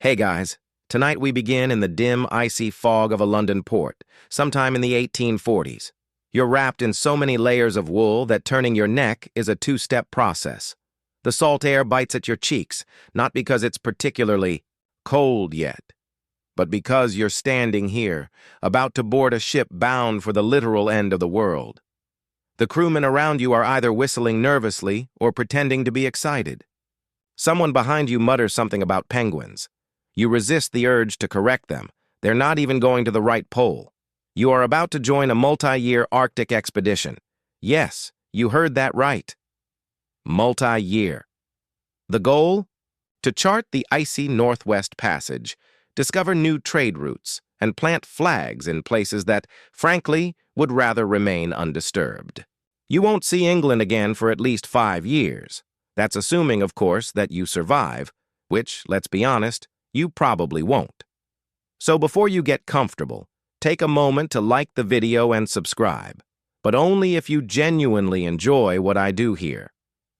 Hey guys, tonight we begin in the dim, icy fog of a London port, sometime in the 1840s. You're wrapped in so many layers of wool that turning your neck is a two-step process. The salt air bites at your cheeks, not because it's particularly cold yet, but because you're standing here, about to board a ship bound for the literal end of the world. The crewmen around you are either whistling nervously or pretending to be excited. Someone behind you mutters something about penguins. You resist the urge to correct them. They're not even going to the right pole. You are about to join a multi-year Arctic expedition. Yes, you heard that right. Multi-year. The goal? To chart the icy Northwest Passage, discover new trade routes, and plant flags in places that, frankly, would rather remain undisturbed. You won't see England again for at least 5 years. That's assuming, of course, that you survive, which, let's be honest, you probably won't. So before you get comfortable, take a moment to like the video and subscribe, but only if you genuinely enjoy what I do here.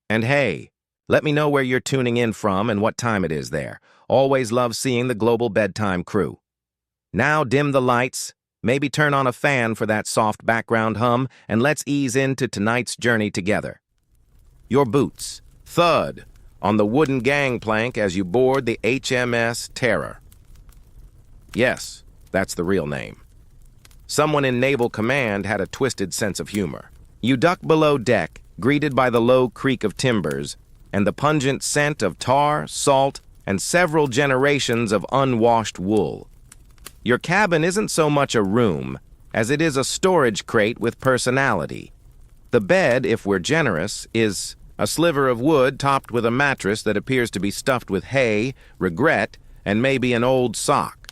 And hey, let me know where you're tuning in from and what time it is there. Always love seeing the Global Bedtime crew. Now dim the lights, maybe turn on a fan for that soft background hum, and let's ease into tonight's journey together. Your boots thud on the wooden gangplank as you board the HMS Terror. Yes, that's the real name. Someone in Naval Command had a twisted sense of humor. You duck below deck, greeted by the low creak of timbers and the pungent scent of tar, salt, and several generations of unwashed wool. Your cabin isn't so much a room as it is a storage crate with personality. The bed, if we're generous, is a sliver of wood topped with a mattress that appears to be stuffed with hay, regret, and maybe an old sock.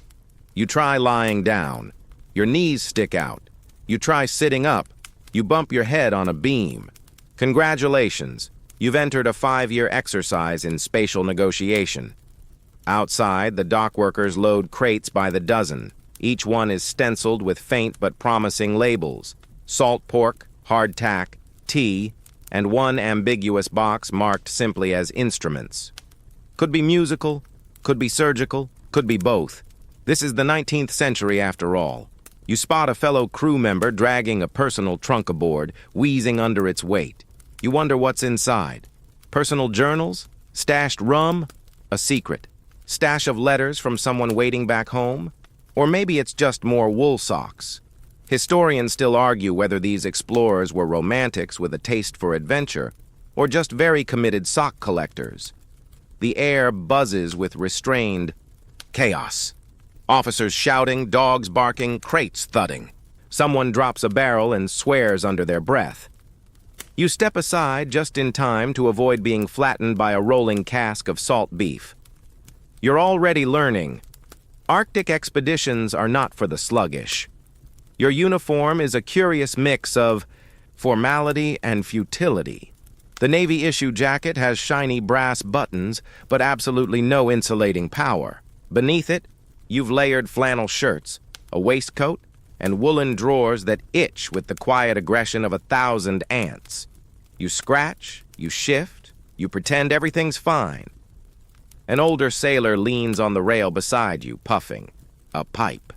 You try lying down. Your knees stick out. You try sitting up. You bump your head on a beam. Congratulations, you've entered a 5-year exercise in spatial negotiation. Outside, the dock workers load crates by the dozen. Each one is stenciled with faint but promising labels: salt pork, hardtack, tea, and one ambiguous box marked simply as instruments. Could be musical, could be surgical, could be both. This is the 19th century after all. You spot a fellow crew member dragging a personal trunk aboard, wheezing under its weight. You wonder what's inside. Personal journals? Stashed rum? A secret. Stash of letters from someone waiting back home? Or maybe it's just more wool socks. Historians still argue whether these explorers were romantics with a taste for adventure, or just very committed sock collectors. The air buzzes with restrained chaos. Officers shouting, dogs barking, crates thudding. Someone drops a barrel and swears under their breath. You step aside just in time to avoid being flattened by a rolling cask of salt beef. You're already learning. Arctic expeditions are not for the sluggish. Your uniform is a curious mix of formality and futility. The Navy-issue jacket has shiny brass buttons, but absolutely no insulating power. Beneath it, you've layered flannel shirts, a waistcoat, and woolen drawers that itch with the quiet aggression of 1,000 ants. You scratch, you shift, you pretend everything's fine. An older sailor leans on the rail beside you, puffing a pipe.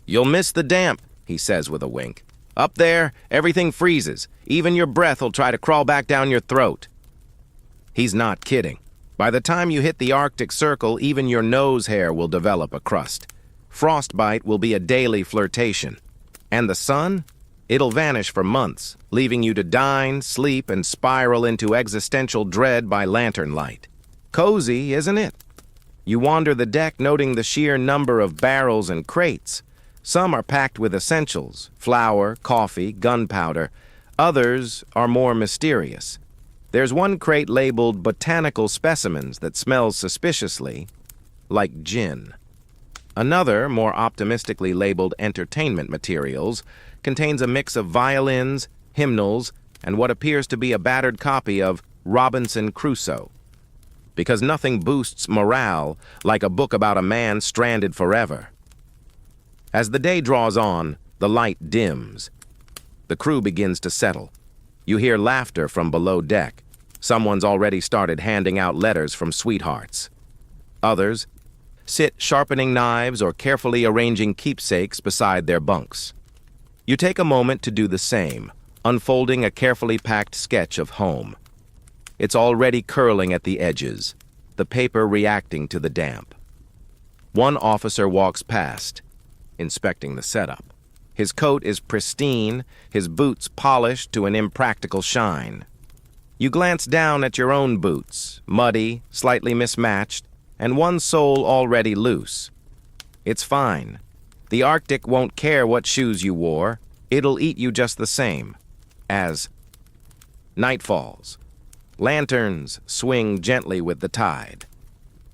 "You'll miss the damp," he says with a wink. "Up there, everything freezes. Even your breath will try to crawl back down your throat." He's not kidding. By the time you hit the Arctic Circle, even your nose hair will develop a crust. Frostbite will be a daily flirtation. And the sun? It'll vanish for months, leaving you to dine, sleep, and spiral into existential dread by lantern light. Cozy, isn't it? You wander the deck, noting the sheer number of barrels and crates. Some are packed with essentials: flour, coffee, gunpowder. Others are more mysterious. There's one crate labeled botanical specimens that smells suspiciously like gin. Another, more optimistically labeled entertainment materials, contains a mix of violins, hymnals, and what appears to be a battered copy of Robinson Crusoe. Because nothing boosts morale like a book about a man stranded forever. As the day draws on, the light dims. The crew begins to settle. You hear laughter from below deck. Someone's already started handing out letters from sweethearts. Others sit sharpening knives or carefully arranging keepsakes beside their bunks. You take a moment to do the same, unfolding a carefully packed sketch of home. It's already curling at the edges, the paper reacting to the damp. One officer walks past, inspecting the setup. His coat is pristine, his boots polished to an impractical shine. You glance down at your own boots, muddy, slightly mismatched, and one sole already loose. It's fine. The Arctic won't care what shoes you wore. It'll eat you just the same. As night falls, lanterns swing gently with the tide.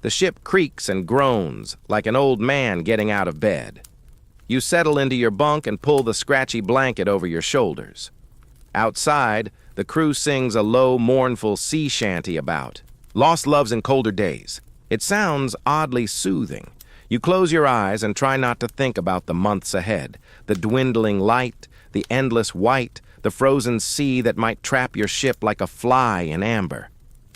The ship creaks and groans like an old man getting out of bed. You settle into your bunk and pull the scratchy blanket over your shoulders. Outside, the crew sings a low, mournful sea shanty about lost loves in colder days. It sounds oddly soothing. You close your eyes and try not to think about the months ahead, the dwindling light, the endless white, the frozen sea that might trap your ship like a fly in amber.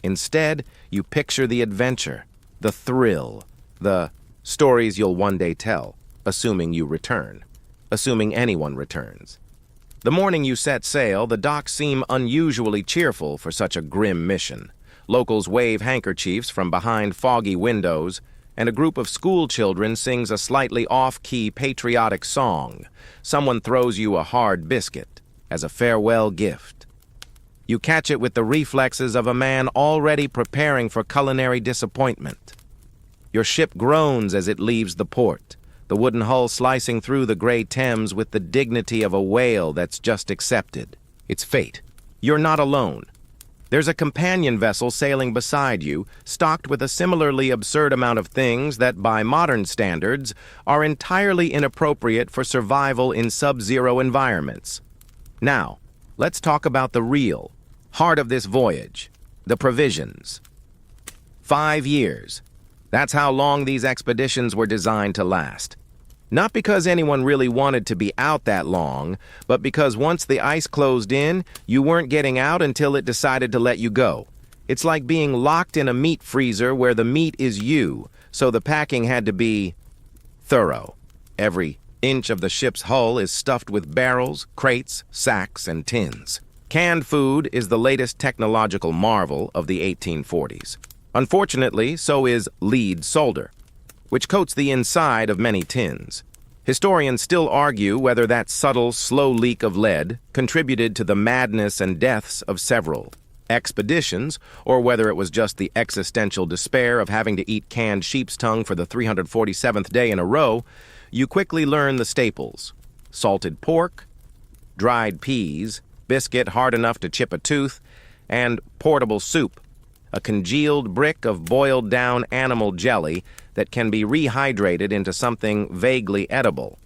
Instead, you picture the adventure, the thrill, the stories you'll one day tell, assuming you return, assuming anyone returns. The morning you set sail, the docks seem unusually cheerful for such a grim mission. Locals wave handkerchiefs from behind foggy windows, and a group of school children sings a slightly off-key patriotic song. Someone throws you a hard biscuit as a farewell gift. You catch it with the reflexes of a man already preparing for culinary disappointment. Your ship groans as it leaves the port, the wooden hull slicing through the gray Thames with the dignity of a whale that's just accepted its fate. You're not alone. There's a companion vessel sailing beside you, stocked with a similarly absurd amount of things that, by modern standards, are entirely inappropriate for survival in sub-zero environments. Now, let's talk about the real heart of this voyage, the provisions. 5 years. That's how long these expeditions were designed to last. Not because anyone really wanted to be out that long, but because once the ice closed in, you weren't getting out until it decided to let you go. It's like being locked in a meat freezer where the meat is you, so the packing had to be thorough. Every inch of the ship's hull is stuffed with barrels, crates, sacks, and tins. Canned food is the latest technological marvel of the 1840s. Unfortunately, so is lead solder, which coats the inside of many tins. Historians still argue whether that subtle, slow leak of lead contributed to the madness and deaths of several expeditions, or whether it was just the existential despair of having to eat canned sheep's tongue for the 347th day in a row. You quickly learn the staples: salted pork, dried peas, biscuit hard enough to chip a tooth, and portable soup, a congealed brick of boiled-down animal jelly that can be rehydrated into something vaguely edible.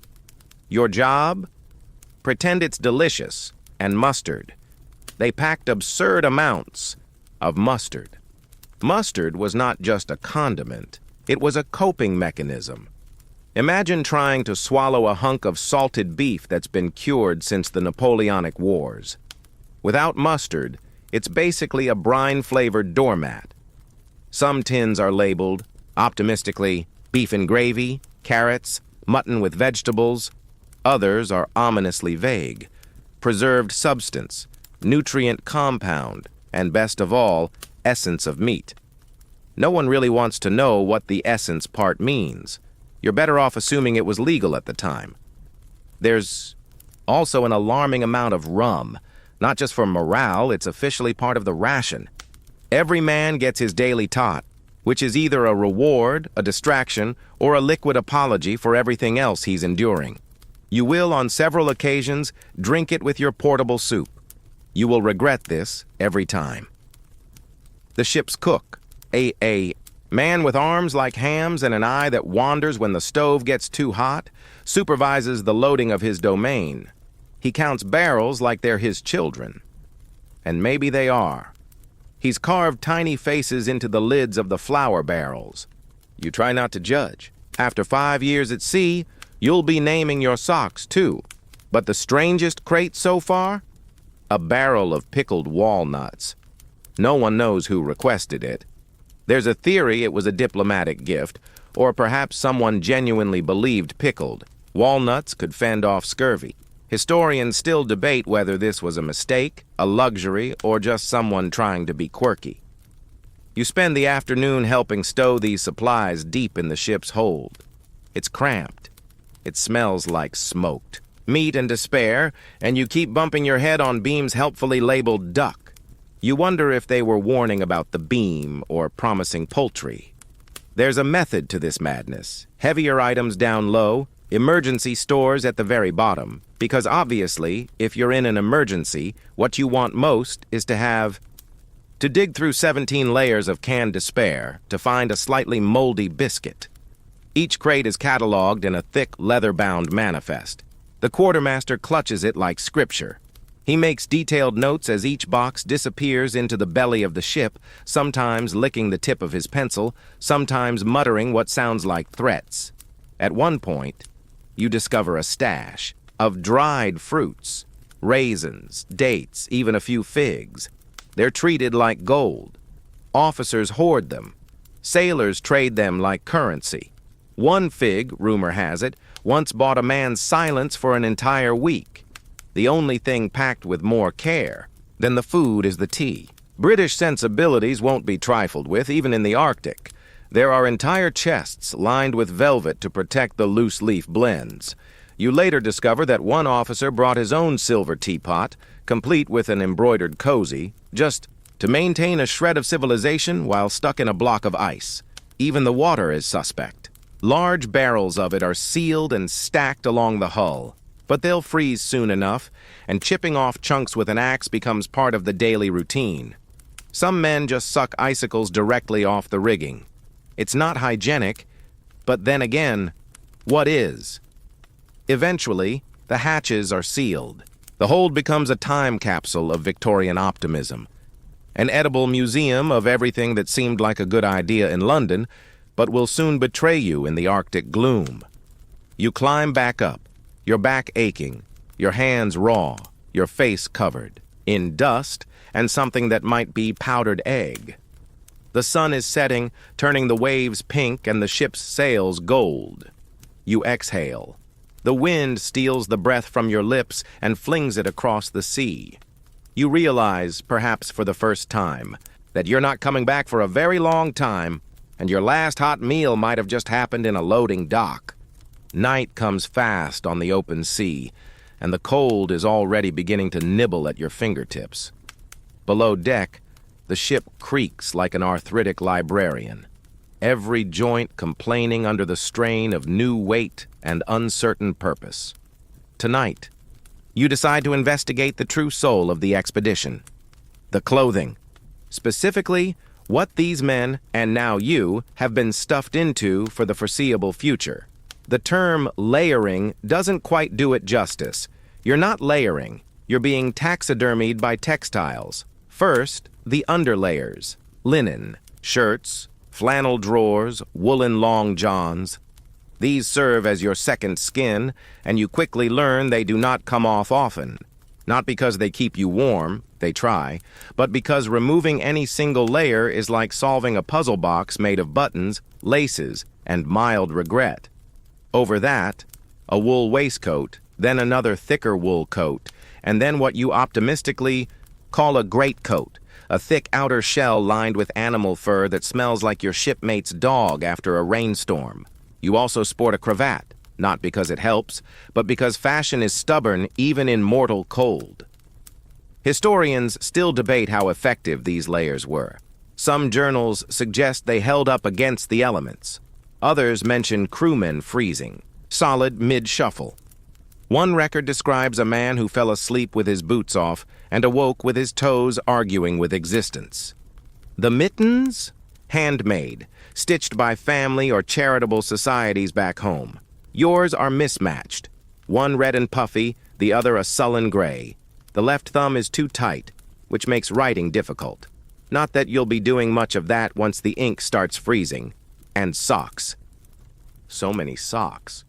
Your job? Pretend it's delicious, and mustard. They packed absurd amounts of mustard. Mustard was not just a condiment, it was a coping mechanism. Imagine trying to swallow a hunk of salted beef that's been cured since the Napoleonic Wars. Without mustard, it's basically a brine-flavored doormat. Some tins are labeled, optimistically, beef and gravy, carrots, mutton with vegetables. Others are ominously vague: preserved substance, nutrient compound, and best of all, essence of meat. No one really wants to know what the essence part means. You're better off assuming it was legal at the time. There's also an alarming amount of rum. Not just for morale, it's officially part of the ration. Every man gets his daily tot, which is either a reward, a distraction, or a liquid apology for everything else he's enduring. You will, on several occasions, drink it with your portable soup. You will regret this every time. The ship's cook, a man with arms like hams and an eye that wanders when the stove gets too hot, supervises the loading of his domain. He counts barrels like they're his children. And maybe they are. He's carved tiny faces into the lids of the flour barrels. You try not to judge. After 5 years at sea, you'll be naming your socks, too. But the strangest crate so far? A barrel of pickled walnuts. No one knows who requested it. There's a theory it was a diplomatic gift, or perhaps someone genuinely believed pickled walnuts could fend off scurvy. Historians still debate whether this was a mistake, a luxury, or just someone trying to be quirky. You spend the afternoon helping stow these supplies deep in the ship's hold. It's cramped. It smells like smoked meat and despair, and you keep bumping your head on beams helpfully labeled duck. You wonder if they were warning about the beam or promising poultry. There's a method to this madness. Heavier items down low, emergency stores at the very bottom, because obviously, if you're in an emergency, what you want most is to dig through 17 layers of canned despair to find a slightly moldy biscuit. Each crate is cataloged in a thick, leather-bound manifest. The quartermaster clutches it like scripture. He makes detailed notes as each box disappears into the belly of the ship, sometimes licking the tip of his pencil, sometimes muttering what sounds like threats. At one point, you discover a stash of dried fruits, raisins, dates, even a few figs. They're treated like gold. Officers hoard them. Sailors trade them like currency. One fig, rumor has it, once bought a man's silence for an entire week. The only thing packed with more care than the food is the tea. British sensibilities won't be trifled with, even in the Arctic. There are entire chests lined with velvet to protect the loose-leaf blends. You later discover that one officer brought his own silver teapot, complete with an embroidered cozy, just to maintain a shred of civilization while stuck in a block of ice. Even the water is suspect. Large barrels of it are sealed and stacked along the hull, but they'll freeze soon enough, and chipping off chunks with an axe becomes part of the daily routine. Some men just suck icicles directly off the rigging. It's not hygienic, but then again, what is? Eventually, the hatches are sealed. The hold becomes a time capsule of Victorian optimism, an edible museum of everything that seemed like a good idea in London, but will soon betray you in the Arctic gloom. You climb back up, your back aching, your hands raw, your face covered in dust and something that might be powdered egg. The sun is setting, turning the waves pink and the ship's sails gold. You exhale. The wind steals the breath from your lips and flings it across the sea. You realize, perhaps for the first time, that you're not coming back for a very long time, and your last hot meal might have just happened in a loading dock. Night comes fast on the open sea, and the cold is already beginning to nibble at your fingertips. Below deck, the ship creaks like an arthritic librarian, every joint complaining under the strain of new weight and uncertain purpose. Tonight, you decide to investigate the true soul of the expedition, the clothing. Specifically, what these men, and now you, have been stuffed into for the foreseeable future. The term layering doesn't quite do it justice. You're not layering, you're being taxidermied by textiles. First, the underlayers: linen, shirts, flannel drawers, woolen long johns. These serve as your second skin, and you quickly learn they do not come off often. Not because they keep you warm, they try, but because removing any single layer is like solving a puzzle box made of buttons, laces, and mild regret. Over that, a wool waistcoat, then another thicker wool coat, and then what you optimistically call a greatcoat, a thick outer shell lined with animal fur that smells like your shipmate's dog after a rainstorm. You also sport a cravat, not because it helps, but because fashion is stubborn even in mortal cold. Historians still debate how effective these layers were. Some journals suggest they held up against the elements. Others mention crewmen freezing, solid mid-shuffle. One record describes a man who fell asleep with his boots off and awoke with his toes arguing with existence. The mittens? Handmade, stitched by family or charitable societies back home. Yours are mismatched. One red and puffy, the other a sullen gray. The left thumb is too tight, which makes writing difficult. Not that you'll be doing much of that once the ink starts freezing. And socks. So many socks.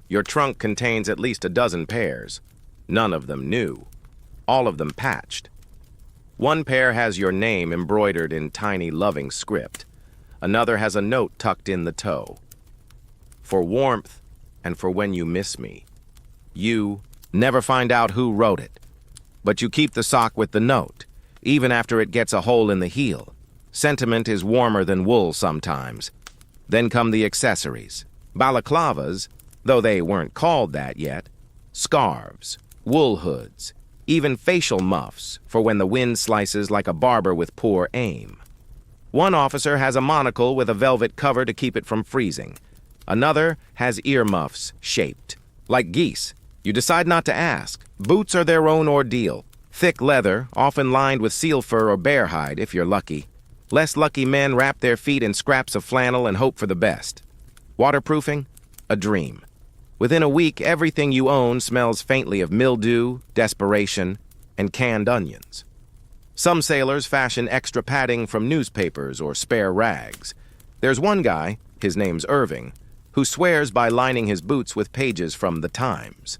Your trunk contains at least a dozen pairs. None of them new. All of them patched. One pair has your name embroidered in tiny loving script. Another has a note tucked in the toe. For warmth and for when you miss me. You never find out who wrote it, but you keep the sock with the note, even after it gets a hole in the heel. Sentiment is warmer than wool sometimes. Then come the accessories. Balaclavas, though they weren't called that yet, scarves, wool hoods, even facial muffs for when the wind slices like a barber with poor aim. One officer has a monocle with a velvet cover to keep it from freezing. Another has earmuffs shaped like geese. You decide not to ask. Boots are their own ordeal. Thick leather, often lined with seal fur or bear hide if you're lucky. Less lucky men wrap their feet in scraps of flannel and hope for the best. Waterproofing? A dream. Within a week, everything you own smells faintly of mildew, desperation, and canned onions. Some sailors fashion extra padding from newspapers or spare rags. There's one guy, his name's Irving, who swears by lining his boots with pages from the Times.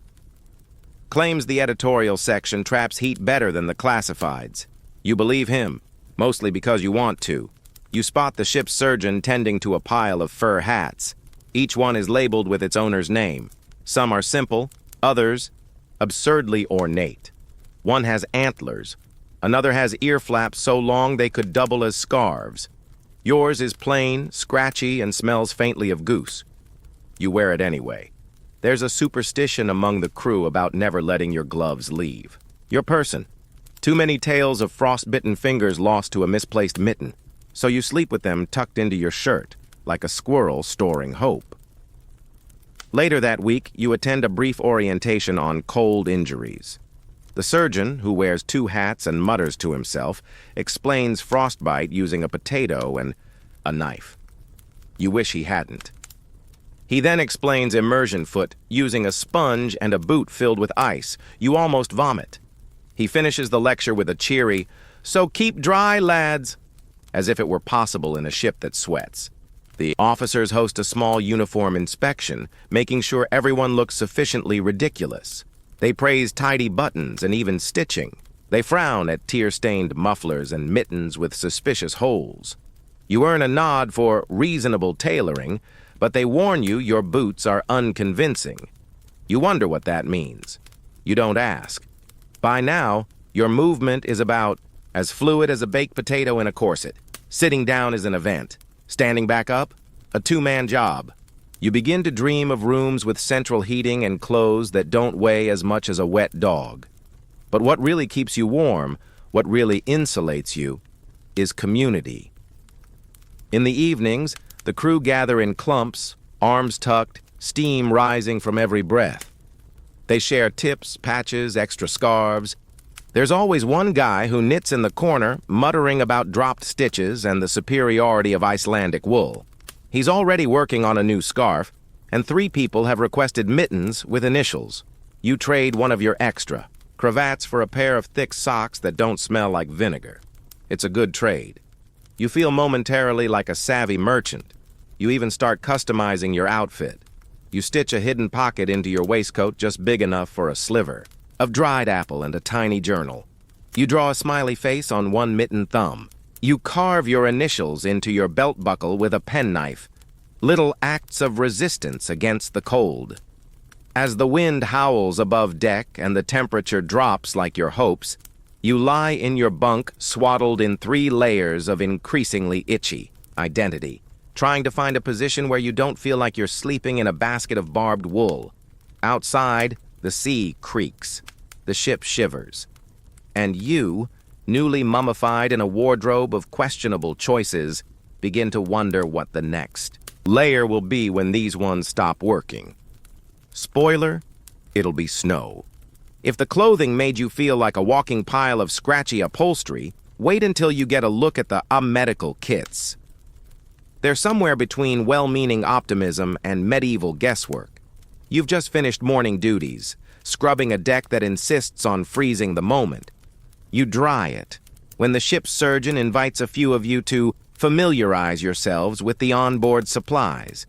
Claims the editorial section traps heat better than the classifieds. You believe him, mostly because you want to. You spot the ship's surgeon tending to a pile of fur hats. Each one is labeled with its owner's name. Some are simple, others absurdly ornate. One has antlers. Another has ear flaps so long they could double as scarves. Yours is plain, scratchy, and smells faintly of goose. You wear it anyway. There's a superstition among the crew about never letting your gloves leave. Your person. Too many tales of frostbitten fingers lost to a misplaced mitten, so you sleep with them tucked into your shirt, like a squirrel storing hope. Later that week, you attend a brief orientation on cold injuries. The surgeon, who wears 2 hats and mutters to himself, explains frostbite using a potato and a knife. You wish he hadn't. He then explains immersion foot using a sponge and a boot filled with ice. You almost vomit. He finishes the lecture with a cheery, "So keep dry, lads," as if it were possible in a ship that sweats. The officers host a small uniform inspection, making sure everyone looks sufficiently ridiculous. They praise tidy buttons and even stitching. They frown at tear-stained mufflers and mittens with suspicious holes. You earn a nod for reasonable tailoring, but they warn you your boots are unconvincing. You wonder what that means. You don't ask. By now, your movement is about as fluid as a baked potato in a corset. Sitting down is an event. Standing back up, a 2-man job. You begin to dream of rooms with central heating and clothes that don't weigh as much as a wet dog. But what really keeps you warm, what really insulates you, is community. In the evenings, the crew gather in clumps, arms tucked, steam rising from every breath. They share tips, patches, extra scarves. There's always one guy who knits in the corner, muttering about dropped stitches and the superiority of Icelandic wool. He's already working on a new scarf, and 3 people have requested mittens with initials. You trade one of your extra cravats for a pair of thick socks that don't smell like vinegar. It's a good trade. You feel momentarily like a savvy merchant. You even start customizing your outfit. You stitch a hidden pocket into your waistcoat just big enough for a sliver of dried apple and a tiny journal. You draw a smiley face on one mittened thumb. You carve your initials into your belt buckle with a penknife. Little acts of resistance against the cold. As the wind howls above deck and the temperature drops like your hopes, you lie in your bunk swaddled in 3 layers of increasingly itchy identity, trying to find a position where you don't feel like you're sleeping in a basket of barbed wool. Outside, the sea creaks. The ship shivers. And you, newly mummified in a wardrobe of questionable choices, begin to wonder what the next layer will be when these ones stop working. Spoiler, it'll be snow. If the clothing made you feel like a walking pile of scratchy upholstery, wait until you get a look at the medical kits. They're somewhere between well-meaning optimism and medieval guesswork. You've just finished morning duties, scrubbing a deck that insists on freezing the moment. You dry it, when the ship's surgeon invites a few of you to familiarize yourselves with the onboard supplies.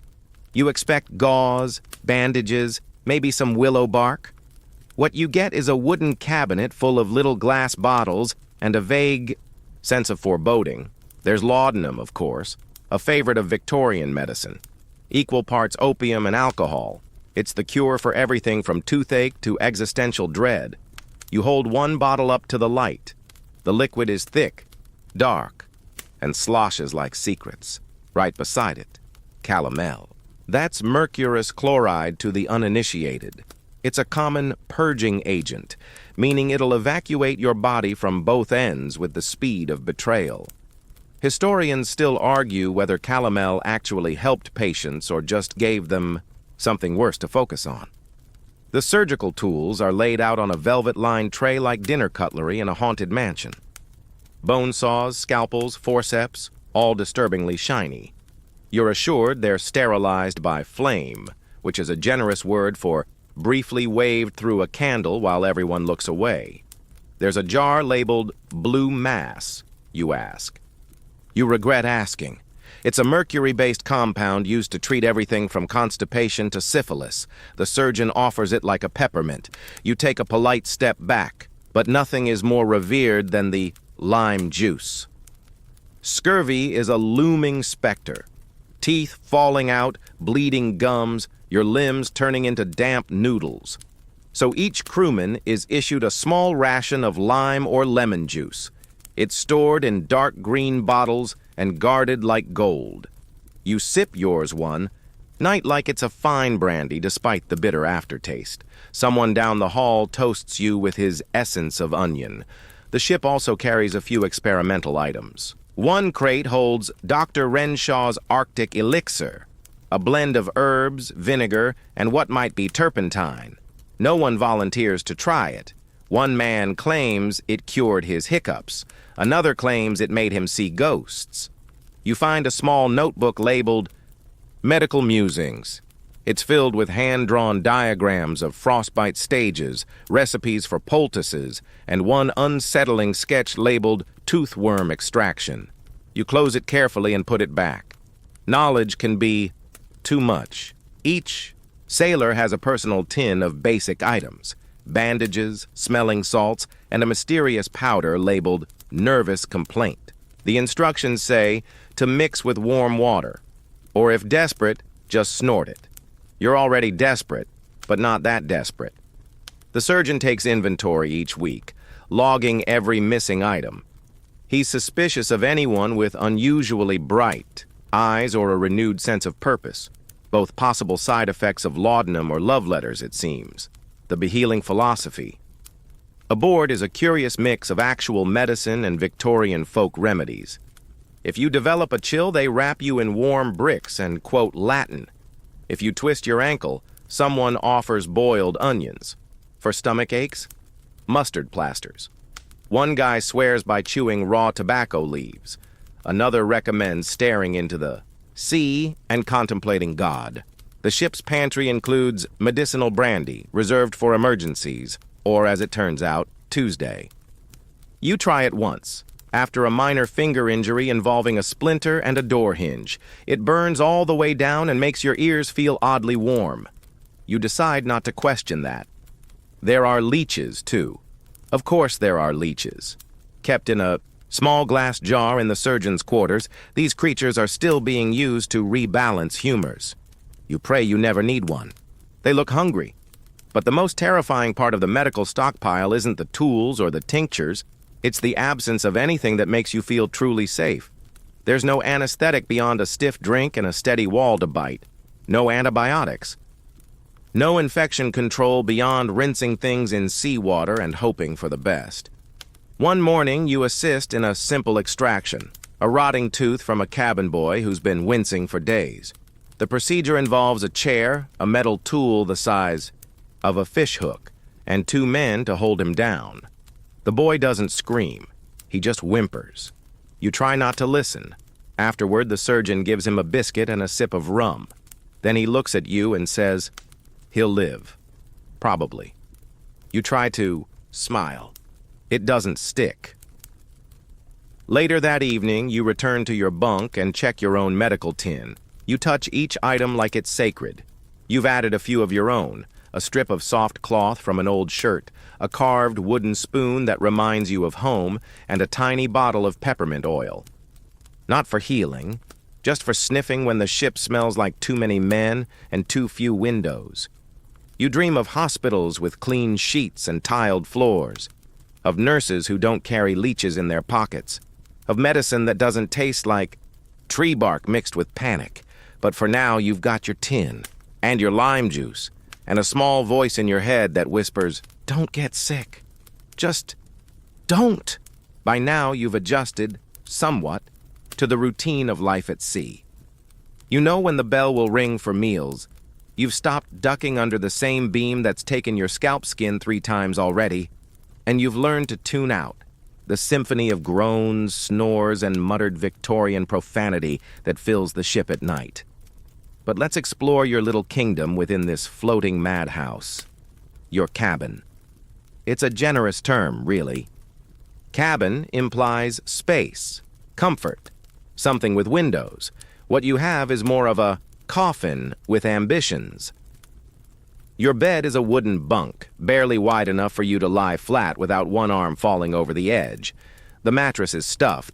You expect gauze, bandages, maybe some willow bark. What you get is a wooden cabinet full of little glass bottles and a vague sense of foreboding. There's laudanum, of course, a favorite of Victorian medicine. Equal parts opium and alcohol. It's the cure for everything from toothache to existential dread. You hold one bottle up to the light. The liquid is thick, dark, and sloshes like secrets. Right beside it, calomel. That's mercurous chloride to the uninitiated. It's a common purging agent, meaning it'll evacuate your body from both ends with the speed of betrayal. Historians still argue whether calomel actually helped patients or just gave them something worse to focus on. The surgical tools are laid out on a velvet-lined tray like dinner cutlery in a haunted mansion. Bone saws, scalpels, forceps, all disturbingly shiny. You're assured they're sterilized by flame, which is a generous word for briefly waved through a candle while everyone looks away. There's a jar labeled Blue Mass, you ask. You regret asking. It's a mercury-based compound used to treat everything from constipation to syphilis. The surgeon offers it like a peppermint. You take a polite step back, but nothing is more revered than the lime juice. Scurvy is a looming specter. Teeth falling out, bleeding gums, your limbs turning into damp noodles. So each crewman is issued a small ration of lime or lemon juice. It's stored in dark green bottles and guarded like gold. You sip yours one night like it's a fine brandy despite the bitter aftertaste. Someone down the hall toasts you with his essence of onion. The ship also carries a few experimental items. One crate holds Dr. Renshaw's Arctic Elixir, a blend of herbs, vinegar, and what might be turpentine. No one volunteers to try it. One man claims it cured his hiccups. Another claims it made him see ghosts. You find a small notebook labeled Medical Musings. It's filled with hand-drawn diagrams of frostbite stages, recipes for poultices, and one unsettling sketch labeled Toothworm Extraction. You close it carefully and put it back. Knowledge can be too much. Each sailor has a personal tin of basic items, bandages, smelling salts, and a mysterious powder labeled Nervous Complaint. The instructions say to mix with warm water, or if desperate, just snort it. You're already desperate, but not that desperate. The surgeon takes inventory each week, logging every missing item. He's suspicious of anyone with unusually bright eyes or a renewed sense of purpose, both possible side effects of laudanum or love letters, it seems. The Behealing philosophy. Aboard is a curious mix of actual medicine and Victorian folk remedies. If you develop a chill, they wrap you in warm bricks and quote Latin. If you twist your ankle, someone offers boiled onions. For stomach aches, mustard plasters. One guy swears by chewing raw tobacco leaves. Another recommends staring into the sea and contemplating God. The ship's pantry includes medicinal brandy, reserved for emergencies, or as it turns out, Tuesday. You try it once. After a minor finger injury involving a splinter and a door hinge, it burns all the way down and makes your ears feel oddly warm. You decide not to question that. There are leeches, too. Of course there are leeches. Kept in a small glass jar in the surgeon's quarters, these creatures are still being used to rebalance humors. You pray you never need one. They look hungry. But the most terrifying part of the medical stockpile isn't the tools or the tinctures. It's the absence of anything that makes you feel truly safe. There's no anesthetic beyond a stiff drink and a steady wall to bite. No antibiotics. No infection control beyond rinsing things in seawater and hoping for the best. One morning, you assist in a simple extraction, a rotting tooth from a cabin boy who's been wincing for days. The procedure involves a chair, a metal tool the size of a fish hook, and 2 men to hold him down. The boy doesn't scream. He just whimpers. You try not to listen. Afterward, the surgeon gives him a biscuit and a sip of rum. Then he looks at you and says, "He'll live. Probably." You try to smile. It doesn't stick. Later that evening, you return to your bunk and check your own medical tin. You touch each item like it's sacred. You've added a few of your own, a strip of soft cloth from an old shirt, a carved wooden spoon that reminds you of home, and a tiny bottle of peppermint oil. Not for healing, just for sniffing when the ship smells like too many men and too few windows. You dream of hospitals with clean sheets and tiled floors, of nurses who don't carry leeches in their pockets, of medicine that doesn't taste like tree bark mixed with panic. But for now, you've got your tin and your lime juice and a small voice in your head that whispers, "Don't get sick. Just don't." By now, you've adjusted, somewhat, to the routine of life at sea. You know when the bell will ring for meals. You've stopped ducking under the same beam that's taken your scalp skin 3 times already, and you've learned to tune out the symphony of groans, snores, and muttered Victorian profanity that fills the ship at night. But let's explore your little kingdom within this floating madhouse. Your cabin. It's a generous term, really. Cabin implies space, comfort, something with windows. What you have is more of a coffin with ambitions. Your bed is a wooden bunk, barely wide enough for you to lie flat without one arm falling over the edge. The mattress is stuffed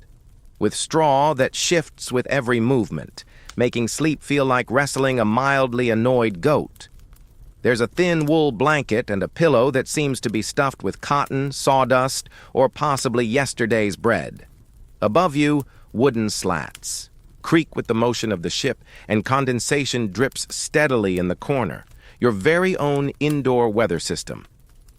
with straw that shifts with every movement, making sleep feel like wrestling a mildly annoyed goat. There's a thin wool blanket and a pillow that seems to be stuffed with cotton, sawdust, or possibly yesterday's bread. Above you, wooden slats creak with the motion of the ship, and condensation drips steadily in the corner. Your very own indoor weather system.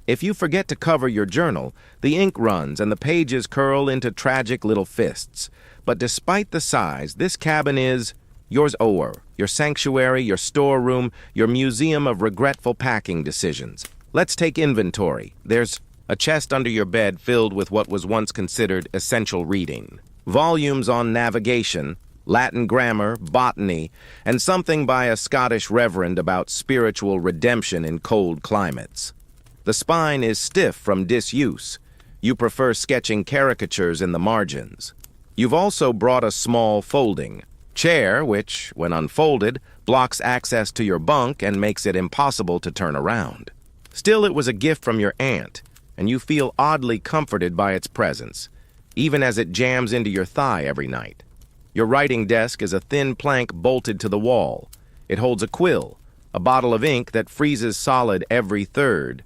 If you forget to cover your journal, the ink runs and the pages curl into tragic little fists. But despite the size, this cabin is yours o'er, your sanctuary, your storeroom, your museum of regretful packing decisions. Let's take inventory. There's a chest under your bed filled with what was once considered essential reading. Volumes on navigation, Latin grammar, botany, and something by a Scottish reverend about spiritual redemption in cold climates. The spine is stiff from disuse. You prefer sketching caricatures in the margins. You've also brought a small folding chair, which, when unfolded, blocks access to your bunk and makes it impossible to turn around. Still, it was a gift from your aunt, and you feel oddly comforted by its presence, even as it jams into your thigh every night. Your writing desk is a thin plank bolted to the wall. It holds a quill, a bottle of ink that freezes solid every third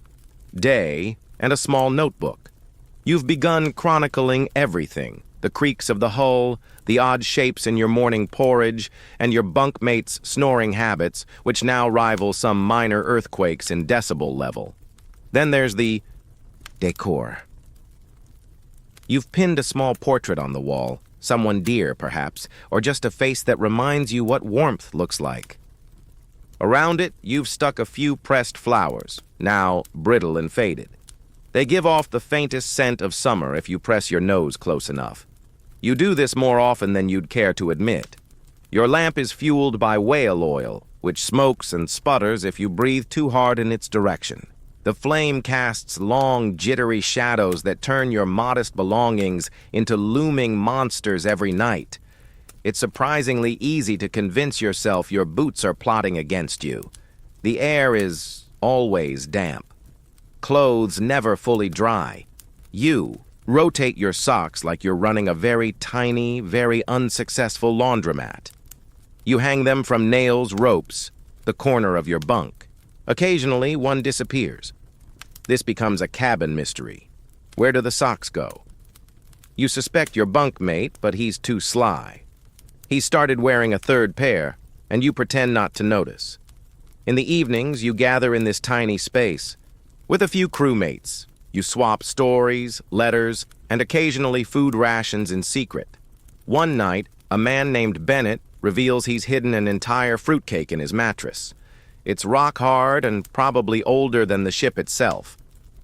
day, and a small notebook. You've begun chronicling everything: the creaks of the hull, the odd shapes in your morning porridge, and your bunkmates' snoring habits, which now rival some minor earthquakes in decibel level. Then there's the decor. You've pinned a small portrait on the wall, someone dear, perhaps, or just a face that reminds you what warmth looks like. Around it, you've stuck a few pressed flowers, now brittle and faded. They give off the faintest scent of summer if you press your nose close enough. You do this more often than you'd care to admit. Your lamp is fueled by whale oil, which smokes and sputters if you breathe too hard in its direction. The flame casts long, jittery shadows that turn your modest belongings into looming monsters every night. It's surprisingly easy to convince yourself your boots are plotting against you. The air is always damp. Clothes never fully dry. You rotate your socks like you're running a very tiny, very unsuccessful laundromat. You hang them from nails, ropes, the corner of your bunk. Occasionally, one disappears. This becomes a cabin mystery. Where do the socks go? You suspect your bunkmate, but he's too sly. He started wearing a third pair, and you pretend not to notice. In the evenings, you gather in this tiny space. With a few crewmates, you swap stories, letters, and occasionally food rations in secret. One night, a man named Bennett reveals he's hidden an entire fruitcake in his mattress. It's rock hard and probably older than the ship itself.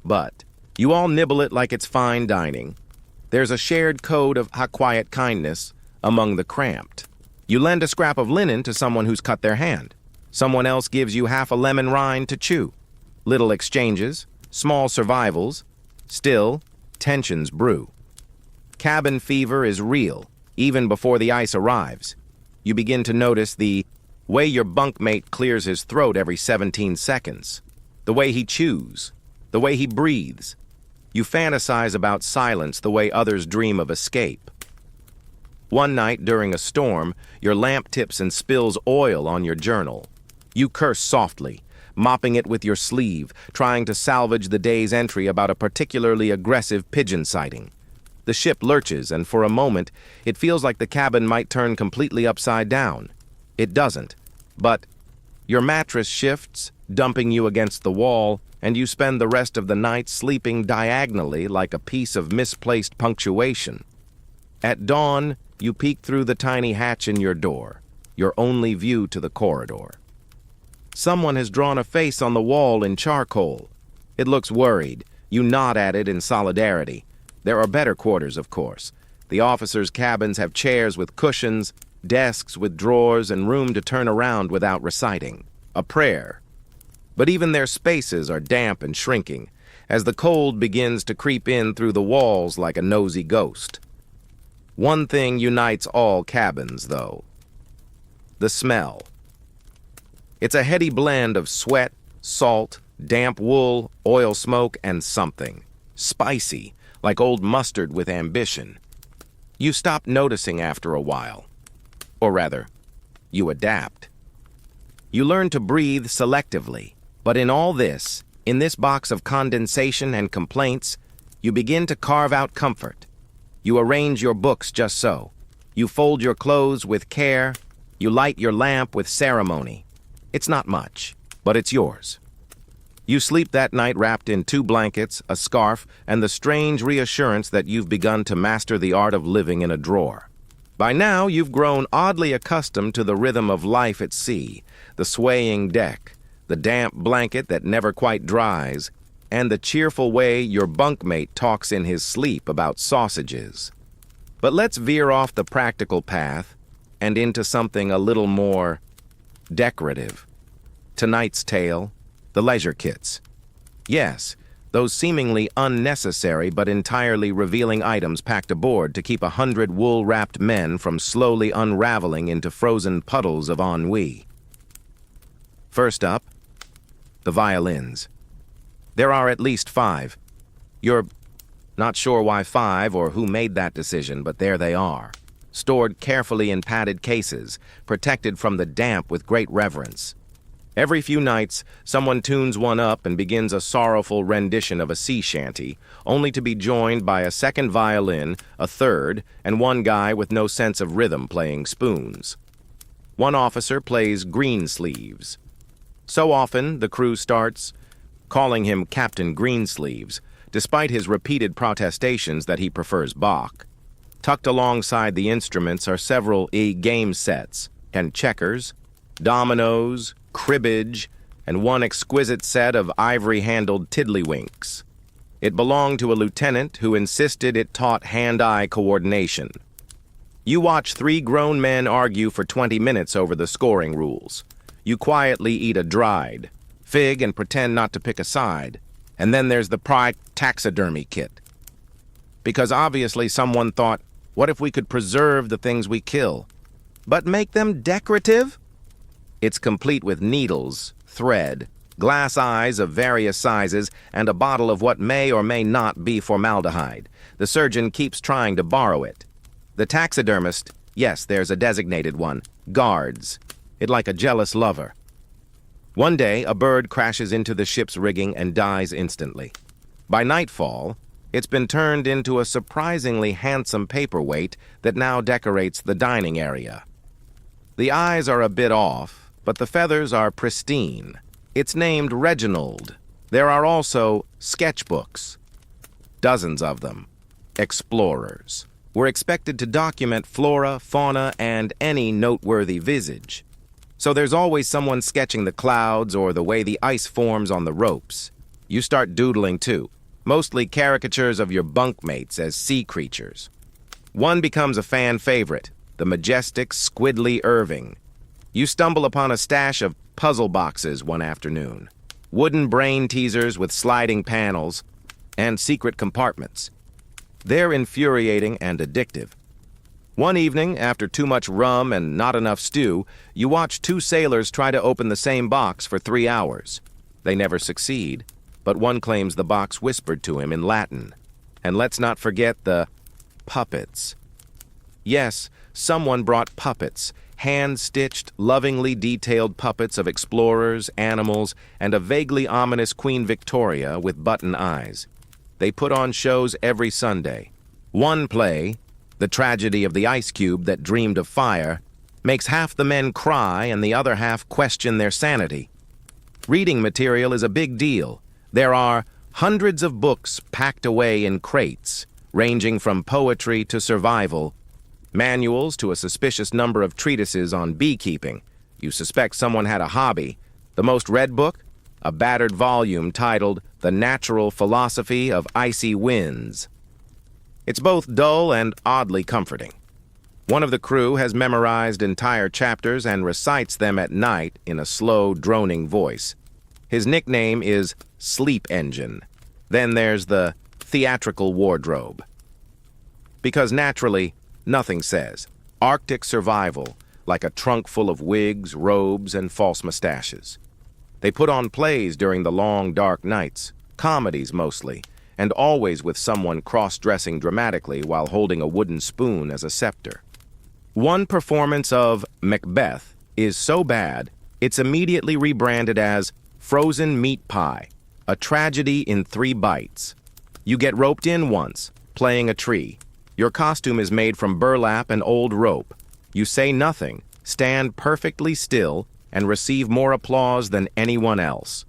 But you all nibble it like it's fine dining. There's a shared code of quiet kindness among the cramped. You lend a scrap of linen to someone who's cut their hand. Someone else gives you half a lemon rind to chew. Little exchanges, small survivals. Still, tensions brew. Cabin fever is real, even before the ice arrives. You begin to notice the way your bunkmate clears his throat every 17 seconds, the way he chews, the way he breathes. You fantasize about silence the way others dream of escape. One night during a storm, your lamp tips and spills oil on your journal. You curse softly, mopping it with your sleeve, trying to salvage the day's entry about a particularly aggressive pigeon sighting. The ship lurches, and for a moment, it feels like the cabin might turn completely upside down. It doesn't, but your mattress shifts, dumping you against the wall, and you spend the rest of the night sleeping diagonally like a piece of misplaced punctuation. At dawn, you peek through the tiny hatch in your door, your only view to the corridor. Someone has drawn a face on the wall in charcoal. It looks worried. You nod at it in solidarity. There are better quarters, of course. The officers' cabins have chairs with cushions, desks with drawers, and room to turn around without reciting a prayer. But even their spaces are damp and shrinking, as the cold begins to creep in through the walls like a nosy ghost. One thing unites all cabins, though: the smell. It's a heady blend of sweat, salt, damp wool, oil smoke, and something spicy, like old mustard with ambition. You stop noticing after a while. Or rather, you adapt. You learn to breathe selectively, but in all this, in this box of condensation and complaints, you begin to carve out comfort. You arrange your books just so. You fold your clothes with care. You light your lamp with ceremony. It's not much, but it's yours. You sleep that night wrapped in 2 blankets, a scarf, and the strange reassurance that you've begun to master the art of living in a drawer. By now, you've grown oddly accustomed to the rhythm of life at sea, the swaying deck, the damp blanket that never quite dries, and the cheerful way your bunkmate talks in his sleep about sausages. But let's veer off the practical path and into something a little more decorative. Tonight's tale: the leisure kits. Yes, those seemingly unnecessary but entirely revealing items packed aboard to keep 100 wool-wrapped men from slowly unraveling into frozen puddles of ennui. First up, the violins. There are at least 5. You're not sure why 5 or who made that decision, but there they are, stored carefully in padded cases, protected from the damp with great reverence. Every few nights, someone tunes one up and begins a sorrowful rendition of a sea shanty, only to be joined by a second violin, a third, and one guy with no sense of rhythm playing spoons. One officer plays Greensleeves. So often, the crew starts calling him Captain Greensleeves, despite his repeated protestations that he prefers Bach. Tucked alongside the instruments are several game sets and checkers, dominoes, cribbage, and one exquisite set of ivory-handled tiddlywinks. It belonged to a lieutenant who insisted it taught hand-eye coordination. You watch 3 grown men argue for 20 minutes over the scoring rules. You quietly eat a dried fig and pretend not to pick a side. And then there's the pride taxidermy kit. Because obviously someone thought, what if we could preserve the things we kill, but make them decorative? It's complete with needles, thread, glass eyes of various sizes, and a bottle of what may or may not be formaldehyde. The surgeon keeps trying to borrow it. The taxidermist, yes, there's a designated one, guards it like a jealous lover. One day, a bird crashes into the ship's rigging and dies instantly. By nightfall, it's been turned into a surprisingly handsome paperweight that now decorates the dining area. The eyes are a bit off, but the feathers are pristine. It's named Reginald. There are also sketchbooks, dozens of them. Explorers were expected to document flora, fauna, and any noteworthy visage. So there's always someone sketching the clouds or the way the ice forms on the ropes. You start doodling too, mostly caricatures of your bunkmates as sea creatures. One becomes a fan favorite, the majestic Squidly Irving. You stumble upon a stash of puzzle boxes one afternoon, wooden brain teasers with sliding panels, and secret compartments. They're infuriating and addictive. One evening, after too much rum and not enough stew, you watch 2 sailors try to open the same box for 3 hours. They never succeed, but one claims the box whispered to him in Latin. And let's not forget the puppets. Yes, someone brought puppets, hand-stitched, lovingly detailed puppets of explorers, animals, and a vaguely ominous Queen Victoria with button eyes. They put on shows every Sunday. One play, The Tragedy of the Ice Cube That Dreamed of Fire, makes half the men cry and the other half question their sanity. Reading material is a big deal. There are hundreds of books packed away in crates, ranging from poetry to survival, manuals to a suspicious number of treatises on beekeeping. You suspect someone had a hobby. The most read book? A battered volume titled The Natural Philosophy of Icy Winds. It's both dull and oddly comforting. One of the crew has memorized entire chapters and recites them at night in a slow, droning voice. His nickname is Sleep Engine. Then there's the theatrical wardrobe. Because naturally, nothing says Arctic survival like a trunk full of wigs, robes, and false mustaches. They put on plays during the long, dark nights, comedies mostly, and always with someone cross-dressing dramatically while holding a wooden spoon as a scepter. One performance of Macbeth is so bad, it's immediately rebranded as Frozen Meat Pie, a tragedy in 3 bites. You get roped in once, playing a tree. Your costume is made from burlap and old rope. You say nothing, stand perfectly still, and receive more applause than anyone else.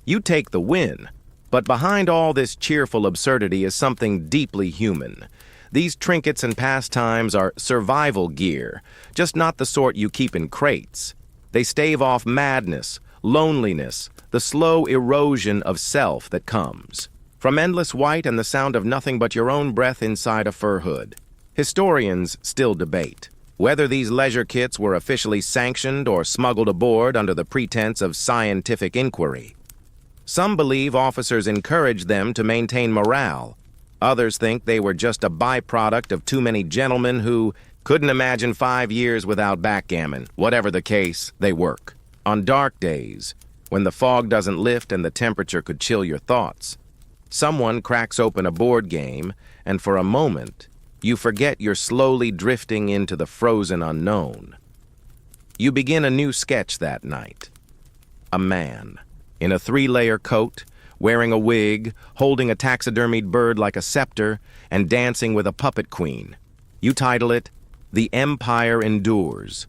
You take the win, but behind all this cheerful absurdity is something deeply human. These trinkets and pastimes are survival gear, just not the sort you keep in crates. They stave off madness, loneliness, the slow erosion of self that comes from endless white and the sound of nothing but your own breath inside a fur hood. Historians still debate whether these leisure kits were officially sanctioned or smuggled aboard under the pretense of scientific inquiry. Some believe officers encouraged them to maintain morale. Others think they were just a byproduct of too many gentlemen who couldn't imagine 5 years without backgammon. Whatever the case, they work. On dark days, when the fog doesn't lift and the temperature could chill your thoughts, someone cracks open a board game, and for a moment, you forget you're slowly drifting into the frozen unknown. You begin a new sketch that night. A man, in a 3-layer coat, wearing a wig, holding a taxidermied bird like a scepter, and dancing with a puppet queen. You title it, The Empire Endures.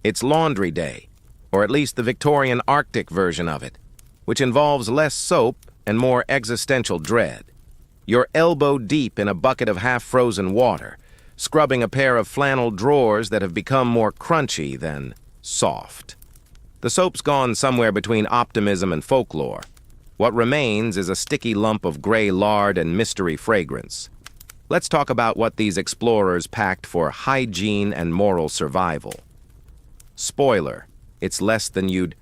It's laundry day, or at least the Victorian Arctic version of it, which involves less soap and more existential dread. You're elbow deep in a bucket of half-frozen water, scrubbing a pair of flannel drawers that have become more crunchy than soft. The soap's gone somewhere between optimism and folklore. What remains is a sticky lump of gray lard and mystery fragrance. Let's talk about what these explorers packed for hygiene and moral survival. Spoiler, it's less than you'd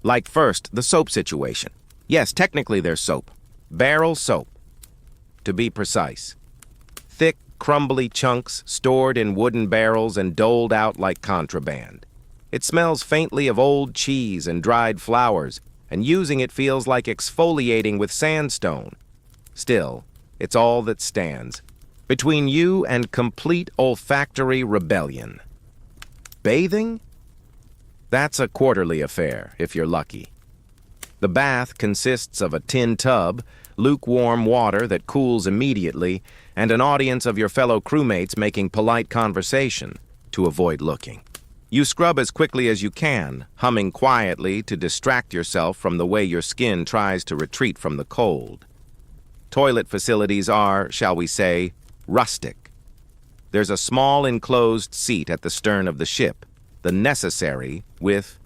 like. First, the soap situation. Yes, technically there's soap. Barrel soap, to be precise. Thick, crumbly chunks stored in wooden barrels and doled out like contraband. It smells faintly of old cheese and dried flowers, and using it feels like exfoliating with sandstone. Still, it's all that stands between you and complete olfactory rebellion. Bathing? That's a quarterly affair, if you're lucky. The bath consists of a tin tub, lukewarm water that cools immediately, and an audience of your fellow crewmates making polite conversation to avoid looking. You scrub as quickly as you can, humming quietly to distract yourself from the way your skin tries to retreat from the cold. Toilet facilities are, shall we say, rustic. There's a small enclosed seat at the stern of the ship, the necessary, with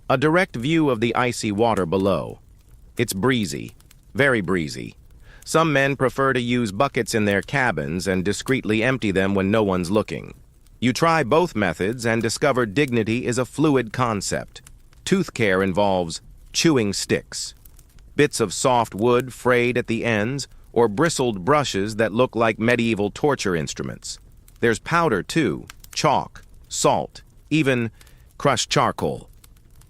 a direct view of the icy water below. It's breezy, very breezy. Some men prefer to use buckets in their cabins and discreetly empty them when no one's looking. You try both methods and discover dignity is a fluid concept. Tooth care involves chewing sticks, bits of soft wood frayed at the ends, or bristled brushes that look like medieval torture instruments. There's powder too, chalk, salt, even crushed charcoal.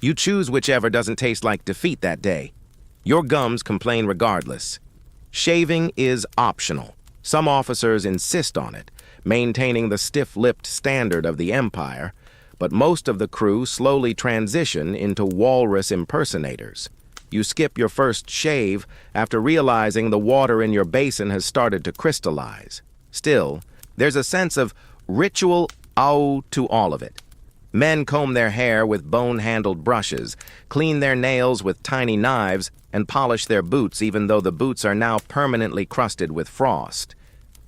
You choose whichever doesn't taste like defeat that day. Your gums complain regardless. Shaving is optional. Some officers insist on it, maintaining the stiff-lipped standard of the empire, but most of the crew slowly transition into walrus impersonators. You skip your first shave after realizing the water in your basin has started to crystallize. Still, there's a sense of ritual awe to all of it. Men comb their hair with bone-handled brushes, clean their nails with tiny knives, and polish their boots even though the boots are now permanently crusted with frost.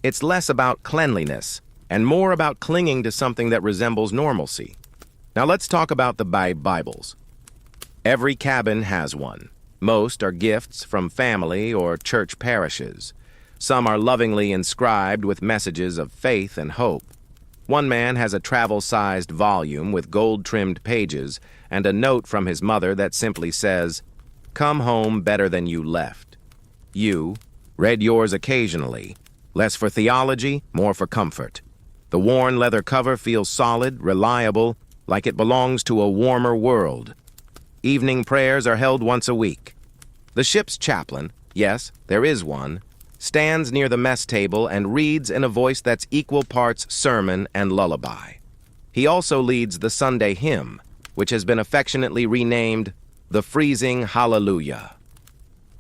It's less about cleanliness and more about clinging to something that resembles normalcy. Now let's talk about the Bibles. Every cabin has one. Most are gifts from family or church parishes. Some are lovingly inscribed with messages of faith and hope. One man has a travel-sized volume with gold-trimmed pages and a note from his mother that simply says, "Come home better than you left." You read yours occasionally, less for theology, more for comfort. The worn leather cover feels solid, reliable, like it belongs to a warmer world. Evening prayers are held once a week. The ship's chaplain, yes, there is one, stands near the mess table and reads in a voice that's equal parts sermon and lullaby. He also leads the Sunday hymn, which has been affectionately renamed the Freezing Hallelujah.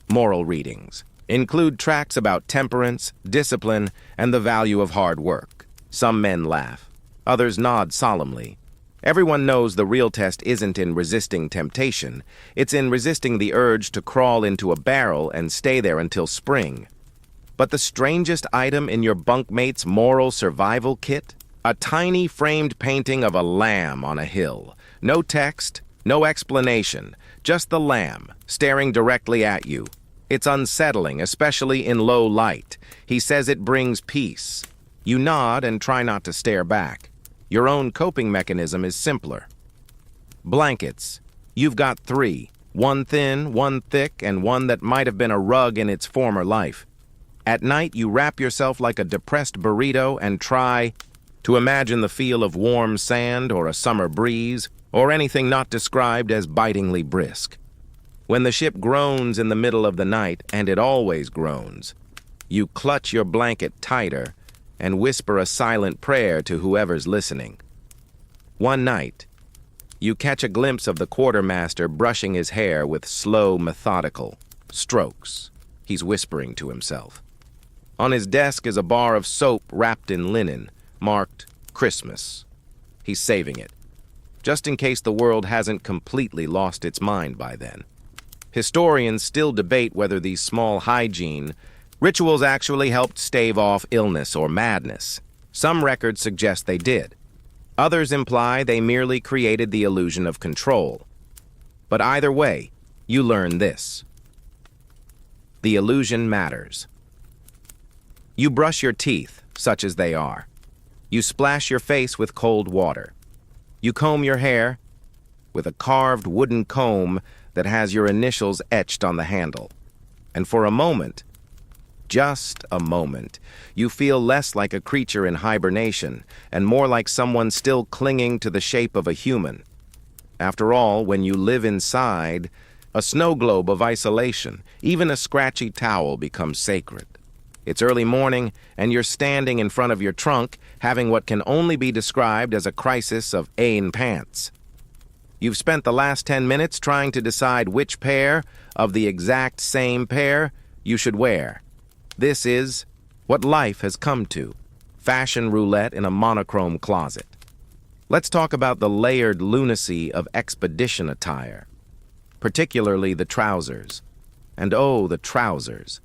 Moral readings include tracts about temperance, discipline, and the value of hard work. Some men laugh. Others nod solemnly. Everyone knows the real test isn't in resisting temptation. It's in resisting the urge to crawl into a barrel and stay there until spring. But the strangest item in your bunkmate's moral survival kit? A tiny framed painting of a lamb on a hill. No text, no explanation, just the lamb staring directly at you. It's unsettling, especially in low light. He says it brings peace. You nod and try not to stare back. Your own coping mechanism is simpler. Blankets. You've got 3. One thin, one thick, and one that might have been a rug in its former life. At night, you wrap yourself like a depressed burrito and try to imagine the feel of warm sand or a summer breeze or anything not described as bitingly brisk. When the ship groans in the middle of the night, and it always groans, you clutch your blanket tighter and whisper a silent prayer to whoever's listening. One night, you catch a glimpse of the quartermaster brushing his hair with slow, methodical strokes. He's whispering to himself. On his desk is a bar of soap wrapped in linen, marked Christmas. He's saving it, just in case the world hasn't completely lost its mind by then. Historians still debate whether these small hygiene rituals actually helped stave off illness or madness. Some records suggest they did. Others imply they merely created the illusion of control. But either way, you learn this. The illusion matters. You brush your teeth, such as they are. You splash your face with cold water. You comb your hair with a carved wooden comb that has your initials etched on the handle. And for a moment, just a moment, you feel less like a creature in hibernation and more like someone still clinging to the shape of a human. After all, when you live inside, a snow globe of isolation, even a scratchy towel becomes sacred. It's early morning, and you're standing in front of your trunk, having what can only be described as a crisis of ain pants. You've spent the last 10 minutes trying to decide which pair of the exact same pair you should wear. This is what life has come to. Fashion roulette in a monochrome closet. Let's talk about the layered lunacy of expedition attire, particularly the trousers. And oh, the trousers.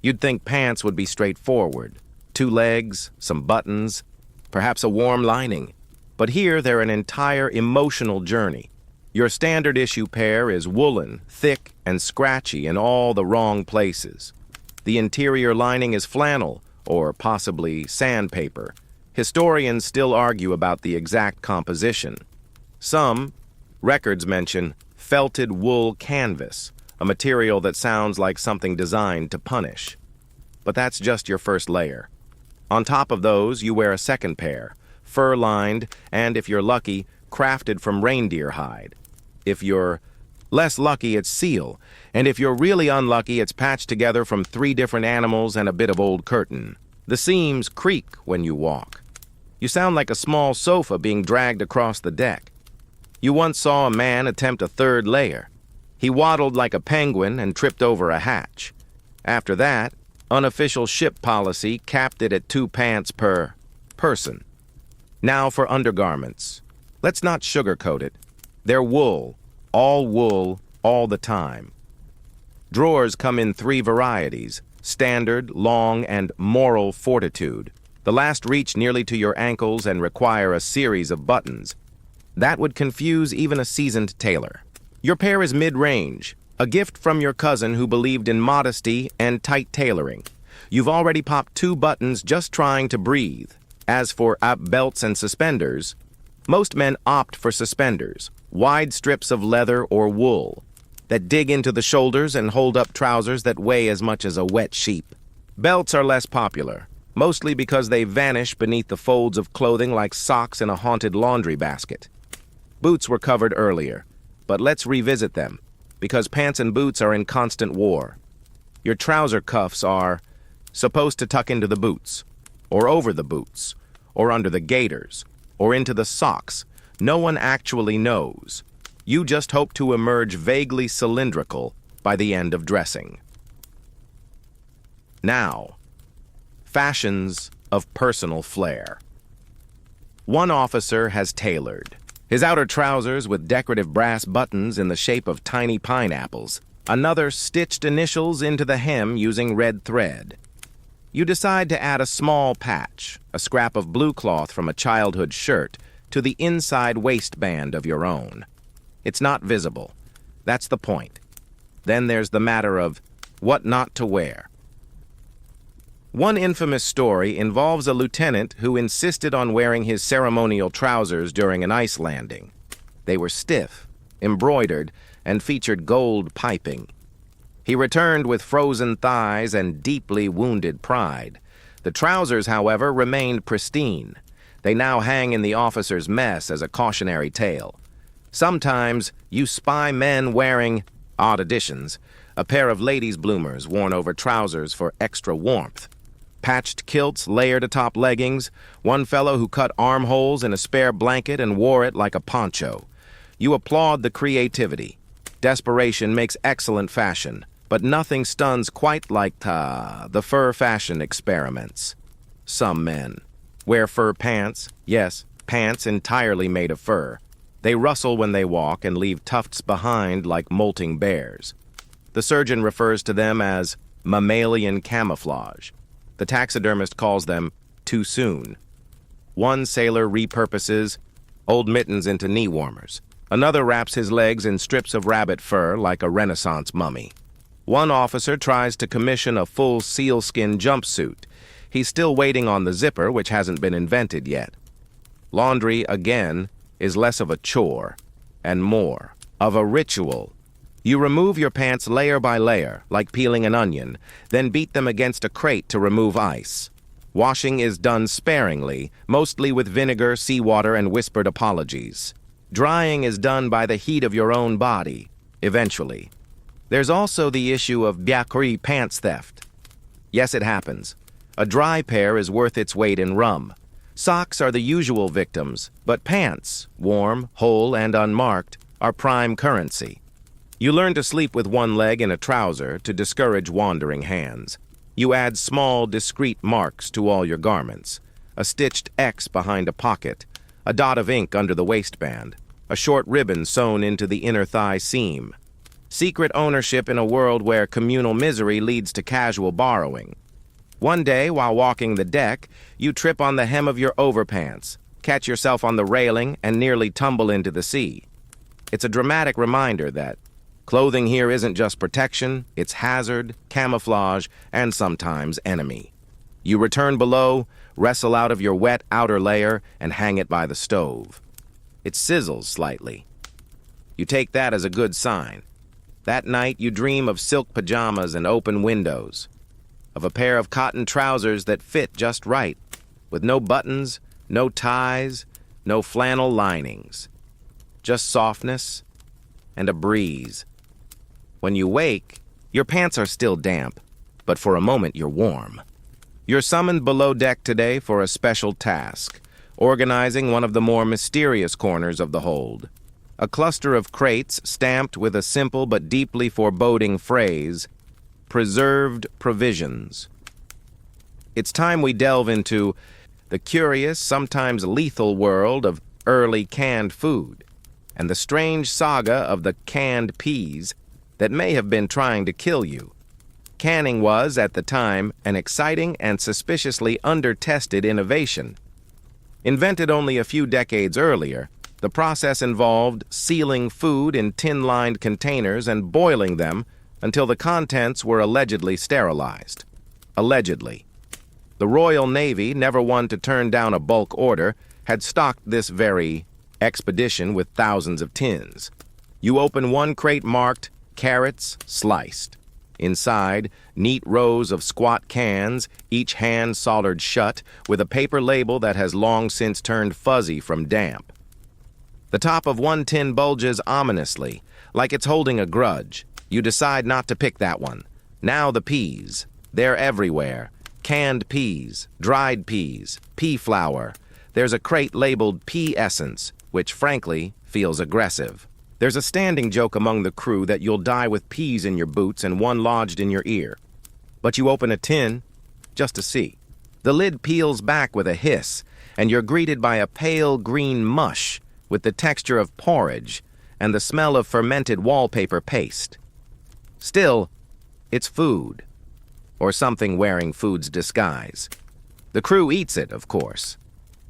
You'd think pants would be straightforward. 2 legs, some buttons, perhaps a warm lining. But here they're an entire emotional journey. Your standard issue pair is woolen, thick, and scratchy in all the wrong places. The interior lining is flannel, or possibly sandpaper. Historians still argue about the exact composition. Some records mention felted wool canvas, a material that sounds like something designed to punish. But that's just your first layer. On top of those, you wear a second pair, fur-lined, and if you're lucky, crafted from reindeer hide. If you're less lucky, it's seal, and if you're really unlucky, it's patched together from 3 different animals and a bit of old curtain. The seams creak when you walk. You sound like a small sofa being dragged across the deck. You once saw a man attempt a third layer. He waddled like a penguin and tripped over a hatch. After that, unofficial ship policy capped it at 2 pants per person. Now for undergarments. Let's not sugarcoat it. They're wool, all the time. Drawers come in 3 varieties: standard, long, and moral fortitude. The last reach nearly to your ankles and require a series of buttons. That would confuse even a seasoned tailor. Your pair is mid-range, a gift from your cousin who believed in modesty and tight tailoring. You've already popped 2 buttons just trying to breathe. As for belts and suspenders, most men opt for suspenders, wide strips of leather or wool that dig into the shoulders and hold up trousers that weigh as much as a wet sheep. Belts are less popular, mostly because they vanish beneath the folds of clothing like socks in a haunted laundry basket. Boots were covered earlier, but let's revisit them, because pants and boots are in constant war. Your trouser cuffs are supposed to tuck into the boots, or over the boots, or under the gaiters, or into the socks. No one actually knows. You just hope to emerge vaguely cylindrical by the end of dressing. Now, fashions of personal flair. One officer has tailored his outer trousers with decorative brass buttons in the shape of tiny pineapples. Another stitched initials into the hem using red thread. You decide to add a small patch, a scrap of blue cloth from a childhood shirt, to the inside waistband of your own. It's not visible. That's the point. Then there's the matter of what not to wear. One infamous story involves a lieutenant who insisted on wearing his ceremonial trousers during an ice landing. They were stiff, embroidered, and featured gold piping. He returned with frozen thighs and deeply wounded pride. The trousers, however, remained pristine. They now hang in the officer's mess as a cautionary tale. Sometimes you spy men wearing, odd additions, a pair of ladies' bloomers worn over trousers for extra warmth, patched kilts layered atop leggings, one fellow who cut armholes in a spare blanket and wore it like a poncho. You applaud the creativity. Desperation makes excellent fashion, but nothing stuns quite like the fur fashion experiments. Some men wear fur pants, yes, pants entirely made of fur. They rustle when they walk and leave tufts behind like molting bears. The surgeon refers to them as mammalian camouflage. The taxidermist calls them too soon. One sailor repurposes old mittens into knee warmers. Another wraps his legs in strips of rabbit fur like a Renaissance mummy. One officer tries to commission a full sealskin jumpsuit. He's still waiting on the zipper, which hasn't been invented yet. Laundry, again, is less of a chore and more of a ritual. You remove your pants layer by layer, like peeling an onion, then beat them against a crate to remove ice. Washing is done sparingly, mostly with vinegar, seawater, and whispered apologies. Drying is done by the heat of your own body, eventually. There's also the issue of biakri pants theft. Yes, it happens. A dry pair is worth its weight in rum. Socks are the usual victims, but pants, warm, whole, and unmarked, are prime currency. You learn to sleep with one leg in a trouser to discourage wandering hands. You add small, discreet marks to all your garments. A stitched X behind a pocket, a dot of ink under the waistband, a short ribbon sewn into the inner thigh seam. Secret ownership in a world where communal misery leads to casual borrowing. One day, while walking the deck, you trip on the hem of your overpants, catch yourself on the railing, and nearly tumble into the sea. It's a dramatic reminder that clothing here isn't just protection, it's hazard, camouflage, and sometimes enemy. You return below, wrestle out of your wet outer layer, and hang it by the stove. It sizzles slightly. You take that as a good sign. That night, you dream of silk pajamas and open windows, of a pair of cotton trousers that fit just right, with no buttons, no ties, no flannel linings. Just softness and a breeze. When you wake, your pants are still damp, but for a moment you're warm. You're summoned below deck today for a special task. organizing one of the more mysterious corners of the hold. A cluster of crates stamped with a simple but deeply foreboding phrase, "Preserved Provisions." It's time we delve into the curious, sometimes lethal world of early canned food, and the strange saga of the canned peas that may have been trying to kill you. Canning was, at the time, an exciting and suspiciously under-tested innovation. Invented only a few decades earlier, the process involved sealing food in tin-lined containers and boiling them until the contents were allegedly sterilized. Allegedly. The Royal Navy, never one to turn down a bulk order, had stocked this very expedition with thousands of tins. You open one crate marked "Carrots Sliced." Inside, neat rows of squat cans, each hand soldered shut, with a paper label that has long since turned fuzzy from damp. The top of one tin bulges ominously, like it's holding a grudge. You decide not to pick that one. Now the peas. They're everywhere. Canned peas, dried peas, pea flour. There's a crate labeled "Pea Essence," which frankly feels aggressive. There's a standing joke among the crew that you'll die with peas in your boots and one lodged in your ear. But you open a tin just to see. The lid peels back with a hiss, and you're greeted by a pale green mush with the texture of porridge and the smell of fermented wallpaper paste. Still, it's food, or something wearing food's disguise. The crew eats it, of course.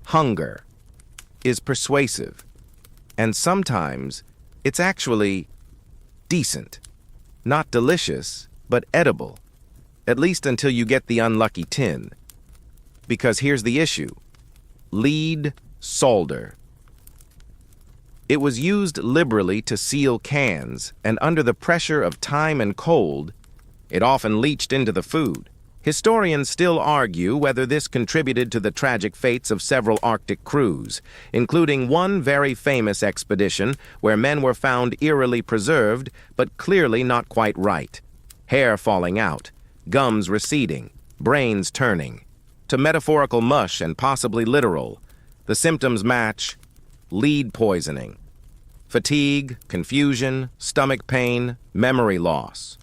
Hunger is persuasive, and sometimes it's actually decent. Not delicious, but edible. At least until you get the unlucky tin. Because here's the issue. Lead solder. It was used liberally to seal cans, and under the pressure of time and cold, it often leached into the food. Historians still argue whether this contributed to the tragic fates of several Arctic crews, including one very famous expedition where men were found eerily preserved, but clearly not quite right. Hair falling out, gums receding, brains turning. To metaphorical mush and possibly literal, the symptoms match lead poisoning. Fatigue, confusion, stomach pain, memory loss.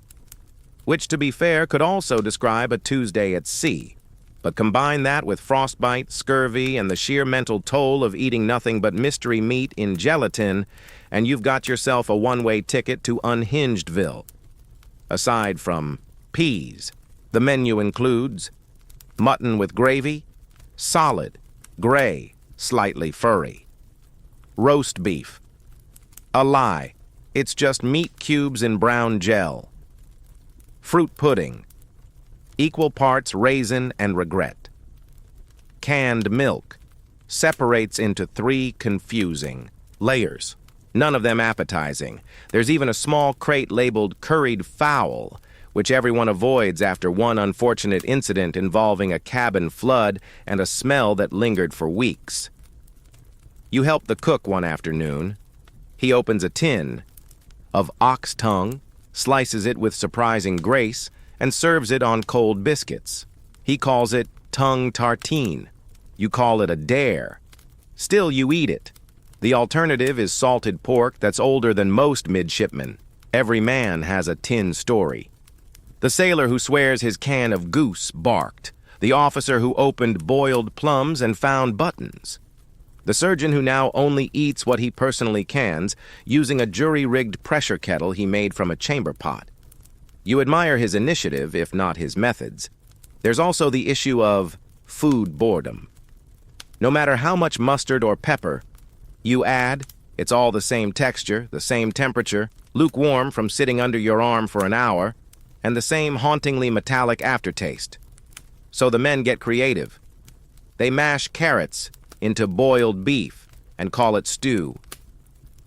Which, to be fair, could also describe a Tuesday at sea. But combine that with frostbite, scurvy, and the sheer mental toll of eating nothing but mystery meat in gelatin, and you've got yourself a one-way ticket to Unhingedville. Aside from peas, the menu includes mutton with gravy, solid, gray, slightly furry. Roast beef. A lie. It's just meat cubes in brown gel. Fruit pudding. Equal parts raisin and regret. Canned milk. Separates into 3 confusing layers. None of them appetizing. There's even a small crate labeled curried fowl, which everyone avoids after one unfortunate incident involving a cabin flood and a smell that lingered for weeks. You help the cook one afternoon. He opens a tin of ox tongue, slices it with surprising grace, and serves it on cold biscuits. He calls it tongue tartine. You call it a dare. Still, you eat it. The alternative is salted pork that's older than most midshipmen. Every man has a tin story. The sailor who swears his can of goose barked. The officer who opened boiled plums and found buttons. The surgeon who now only eats what he personally cans, using a jury-rigged pressure kettle he made from a chamber pot. You admire his initiative, if not his methods. There's also the issue of food boredom. No matter how much mustard or pepper you add, it's all the same texture, the same temperature, lukewarm from sitting under your arm for an hour, and the same hauntingly metallic aftertaste. So the men get creative. They mash carrots into boiled beef and call it stew.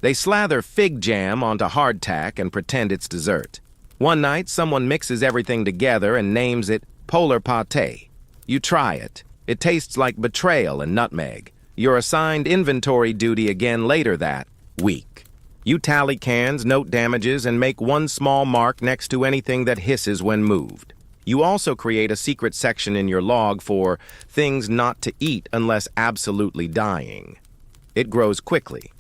They slather fig jam onto hardtack and pretend it's dessert. One night, someone mixes everything together and names it polar pâté. You try it. It tastes like betrayal and nutmeg. You're assigned inventory duty again later that week. You tally cans, note damages, and make one small mark next to anything that hisses when moved. You also create a secret section in your log for things not to eat unless absolutely dying. It grows quickly.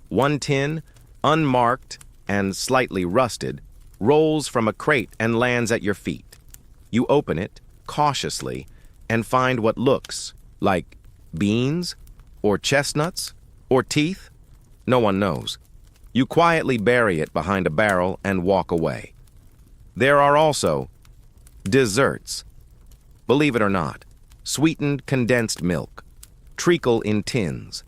One tin, unmarked and slightly rusted, rolls from a crate and lands at your feet. You open it cautiously and find what looks like beans or chestnuts or teeth. No one knows. You quietly bury it behind a barrel and walk away. There are also desserts. Believe it or not, sweetened condensed milk, treacle in tins,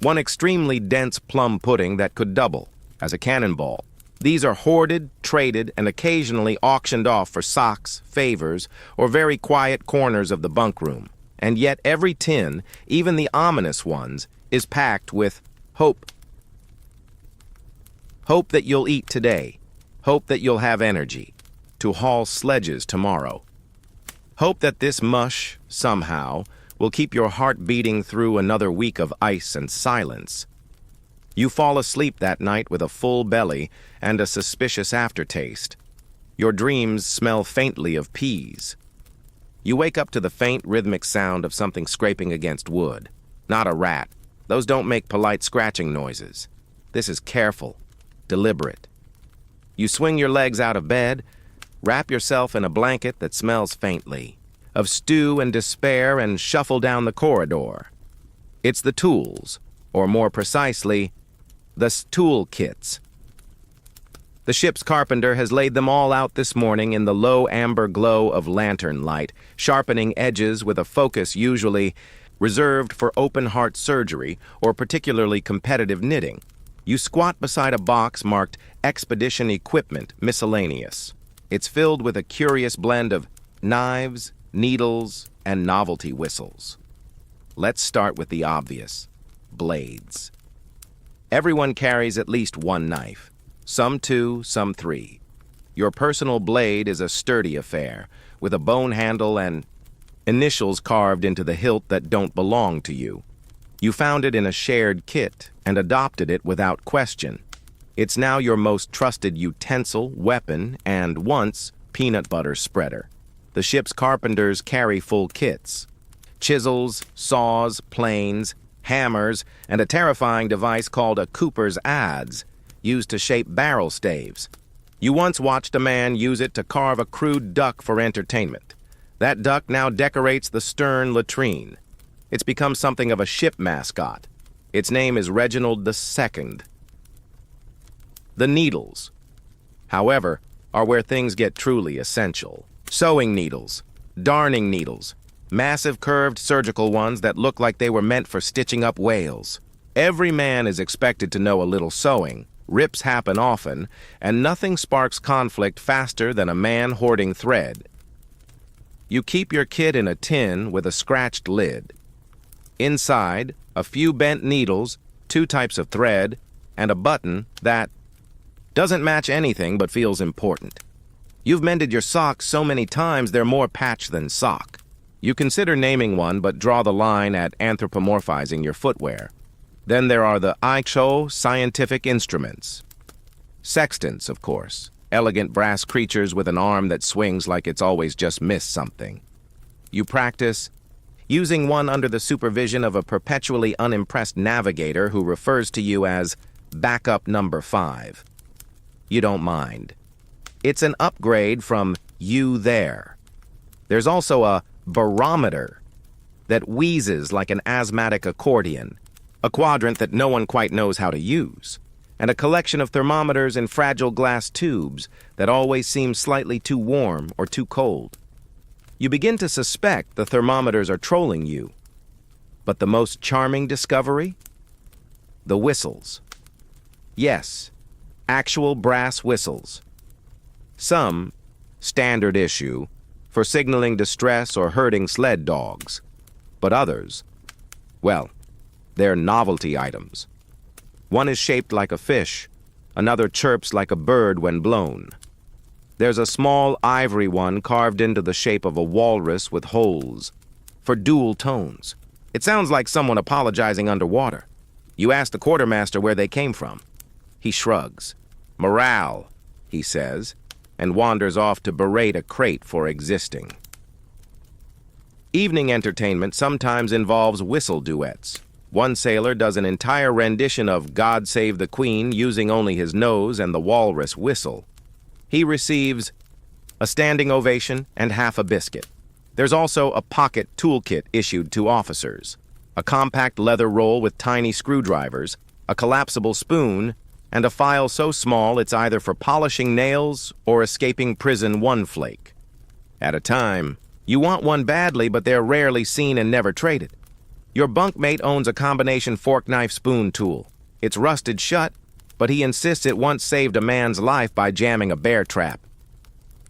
one extremely dense plum pudding that could double as a cannonball. These are hoarded, traded, and occasionally auctioned off for socks, favors, or very quiet corners of the bunk room. And yet every tin, even the ominous ones, is packed with hope. Hope that you'll eat today. Hope that you'll have energy to haul sledges tomorrow. Hope that this mush, somehow, will keep your heart beating through another week of ice and silence. You fall asleep that night with a full belly and a suspicious aftertaste. Your dreams smell faintly of peas. You wake up to the faint rhythmic sound of something scraping against wood. Not a rat. Those don't make polite scratching noises. This is careful, deliberate. You swing your legs out of bed, wrap yourself in a blanket that smells faintly of stew and despair, and shuffle down the corridor. It's the tools, or more precisely, the tool kits. The ship's carpenter has laid them all out this morning in the low amber glow of lantern light, sharpening edges with a focus usually reserved for open-heart surgery or particularly competitive knitting. You squat beside a box marked Expedition Equipment Miscellaneous. It's filled with a curious blend of knives, needles, and novelty whistles. Let's start with the obvious: blades. Everyone carries at least one knife, some two, some three. Your personal blade is a sturdy affair, with a bone handle and initials carved into the hilt that don't belong to you. You found it in a shared kit and adopted it without question. It's now your most trusted utensil, weapon, and once peanut butter spreader. The ship's carpenters carry full kits: chisels, saws, planes, hammers, and a terrifying device called a Cooper's adze, used to shape barrel staves. You once watched a man use it to carve a crude duck for entertainment. That duck now decorates the stern latrine. It's become something of a ship mascot. Its name is Reginald II. The needles, however, are where things get truly essential. Sewing needles, darning needles, massive curved surgical ones that look like they were meant for stitching up whales. Every man is expected to know a little sewing. Rips happen often, and nothing sparks conflict faster than a man hoarding thread. You keep your kit in a tin with a scratched lid. Inside, a few bent needles, 2 types of thread, and a button that doesn't match anything but feels important. You've mended your socks so many times they're more patch than sock. You consider naming one but draw the line at anthropomorphizing your footwear. Then there are the ICHO scientific instruments. Sextants, of course, elegant brass creatures with an arm that swings like it's always just missed something. You practice using one under the supervision of a perpetually unimpressed navigator who refers to you as backup number 5. You don't mind. It's an upgrade from you there. There's also a barometer that wheezes like an asthmatic accordion, a quadrant that no one quite knows how to use, and a collection of thermometers in fragile glass tubes that always seem slightly too warm or too cold. You begin to suspect the thermometers are trolling you. But the most charming discovery? The whistles. Yes, actual brass whistles. Some, standard issue, for signaling distress or herding sled dogs. But others, well, they're novelty items. One is shaped like a fish, another chirps like a bird when blown. There's a small ivory one carved into the shape of a walrus with holes, for dual tones. It sounds like someone apologizing underwater. You ask the quartermaster where they came from. He shrugs. Morale, he says. and wanders off to berate a crate for existing. Evening entertainment sometimes involves whistle duets. One sailor does an entire rendition of God Save the Queen using only his nose and the walrus whistle. He receives a standing ovation and half a biscuit. There's also a pocket toolkit issued to officers, a compact leather roll with tiny screwdrivers, a collapsible spoon, and a file so small it's either for polishing nails or escaping prison one flake at a time. You want one badly, but they're rarely seen and never traded. Your bunkmate owns a combination fork-knife-spoon tool. It's rusted shut, but he insists it once saved a man's life by jamming a bear trap.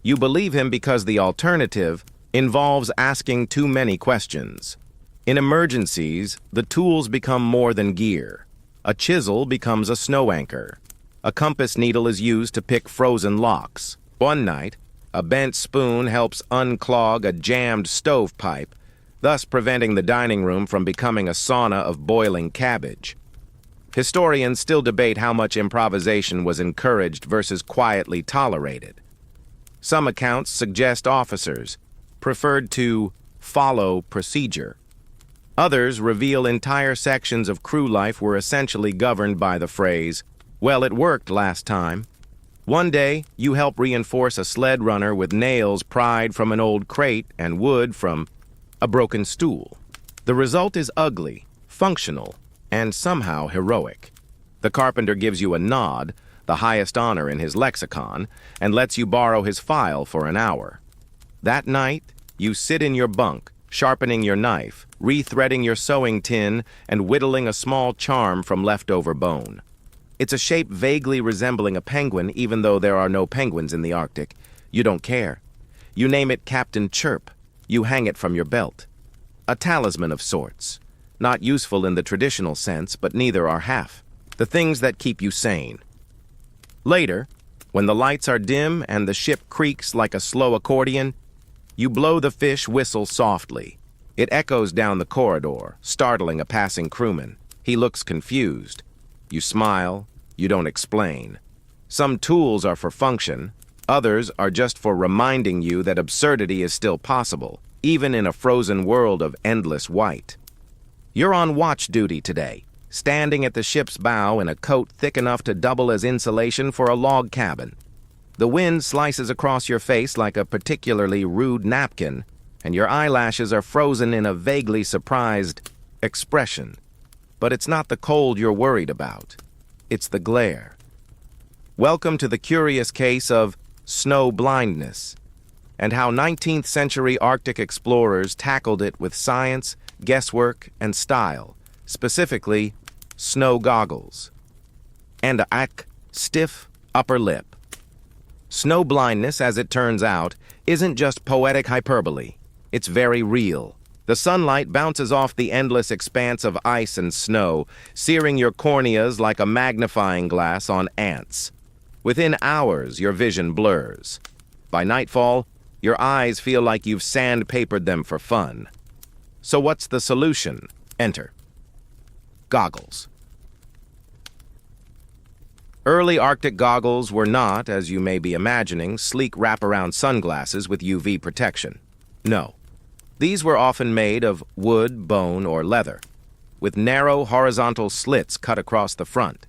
You believe him because the alternative involves asking too many questions. In emergencies, the tools become more than gear. A chisel becomes a snow anchor. A compass needle is used to pick frozen locks. One night, a bent spoon helps unclog a jammed stovepipe, thus preventing the dining room from becoming a sauna of boiling cabbage. Historians still debate how much improvisation was encouraged versus quietly tolerated. Some accounts suggest officers preferred to follow procedure. Others reveal entire sections of crew life were essentially governed by the phrase, "Well, it worked last time." One day, you help reinforce a sled runner with nails pried from an old crate and wood from a broken stool. The result is ugly, functional, and somehow heroic. The carpenter gives you a nod, the highest honor in his lexicon, and lets you borrow his file for an hour. That night, you sit in your bunk, sharpening your knife, rethreading your sewing tin, and whittling a small charm from leftover bone. It's a shape vaguely resembling a penguin, even though there are no penguins in the Arctic. You don't care. You name it Captain Chirp. You hang it from your belt. A talisman of sorts. Not useful in the traditional sense, but neither are half. The things that keep you sane. Later, when the lights are dim and the ship creaks like a slow accordion, you blow the fish whistle softly. It echoes down the corridor, startling a passing crewman. He looks confused. You smile. You don't explain. Some tools are for function. Others are just for reminding you that absurdity is still possible, even in a frozen world of endless white. You're on watch duty today, standing at the ship's bow in a coat thick enough to double as insulation for a log cabin. The wind slices across your face like a particularly rude napkin, and your eyelashes are frozen in a vaguely surprised expression. But it's not the cold you're worried about. It's the glare. Welcome to the curious case of snow blindness, and how 19th century Arctic explorers tackled it with science, guesswork, and style, specifically snow goggles, and a stiff upper lip. Snow blindness, as it turns out, isn't just poetic hyperbole. It's very real. The sunlight bounces off the endless expanse of ice and snow, searing your corneas like a magnifying glass on ants. Within hours, your vision blurs. By nightfall, your eyes feel like you've sandpapered them for fun. So what's the solution? Enter goggles. Early Arctic goggles were not, as you may be imagining, sleek wraparound sunglasses with UV protection. No. These were often made of wood, bone, or leather, with narrow horizontal slits cut across the front.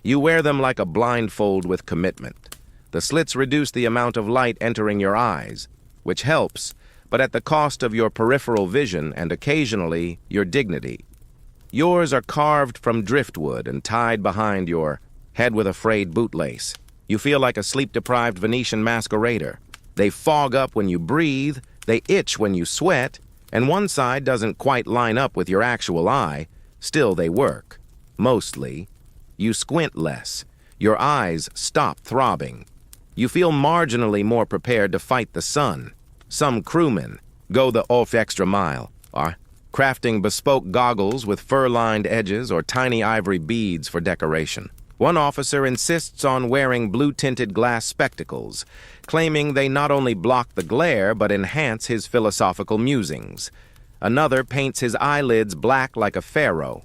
You wear them like a blindfold with commitment. The slits reduce the amount of light entering your eyes, which helps, but at the cost of your peripheral vision and occasionally your dignity. Yours are carved from driftwood and tied behind your head with a frayed bootlace. You feel like a sleep-deprived Venetian masquerader. They fog up when you breathe, they itch when you sweat, and one side doesn't quite line up with your actual eye. Still, they work. Mostly. You squint less. Your eyes stop throbbing. You feel marginally more prepared to fight the sun. Some crewmen go the extra mile, are crafting bespoke goggles with fur-lined edges or tiny ivory beads for decoration. One officer insists on wearing blue-tinted glass spectacles, claiming they not only block the glare but enhance his philosophical musings. Another paints his eyelids black like a pharaoh.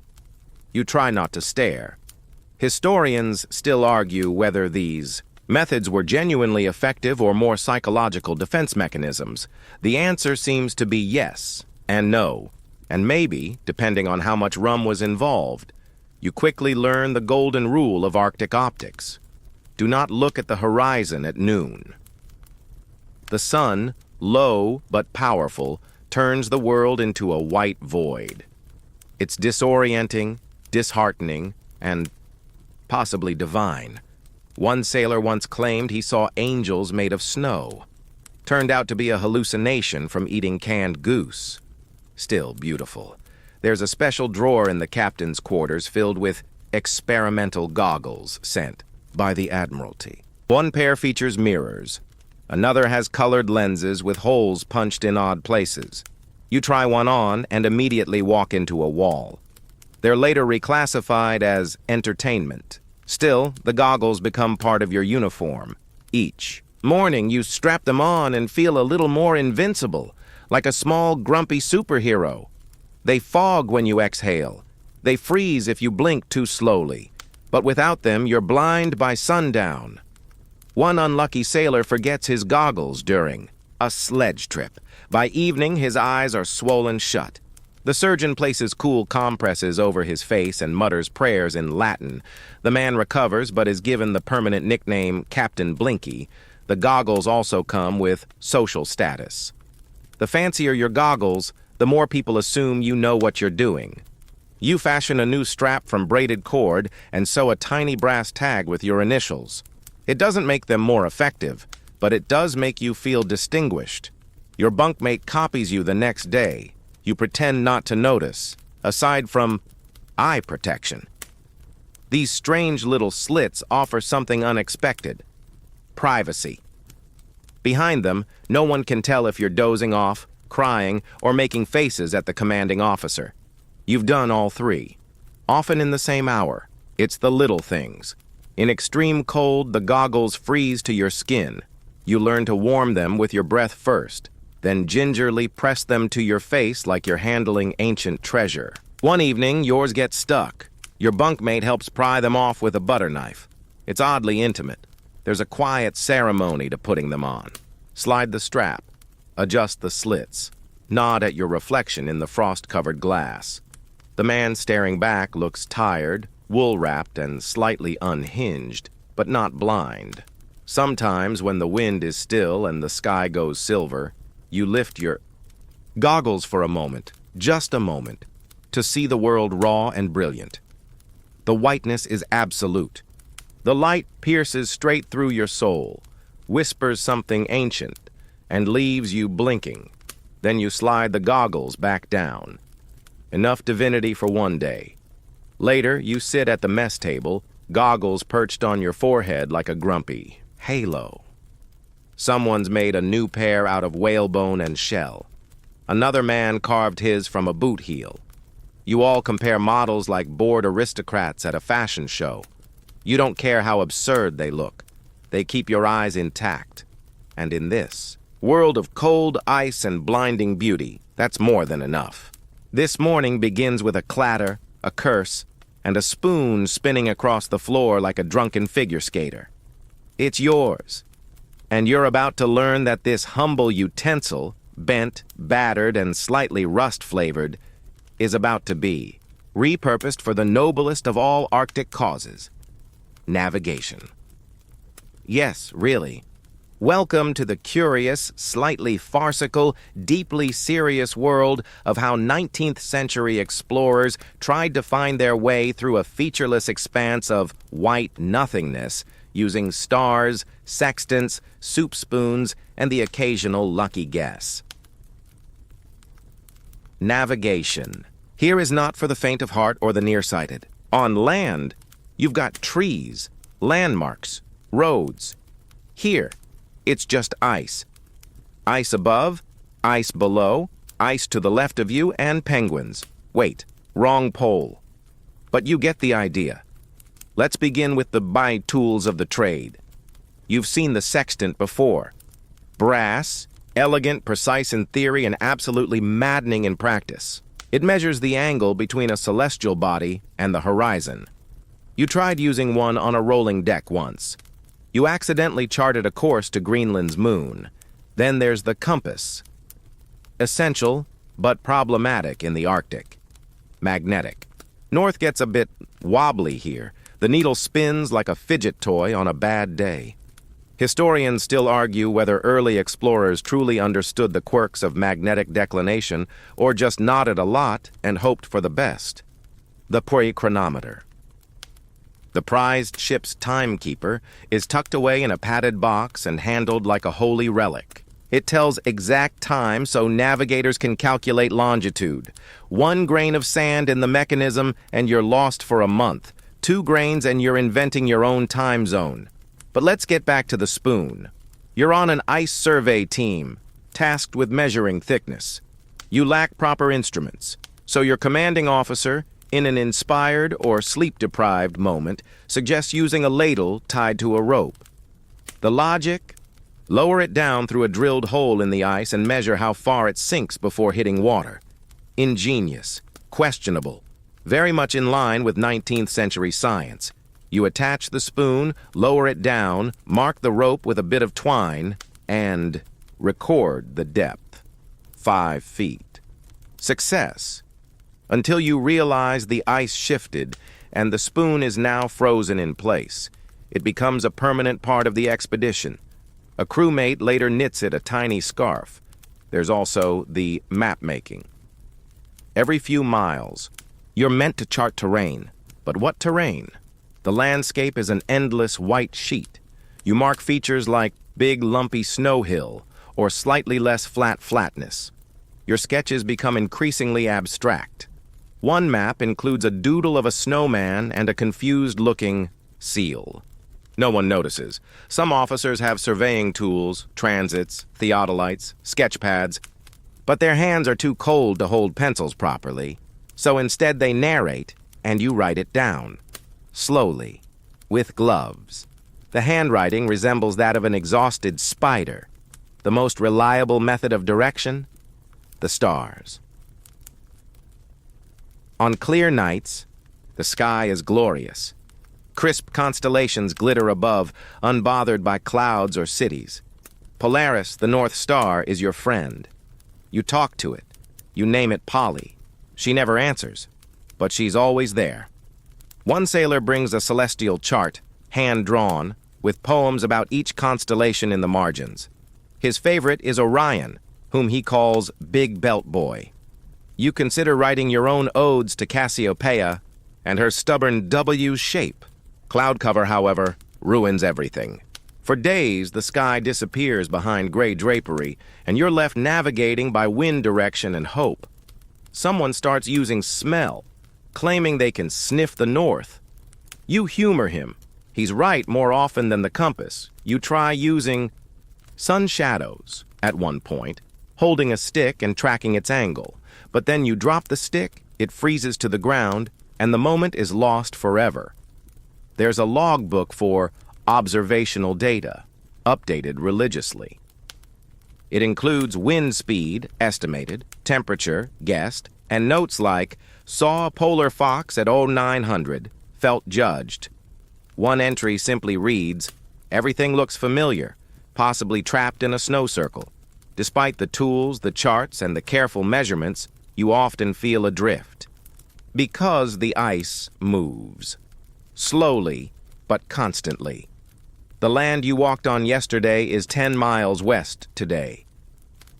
You try not to stare. Historians still argue whether these Methods were genuinely effective or more psychological defense mechanisms. The answer seems to be yes and no, and maybe, depending on how much rum was involved. You quickly learn the golden rule of Arctic optics. Do not look at the horizon at noon. The sun, low but powerful, turns the world into a white void. It's disorienting, disheartening, and possibly divine. One sailor once claimed he saw angels made of snow. Turned out to be a hallucination from eating canned goose. Still beautiful. There's a special drawer in the captain's quarters filled with experimental goggles sent by the Admiralty. One pair features mirrors. Another has colored lenses with holes punched in odd places. You try one on and immediately walk into a wall. They're later reclassified as entertainment. Still, the goggles become part of your uniform. Each morning, you strap them on and feel a little more invincible, like a small, grumpy superhero. They fog when you exhale. They freeze if you blink too slowly. But without them, you're blind by sundown. One unlucky sailor forgets his goggles during a sledge trip. By evening, his eyes are swollen shut. The surgeon places cool compresses over his face and mutters prayers in Latin. The man recovers but is given the permanent nickname Captain Blinky. The goggles also come with social status. The fancier your goggles, the more people assume you know what you're doing. You fashion a new strap from braided cord and sew a tiny brass tag with your initials. It doesn't make them more effective, but it does make you feel distinguished. Your bunkmate copies you the next day. You pretend not to notice, aside from eye protection. These strange little slits offer something unexpected: privacy. Behind them, no one can tell if you're dozing off, crying, or making faces at the commanding officer. You've done all three, often in the same hour. It's the little things. In extreme cold, the goggles freeze to your skin. You learn to warm them with your breath first, then gingerly press them to your face like you're handling ancient treasure. One evening, yours gets stuck. Your bunkmate helps pry them off with a butter knife. It's oddly intimate. There's a quiet ceremony to putting them on. Slide the strap. Adjust the slits. Nod at your reflection in the frost-covered glass. The man staring back looks tired, wool-wrapped, and slightly unhinged, but not blind. Sometimes, when the wind is still and the sky goes silver, you lift your goggles for a moment, just a moment, to see the world raw and brilliant. The whiteness is absolute. The light pierces straight through your soul, whispers something ancient, and leaves you blinking. Then you slide the goggles back down. Enough divinity for one day. Later, you sit at the mess table, goggles perched on your forehead like a grumpy halo. Someone's made a new pair out of whalebone and shell. Another man carved his from a boot heel. You all compare models like bored aristocrats at a fashion show. You don't care how absurd they look. They keep your eyes intact. And in this world of cold ice and blinding beauty, that's more than enough. This morning begins with a clatter, a curse, and a spoon spinning across the floor like a drunken figure skater. It's yours. And you're about to learn that this humble utensil, bent, battered, and slightly rust-flavored, is about to be repurposed for the noblest of all Arctic causes: navigation. Yes, really. Welcome to the curious, slightly farcical, deeply serious world of how 19th century explorers tried to find their way through a featureless expanse of white nothingness using stars, sextants, soup spoons, and the occasional lucky guess. Navigation. Here is not for the faint of heart or the nearsighted. On land, you've got trees, landmarks, roads. Here, it's just ice. Ice above, ice below, ice to the left of you, and penguins. Wait, wrong pole. But you get the idea. Let's begin with the by-tools of the trade. You've seen the sextant before. Brass, elegant, precise in theory, and absolutely maddening in practice. It measures the angle between a celestial body and the horizon. You tried using one on a rolling deck once. You accidentally charted a course to Greenland's moon. Then there's the compass. Essential, but problematic in the Arctic. Magnetic. North gets a bit wobbly here. The needle spins like a fidget toy on a bad day. Historians still argue whether early explorers truly understood the quirks of magnetic declination or just nodded a lot and hoped for the best. The Puri chronometer. The prized ship's timekeeper is tucked away in a padded box and handled like a holy relic. It tells exact time so navigators can calculate longitude. 1 grain of sand in the mechanism and you're lost for a month. 2 grains and you're inventing your own time zone. But let's get back to the spoon. You're on an ice survey team, tasked with measuring thickness. You lack proper instruments, so your commanding officer, in an inspired or sleep-deprived moment, suggests using a ladle tied to a rope. The logic? Lower it down through a drilled hole in the ice and measure how far it sinks before hitting water. Ingenious, questionable, very much in line with 19th century science. You attach the spoon, lower it down, mark the rope with a bit of twine, and record the depth. 5 feet. Success. Until you realize the ice shifted and the spoon is now frozen in place. It becomes a permanent part of the expedition. A crewmate later knits it a tiny scarf. There's also the map-making. Every few miles, you're meant to chart terrain. But what terrain? The landscape is an endless white sheet. You mark features like big lumpy snow hill or slightly less flat flatness. Your sketches become increasingly abstract. One map includes a doodle of a snowman and a confused-looking seal. No one notices. Some officers have surveying tools, transits, theodolites, sketch pads, but their hands are too cold to hold pencils properly, so instead they narrate and you write it down. Slowly, with gloves. The handwriting resembles that of an exhausted spider. The most reliable method of direction? The stars. On clear nights, the sky is glorious. Crisp constellations glitter above, unbothered by clouds or cities. Polaris, the North Star, is your friend. You talk to it. You name it Polly. She never answers, but she's always there. One sailor brings a celestial chart, hand-drawn, with poems about each constellation in the margins. His favorite is Orion, whom he calls Big Belt Boy. You consider writing your own odes to Cassiopeia and her stubborn W shape. Cloud cover, however, ruins everything. For days, the sky disappears behind gray drapery, and you're left navigating by wind direction and hope. Someone starts using smell, claiming they can sniff the north. You humor him. He's right more often than the compass. You try using sun shadows at one point, holding a stick and tracking its angle. But then you drop the stick, it freezes to the ground, and the moment is lost forever. There's a logbook for observational data, updated religiously. It includes wind speed, estimated, temperature, guessed, and notes like, saw a polar fox at 0900, felt judged. One entry simply reads, everything looks familiar, possibly trapped in a snow circle. Despite the tools, the charts, and the careful measurements, you often feel adrift. Because the ice moves. Slowly, but constantly. The land you walked on yesterday is 10 miles west today.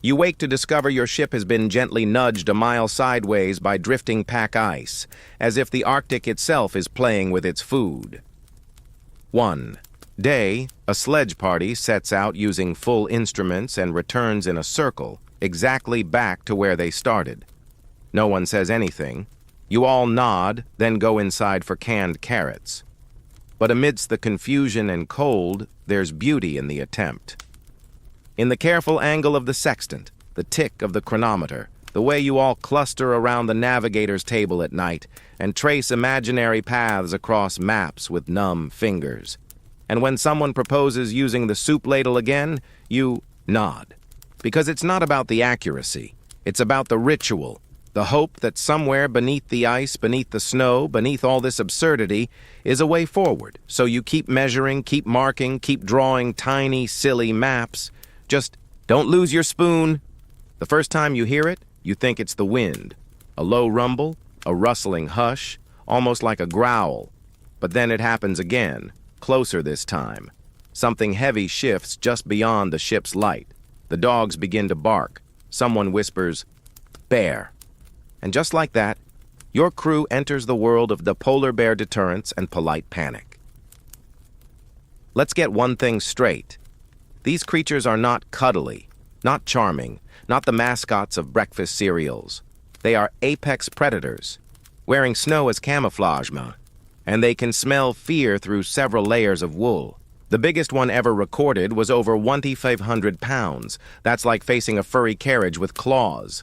You wake to discover your ship has been gently nudged a mile sideways by drifting pack ice, as if the Arctic itself is playing with its food. 1. Day, a sledge party sets out using full instruments and returns in a circle, exactly back to where they started. No one says anything. You all nod, then go inside for canned carrots. But amidst the confusion and cold, there's beauty in the attempt. In the careful angle of the sextant, the tick of the chronometer, the way you all cluster around the navigator's table at night and trace imaginary paths across maps with numb fingers. And when someone proposes using the soup ladle again, you nod. Because it's not about the accuracy, it's about the ritual, The hope that somewhere beneath the ice, beneath the snow, beneath all this absurdity, is a way forward. So you keep measuring, keep marking, keep drawing tiny, silly maps. Just don't lose your spoon. The first time you hear it, you think it's the wind. A low rumble, a rustling hush, almost like a growl. But then it happens again, closer this time. Something heavy shifts just beyond the ship's light. The dogs begin to bark. Someone whispers, "Bear." And just like that, your crew enters the world of the polar bear deterrence and polite panic. Let's get one thing straight. These creatures are not cuddly, not charming, not the mascots of breakfast cereals. They are apex predators, wearing snow as camouflage, and they can smell fear through several layers of wool. The biggest one ever recorded was over 2,500 pounds. That's like facing a furry carriage with claws.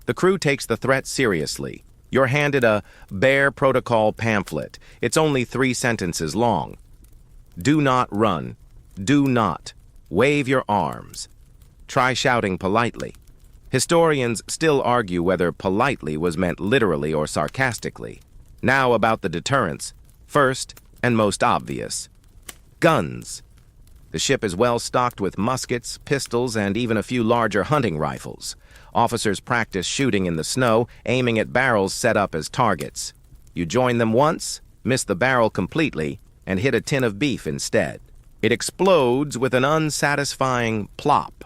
The crew takes the threat seriously. You're handed a Bear Protocol pamphlet. It's only 3 sentences long. Do not run. Do not. Wave your arms. Try shouting politely. Historians still argue whether politely was meant literally or sarcastically. Now about the deterrence. First, and most obvious, guns. The ship is well stocked with muskets, pistols, and even a few larger hunting rifles. Officers practice shooting in the snow, aiming at barrels set up as targets. You join them once, miss the barrel completely, and hit a tin of beef instead. It explodes with an unsatisfying plop.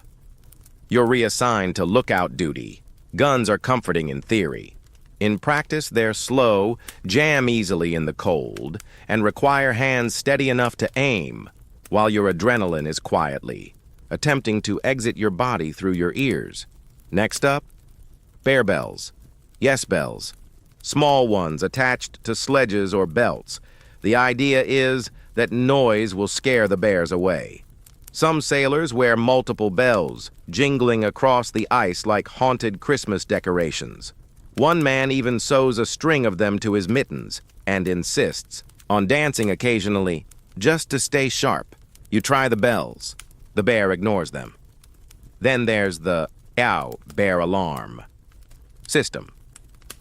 You're reassigned to lookout duty. Guns are comforting in theory. In practice, they're slow, jam easily in the cold, and require hands steady enough to aim, while your adrenaline is quietly attempting to exit your body through your ears. Next up, bear bells. Yes, bells. Small ones attached to sledges or belts. The idea is that noise will scare the bears away. Some sailors wear multiple bells, jingling across the ice like haunted Christmas decorations. One man even sews a string of them to his mittens and insists on dancing occasionally just to stay sharp. You try the bells. The bear ignores them. Then there's the ow bear alarm system.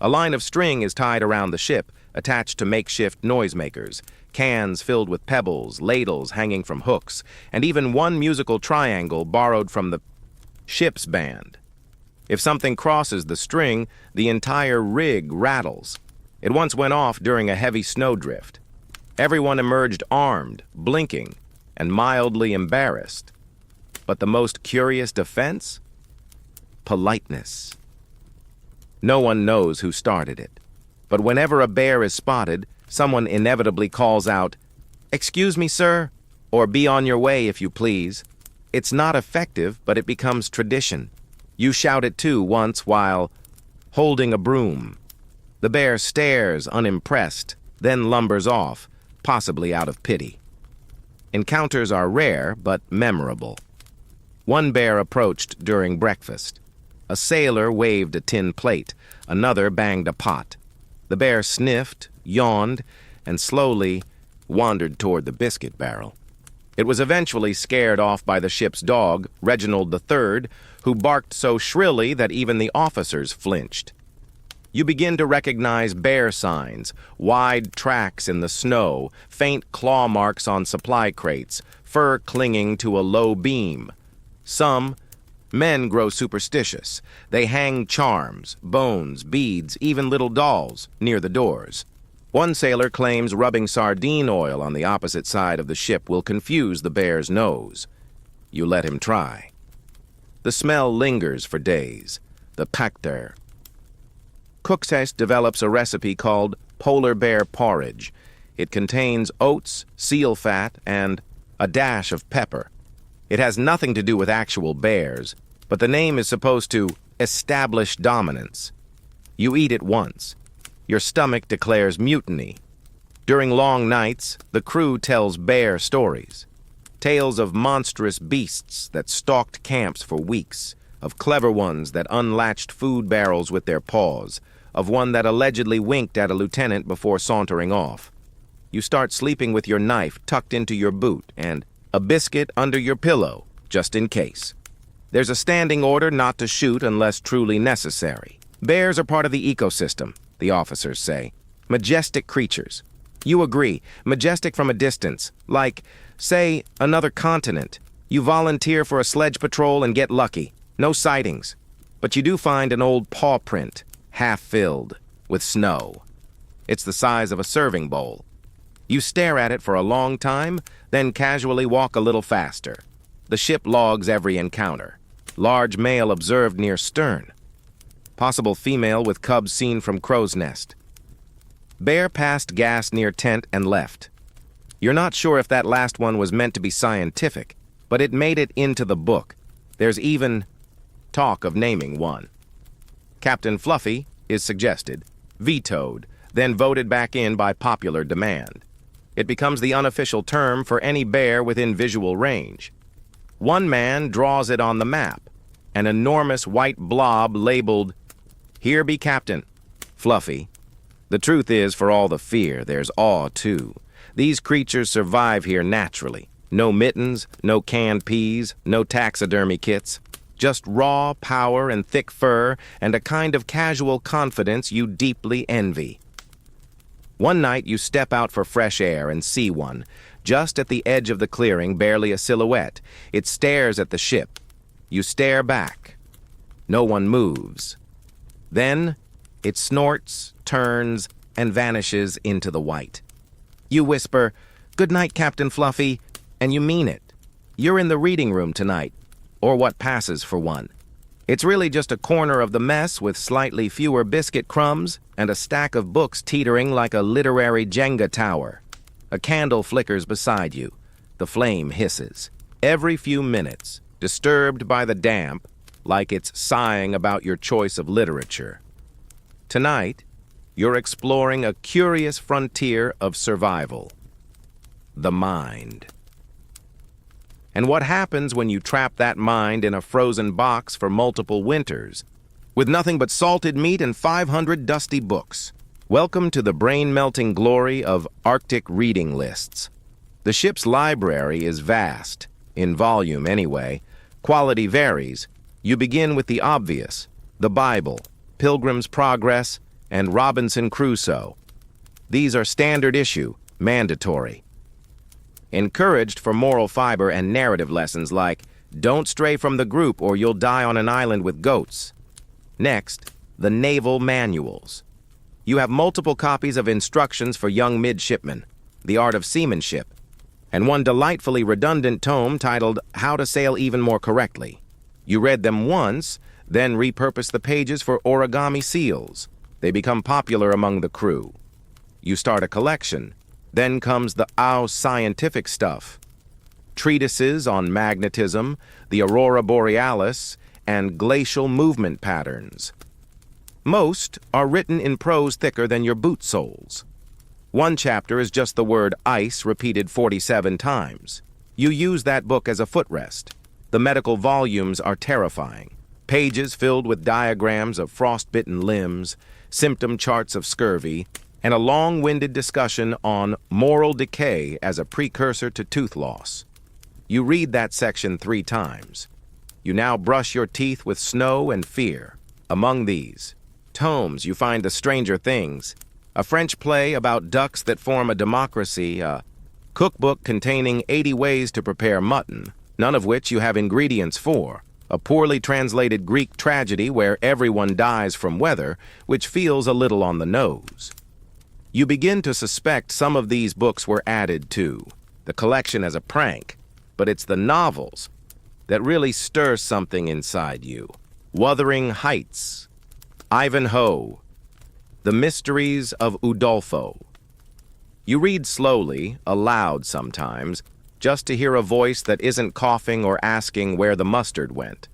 A line of string is tied around the ship, attached to makeshift noisemakers, cans filled with pebbles, ladles hanging from hooks, and even one musical triangle borrowed from the ship's band. If something crosses the string, the entire rig rattles. It once went off during a heavy snowdrift. Everyone emerged armed, blinking, and mildly embarrassed. But the most curious defense? Politeness. No one knows who started it. But whenever a bear is spotted, someone inevitably calls out, "Excuse me, sir," or "Be on your way, if you please." It's not effective, but it becomes tradition. You shout it too once while holding a broom. The bear stares unimpressed, then lumbers off, possibly out of pity. Encounters are rare, but memorable. One bear approached during breakfast. A sailor waved a tin plate. Another banged a pot. The bear sniffed, yawned, and slowly wandered toward the biscuit barrel. It was eventually scared off by the ship's dog, Reginald III, who barked so shrilly that even the officers flinched. You begin to recognize bear signs, wide tracks in the snow, faint claw marks on supply crates, fur clinging to a low beam. Some men grow superstitious. They hang charms, bones, beads, even little dolls near the doors. One sailor claims rubbing sardine oil on the opposite side of the ship will confuse the bear's nose. You let him try. The smell lingers for days. The pacter. Cookses develops a recipe called polar bear porridge. It contains oats, seal fat, and a dash of pepper. It has nothing to do with actual bears, but the name is supposed to establish dominance. You eat it once. Your stomach declares mutiny. During long nights, the crew tells bear stories. Tales of monstrous beasts that stalked camps for weeks, of clever ones that unlatched food barrels with their paws, of one that allegedly winked at a lieutenant before sauntering off. You start sleeping with your knife tucked into your boot and a biscuit under your pillow, just in case. There's a standing order not to shoot unless truly necessary. Bears are part of the ecosystem, the officers say. Majestic creatures. You agree, majestic from a distance, like, say, another continent. You volunteer for a sledge patrol and get lucky. No sightings. But you do find an old paw print, half filled, with snow. It's the size of a serving bowl. You stare at it for a long time, then casually walk a little faster. The ship logs every encounter. Large male observed near stern. Possible female with cubs seen from crow's nest. Bear passed gas near tent and left. You're not sure if that last one was meant to be scientific, but it made it into the book. There's even talk of naming one. Captain Fluffy is suggested, vetoed, then voted back in by popular demand. It becomes the unofficial term for any bear within visual range. One man draws it on the map, an enormous white blob labeled, "Here be Captain Fluffy." The truth is, for all the fear, there's awe too. These creatures survive here naturally. No mittens, no canned peas, no taxidermy kits. Just raw power and thick fur and a kind of casual confidence you deeply envy. One night you step out for fresh air and see one, just at the edge of the clearing, barely a silhouette. It stares at the ship. You stare back. No one moves. Then it snorts, turns, and vanishes into the white. You whisper, "Good night, Captain Fluffy," and you mean it. You're in the reading room tonight, or what passes for one. It's really just a corner of the mess with slightly fewer biscuit crumbs and a stack of books teetering like a literary Jenga tower. A candle flickers beside you. The flame hisses. Every few minutes, disturbed by the damp, like it's sighing about your choice of literature. Tonight, you're exploring a curious frontier of survival. The mind. And what happens when you trap that mind in a frozen box for multiple winters, with nothing but salted meat and 500 dusty books? Welcome to the brain-melting glory of Arctic reading lists. The ship's library is vast, in volume anyway. Quality varies. You begin with the obvious, the Bible, Pilgrim's Progress, and Robinson Crusoe. These are standard issue, mandatory. Encouraged for moral fiber and narrative lessons like, don't stray from the group or you'll die on an island with goats. Next, the naval manuals. You have multiple copies of instructions for young midshipmen, the art of seamanship, and one delightfully redundant tome titled How to Sail Even More Correctly. You read them once, then repurpose the pages for origami seals. They become popular among the crew. You start a collection. Then comes the scientific stuff. Treatises on magnetism, the aurora borealis, and glacial movement patterns. Most are written in prose thicker than your boot soles. One chapter is just the word ice repeated 47 times. You use that book as a footrest. The medical volumes are terrifying. Pages filled with diagrams of frostbitten limbs, symptom charts of scurvy, and a long-winded discussion on moral decay as a precursor to tooth loss. You read that section 3 times. You now brush your teeth with snow and fear. Among these tomes, you find The Stranger Things, a French play about ducks that form a democracy, a cookbook containing 80 ways to prepare mutton, none of which you have ingredients for, a poorly translated Greek tragedy where everyone dies from weather, which feels a little on the nose. You begin to suspect some of these books were added to the collection as a prank, but it's the novels that really stir something inside you. Wuthering Heights, Ivanhoe, The Mysteries of Udolpho. You read slowly, aloud sometimes, just to hear a voice that isn't coughing or asking where the mustard went.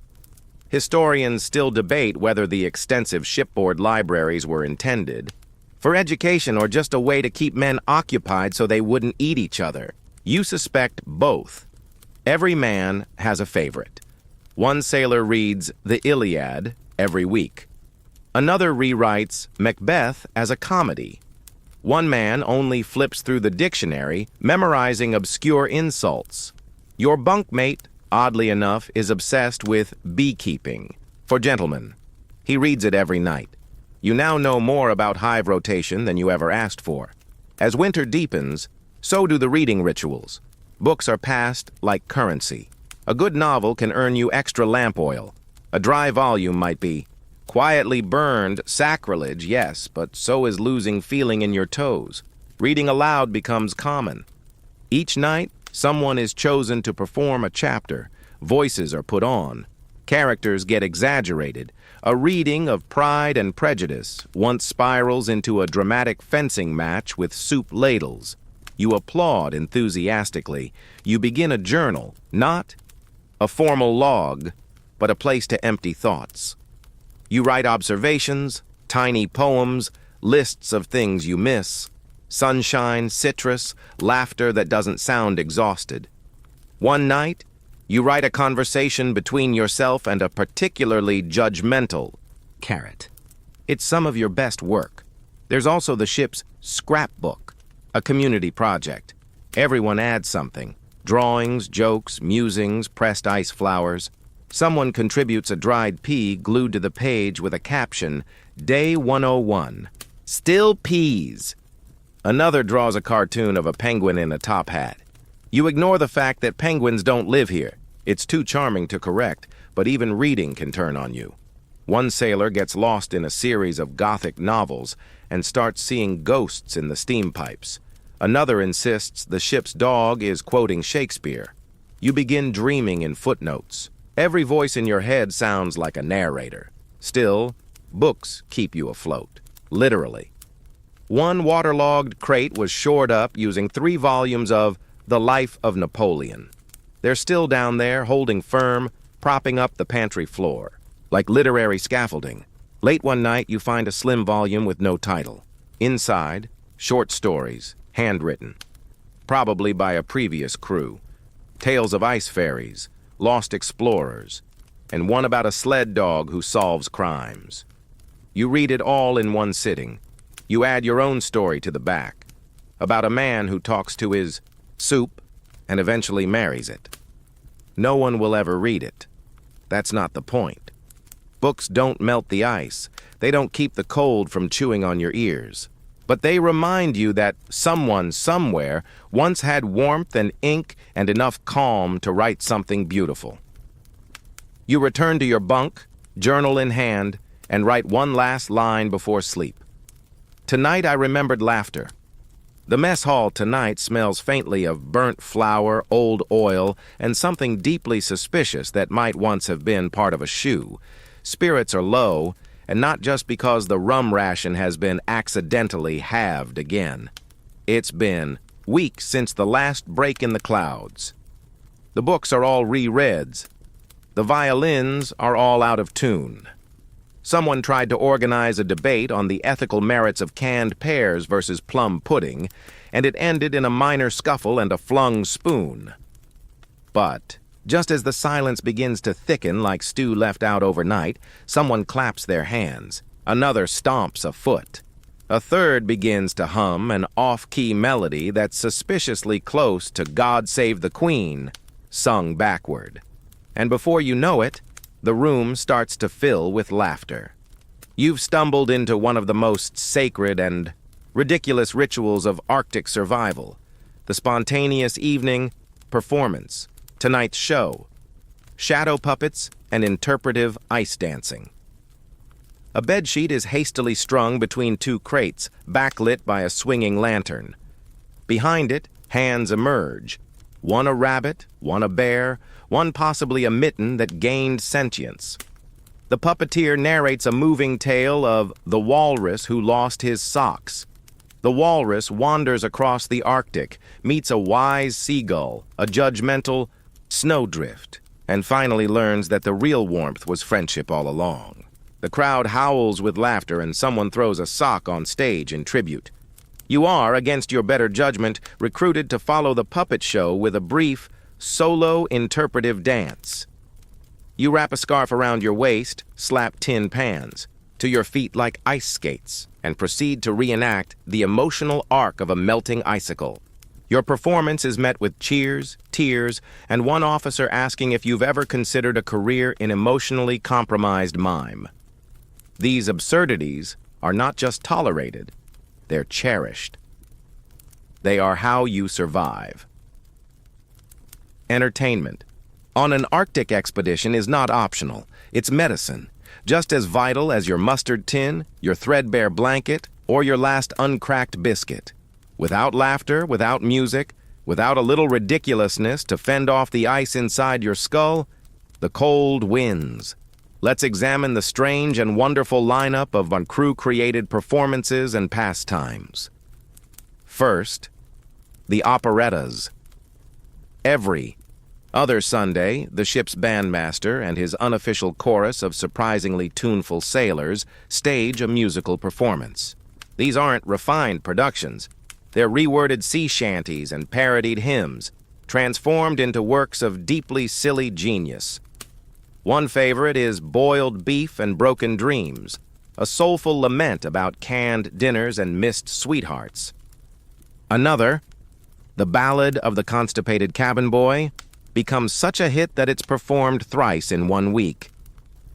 Historians still debate whether the extensive shipboard libraries were intended for education or just a way to keep men occupied so they wouldn't eat each other. You suspect both. Every man has a favorite. One sailor reads the Iliad every week. Another rewrites Macbeth as a comedy. One man only flips through the dictionary, memorizing obscure insults. Your bunkmate, oddly enough, is obsessed with beekeeping. For gentlemen, He reads it every night. You now know more about hive rotation than you ever asked for. As winter deepens, so do the reading rituals. Books are passed like currency. A good novel can earn you extra lamp oil. A dry volume might be quietly burned, sacrilege, yes, but so is losing feeling in your toes. Reading aloud becomes common. Each night, someone is chosen to perform a chapter. Voices are put on. Characters get exaggerated. A reading of Pride and Prejudice once spirals into a dramatic fencing match with soup ladles. You applaud enthusiastically. You begin a journal, not a formal log, but a place to empty thoughts. You write observations, tiny poems, lists of things you miss, sunshine, citrus, laughter that doesn't sound exhausted. One night, you write a conversation between yourself and a particularly judgmental carrot. It's some of your best work. There's also the ship's scrapbook, a community project. Everyone adds something. Drawings, jokes, musings, pressed ice flowers. Someone contributes a dried pea glued to the page with a caption, Day 101. Still peas. Another draws a cartoon of a penguin in a top hat. You ignore the fact that penguins don't live here. It's too charming to correct, but even reading can turn on you. One sailor gets lost in a series of Gothic novels and starts seeing ghosts in the steam pipes. Another insists the ship's dog is quoting Shakespeare. You begin dreaming in footnotes. Every voice in your head sounds like a narrator. Still, books keep you afloat, literally. One waterlogged crate was shored up using 3 volumes of The Life of Napoleon. They're still down there, holding firm, propping up the pantry floor, like literary scaffolding. Late one night, you find a slim volume with no title. Inside, short stories, handwritten, probably by a previous crew. Tales of ice fairies, lost explorers, and one about a sled dog who solves crimes. You read it all in one sitting. You add your own story to the back, about a man who talks to his soup and eventually marries it. No one will ever read it. That's not the point. Books don't melt the ice. They don't keep the cold from chewing on your ears. But they remind you that someone somewhere once had warmth and ink and enough calm to write something beautiful. You return to your bunk, journal in hand, and write one last line before sleep. Tonight I remembered laughter. The mess hall tonight smells faintly of burnt flour, old oil, and something deeply suspicious that might once have been part of a shoe. Spirits are low, and not just because the rum ration has been accidentally halved again. It's been weeks since the last break in the clouds. The books are all rereads. The violins are all out of tune. Someone tried to organize a debate on the ethical merits of canned pears versus plum pudding, and it ended in a minor scuffle and a flung spoon. But just as the silence begins to thicken like stew left out overnight, someone claps their hands. Another stomps a foot. A third begins to hum an off-key melody that's suspiciously close to God Save the Queen, sung backward. And before you know it, the room starts to fill with laughter. You've stumbled into one of the most sacred and ridiculous rituals of Arctic survival, the spontaneous evening performance, tonight's show, shadow puppets, and interpretive ice dancing. A bedsheet is hastily strung between 2 crates, backlit by a swinging lantern. Behind it, hands emerge, one a rabbit, one a bear, one possibly a mitten that gained sentience. The puppeteer narrates a moving tale of the walrus who lost his socks. The walrus wanders across the Arctic, meets a wise seagull, a judgmental snowdrift, and finally learns that the real warmth was friendship all along. The crowd howls with laughter and someone throws a sock on stage in tribute. You are, against your better judgment, recruited to follow the puppet show with a brief, solo interpretive dance. You wrap a scarf around your waist, slap tin pans to your feet like ice skates, and proceed to reenact the emotional arc of a melting icicle. Your performance is met with cheers, tears, and one officer asking if you've ever considered a career in emotionally compromised mime. These absurdities are not just tolerated, they're cherished. They are how you survive. Entertainment on an Arctic expedition is not optional. It's medicine, just as vital as your mustard tin, your threadbare blanket, or your last uncracked biscuit. Without laughter, without music, without a little ridiculousness to fend off the ice inside your skull, the cold wins. Let's examine the strange and wonderful lineup of our crew-created performances and pastimes. First, the operettas. Every other Sunday, the ship's bandmaster and his unofficial chorus of surprisingly tuneful sailors stage a musical performance. These aren't refined productions. They're reworded sea shanties and parodied hymns, transformed into works of deeply silly genius. One favorite is Boiled Beef and Broken Dreams, a soulful lament about canned dinners and missed sweethearts. Another, The Ballad of the Constipated Cabin Boy, becomes such a hit that it's performed thrice in 1 week.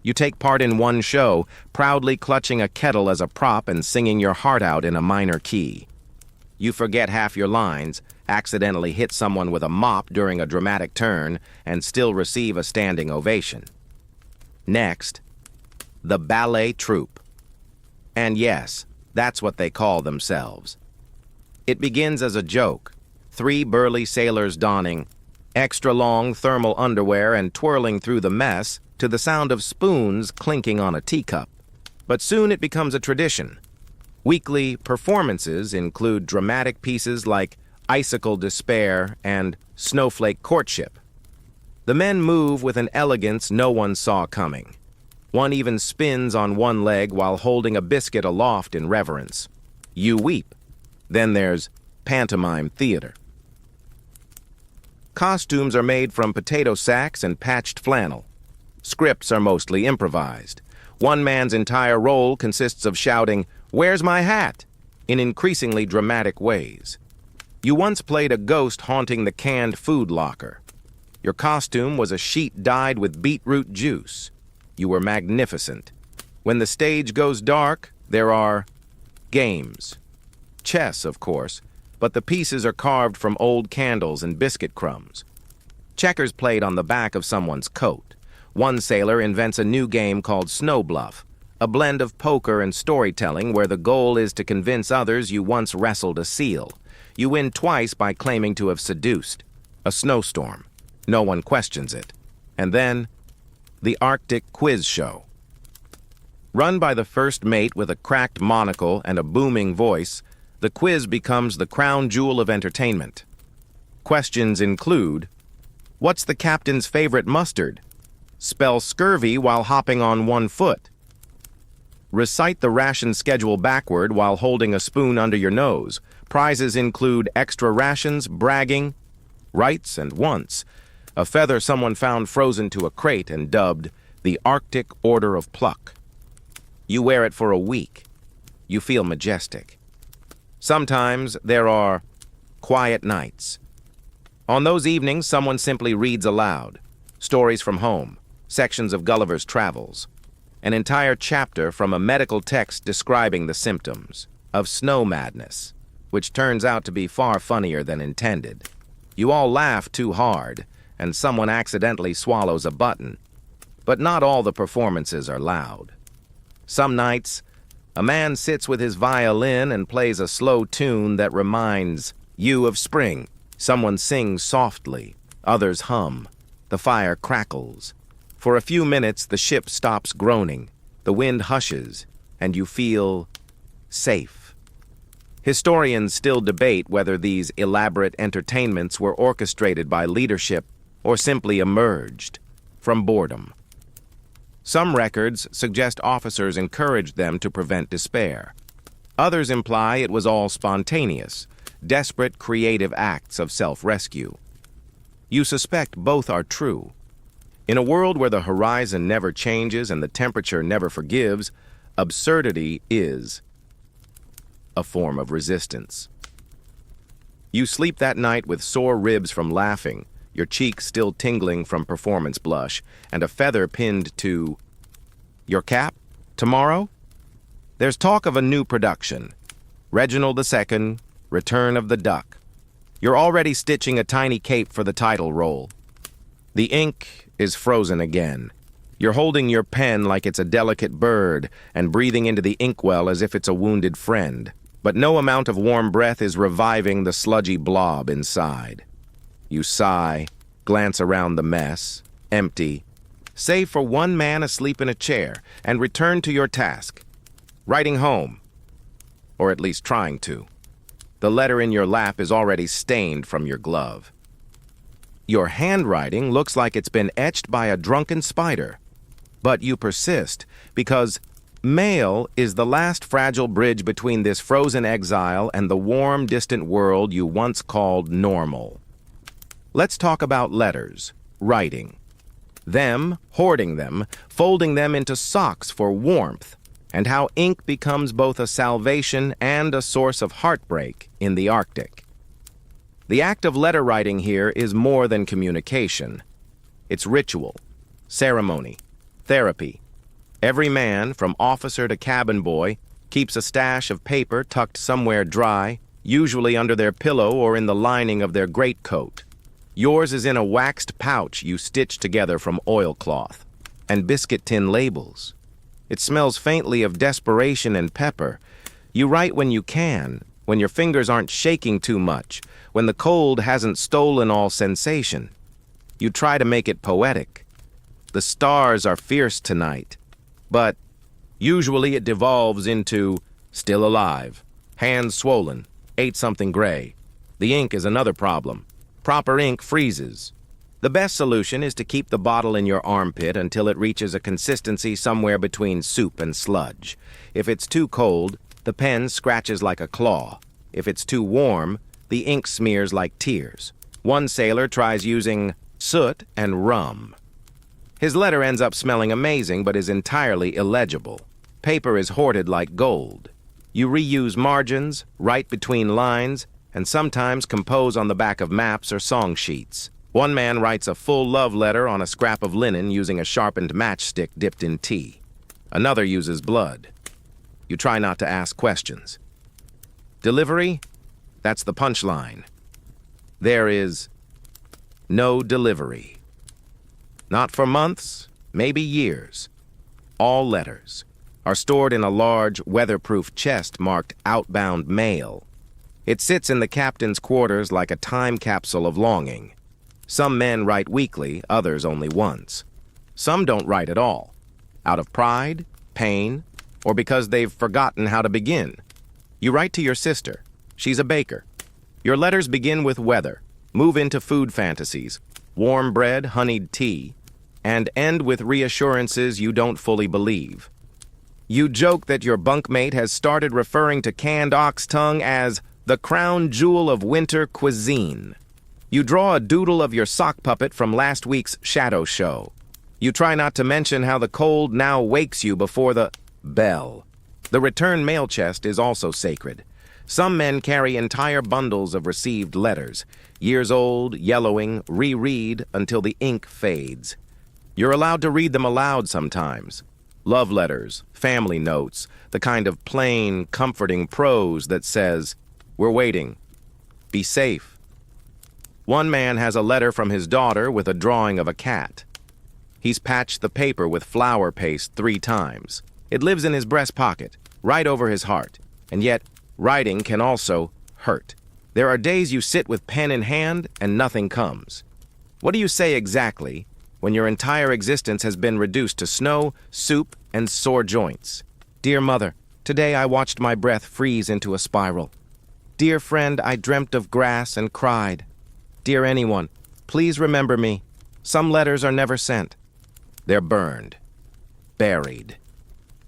You take part in one show, proudly clutching a kettle as a prop and singing your heart out in a minor key. You forget half your lines, accidentally hit someone with a mop during a dramatic turn, and still receive a standing ovation. Next, the ballet troupe. And yes, that's what they call themselves. It begins as a joke, 3 burly sailors donning extra-long thermal underwear and twirling through the mess to the sound of spoons clinking on a teacup. But soon it becomes a tradition. Weekly performances include dramatic pieces like Icicle Despair and Snowflake Courtship. The men move with an elegance no one saw coming. One even spins on one leg while holding a biscuit aloft in reverence. You weep. Then there's pantomime theater. Costumes are made from potato sacks and patched flannel. Scripts are mostly improvised. One man's entire role consists of shouting, "Where's my hat?" in increasingly dramatic ways. You once played a ghost haunting the canned food locker. Your costume was a sheet dyed with beetroot juice. You were magnificent. When the stage goes dark, there are games. Chess, of course, but the pieces are carved from old candles and biscuit crumbs. Checkers played on the back of someone's coat. One sailor invents a new game called Snow Bluff, a blend of poker and storytelling where the goal is to convince others you once wrestled a seal. You win twice by claiming to have seduced. A snowstorm. No one questions it. And then, the Arctic Quiz Show. Run by the first mate with a cracked monocle and a booming voice, the quiz becomes the crown jewel of entertainment. Questions include, what's the captain's favorite mustard? Spell scurvy while hopping on one foot. Recite the ration schedule backward while holding a spoon under your nose. Prizes include extra rations, bragging, rights, and once, a feather someone found frozen to a crate and dubbed the Arctic Order of Pluck. You wear it for a week. You feel majestic. Sometimes there are quiet nights. On those evenings, someone simply reads aloud. Stories from home, sections of Gulliver's Travels, an entire chapter from a medical text describing the symptoms of snow madness, which turns out to be far funnier than intended. You all laugh too hard, and someone accidentally swallows a button. But not all the performances are loud. Some nights, a man sits with his violin and plays a slow tune that reminds you of spring. Someone sings softly, others hum. The fire crackles. For a few minutes, the ship stops groaning. The wind hushes, and you feel safe. Historians still debate whether these elaborate entertainments were orchestrated by leadership or simply emerged from boredom. Some records suggest officers encouraged them to prevent despair. Others imply it was all spontaneous, desperate creative acts of self-rescue. You suspect both are true. In a world where the horizon never changes and the temperature never forgives, absurdity is a form of resistance. You sleep that night with sore ribs from laughing, your cheeks still tingling from performance blush, and a feather pinned to your cap? Tomorrow, there's talk of a new production. Reginald II, Return of the Duck. You're already stitching a tiny cape for the title role. The ink is frozen again. You're holding your pen like it's a delicate bird and breathing into the inkwell as if it's a wounded friend. But no amount of warm breath is reviving the sludgy blob inside. You sigh, glance around the mess, empty, save for one man asleep in a chair, and return to your task. Writing home. Or at least trying to. The letter in your lap is already stained from your glove. Your handwriting looks like it's been etched by a drunken spider. But you persist, because mail is the last fragile bridge between this frozen exile and the warm, distant world you once called normal. Let's talk about letters, writing. Them, hoarding them, folding them into socks for warmth, and how ink becomes both a salvation and a source of heartbreak in the Arctic. The act of letter writing here is more than communication. It's ritual, ceremony, therapy. Every man, from officer to cabin boy, keeps a stash of paper tucked somewhere dry, usually under their pillow or in the lining of their greatcoat. Yours is in a waxed pouch you stitch together from oilcloth, and biscuit tin labels. It smells faintly of desperation and pepper. You write when you can, when your fingers aren't shaking too much, when the cold hasn't stolen all sensation. You try to make it poetic. The stars are fierce tonight, but usually it devolves into still alive, hands swollen, ate something gray. The ink is another problem. Proper ink freezes. The best solution is to keep the bottle in your armpit until it reaches a consistency somewhere between soup and sludge. If it's too cold, the pen scratches like a claw. If it's too warm, the ink smears like tears. One sailor tries using soot and rum. His letter ends up smelling amazing but is entirely illegible. Paper is hoarded like gold. You reuse margins, write between lines, and sometimes compose on the back of maps or song sheets. One man writes a full love letter on a scrap of linen using a sharpened matchstick dipped in tea. Another uses blood. You try not to ask questions. Delivery? That's the punchline. There is no delivery. Not for months, maybe years. All letters are stored in a large, weatherproof chest marked outbound mail. It sits in the captain's quarters like a time capsule of longing. Some men write weekly, others only once. Some don't write at all, out of pride, pain, or because they've forgotten how to begin. You write to your sister. She's a baker. Your letters begin with weather, move into food fantasies, warm bread, honeyed tea, and end with reassurances you don't fully believe. You joke that your bunkmate has started referring to canned ox tongue as the crown jewel of winter cuisine. You draw a doodle of your sock puppet from last week's shadow show. You try not to mention how the cold now wakes you before the bell. The return mail chest is also sacred. Some men carry entire bundles of received letters, years old, yellowing, reread until the ink fades. You're allowed to read them aloud sometimes. Love letters, family notes, the kind of plain, comforting prose that says, "We're waiting. Be safe." One man has a letter from his daughter with a drawing of a cat. He's patched the paper with flour paste 3 times. It lives in his breast pocket, right over his heart. And yet, writing can also hurt. There are days you sit with pen in hand and nothing comes. What do you say exactly when your entire existence has been reduced to snow, soup, and sore joints? Dear mother, today I watched my breath freeze into a spiral. Dear friend, I dreamt of grass and cried. Dear anyone, please remember me. Some letters are never sent. They're burned, buried,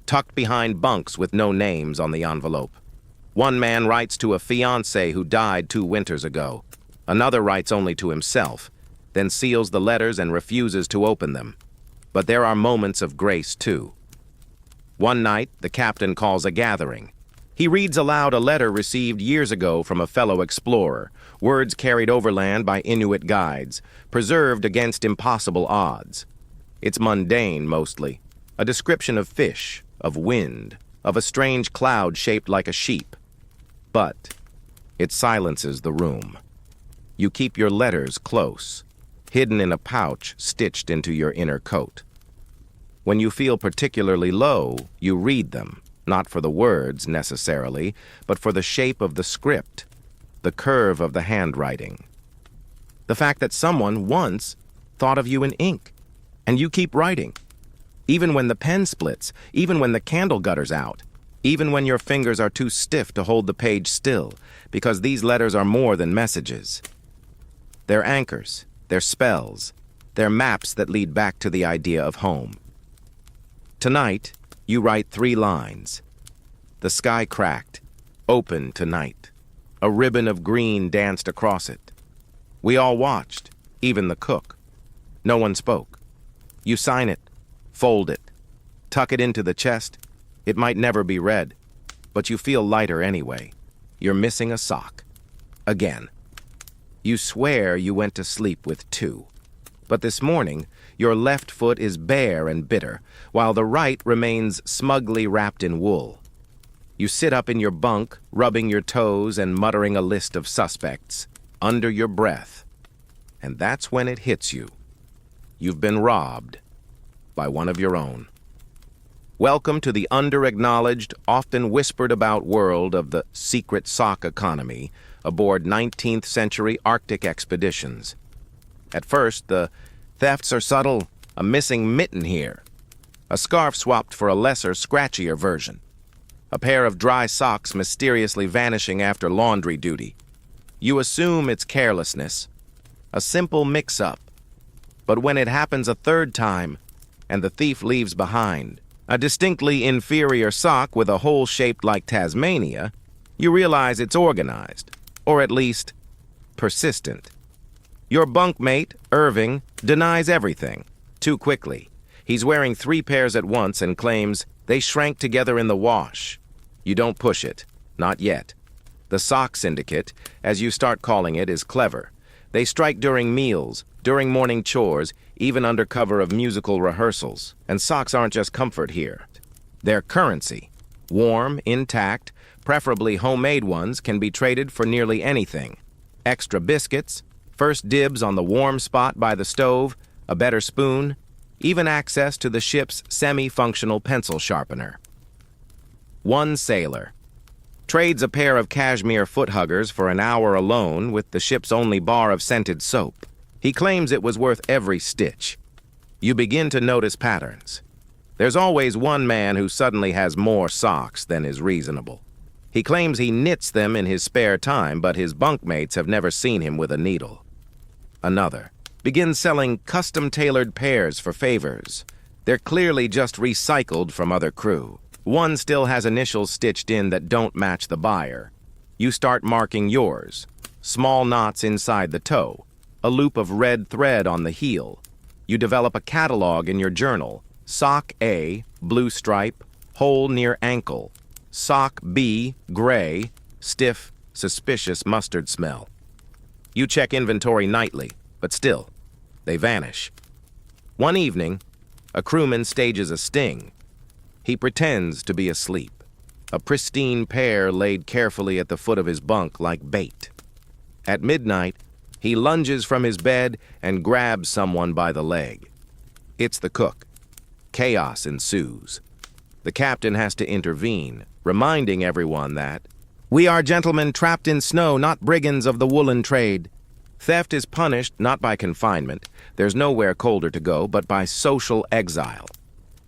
tucked behind bunks with no names on the envelope. One man writes to a fiancé who died 2 winters ago. Another writes only to himself, then seals the letters and refuses to open them. But there are moments of grace, too. One night, the captain calls a gathering. He reads aloud a letter received years ago from a fellow explorer, words carried overland by Inuit guides, preserved against impossible odds. It's mundane, mostly. A description of fish, of wind, of a strange cloud shaped like a sheep. But it silences the room. You keep your letters close, hidden in a pouch stitched into your inner coat. When you feel particularly low, you read them, not for the words necessarily, but for the shape of the script, the curve of the handwriting. The fact that someone once thought of you in ink, and you keep writing. Even when the pen splits, even when the candle gutters out, even when your fingers are too stiff to hold the page still, because these letters are more than messages. They're anchors, they're spells, they're maps that lead back to the idea of home. Tonight, you write 3 lines. The sky cracked, open tonight. A ribbon of green danced across it. We all watched, even the cook. No one spoke. You sign it, fold it, tuck it into the chest. It might never be read, but you feel lighter anyway. You're missing a sock. Again. You swear you went to sleep with 2. But this morning, your left foot is bare and bitter, while the right remains smugly wrapped in wool. You sit up in your bunk, rubbing your toes and muttering a list of suspects, under your breath. And that's when it hits you. You've been robbed by one of your own. Welcome to the under-acknowledged, often whispered about world of the secret sock economy aboard 19th century Arctic expeditions. At first, the thefts are subtle, a missing mitten here, a scarf swapped for a lesser, scratchier version, a pair of dry socks mysteriously vanishing after laundry duty. You assume it's carelessness, a simple mix-up. But when it happens a 3rd time, and the thief leaves behind a distinctly inferior sock with a hole shaped like Tasmania, you realize it's organized, or at least persistent. Your bunkmate, Irving, denies everything, too quickly. He's wearing 3 pairs at once and claims they shrank together in the wash. You don't push it, not yet. The sock syndicate, as you start calling it, is clever. They strike during meals, during morning chores, even under cover of musical rehearsals. And socks aren't just comfort here. They're currency. Warm, intact, preferably homemade ones can be traded for nearly anything. Extra biscuits, first dibs on the warm spot by the stove, a better spoon, even access to the ship's semi-functional pencil sharpener. One sailor trades a pair of cashmere foot-huggers for an hour alone with the ship's only bar of scented soap. He claims it was worth every stitch. You begin to notice patterns. There's always one man who suddenly has more socks than is reasonable. He claims he knits them in his spare time, but his bunkmates have never seen him with a needle. Another begins selling custom-tailored pairs for favors. They're clearly just recycled from other crew. One still has initials stitched in that don't match the buyer. You start marking yours. Small knots inside the toe, a loop of red thread on the heel. You develop a catalog in your journal. Sock A, blue stripe, hole near ankle. Sock B, gray, stiff, suspicious mustard smell. You check inventory nightly, but still, they vanish. One evening, a crewman stages a sting. He pretends to be asleep, a pristine pair laid carefully at the foot of his bunk like bait. At midnight, he lunges from his bed and grabs someone by the leg. It's the cook. Chaos ensues. The captain has to intervene, reminding everyone that we are gentlemen trapped in snow, not brigands of the woolen trade. Theft is punished not by confinement, there's nowhere colder to go, but by social exile.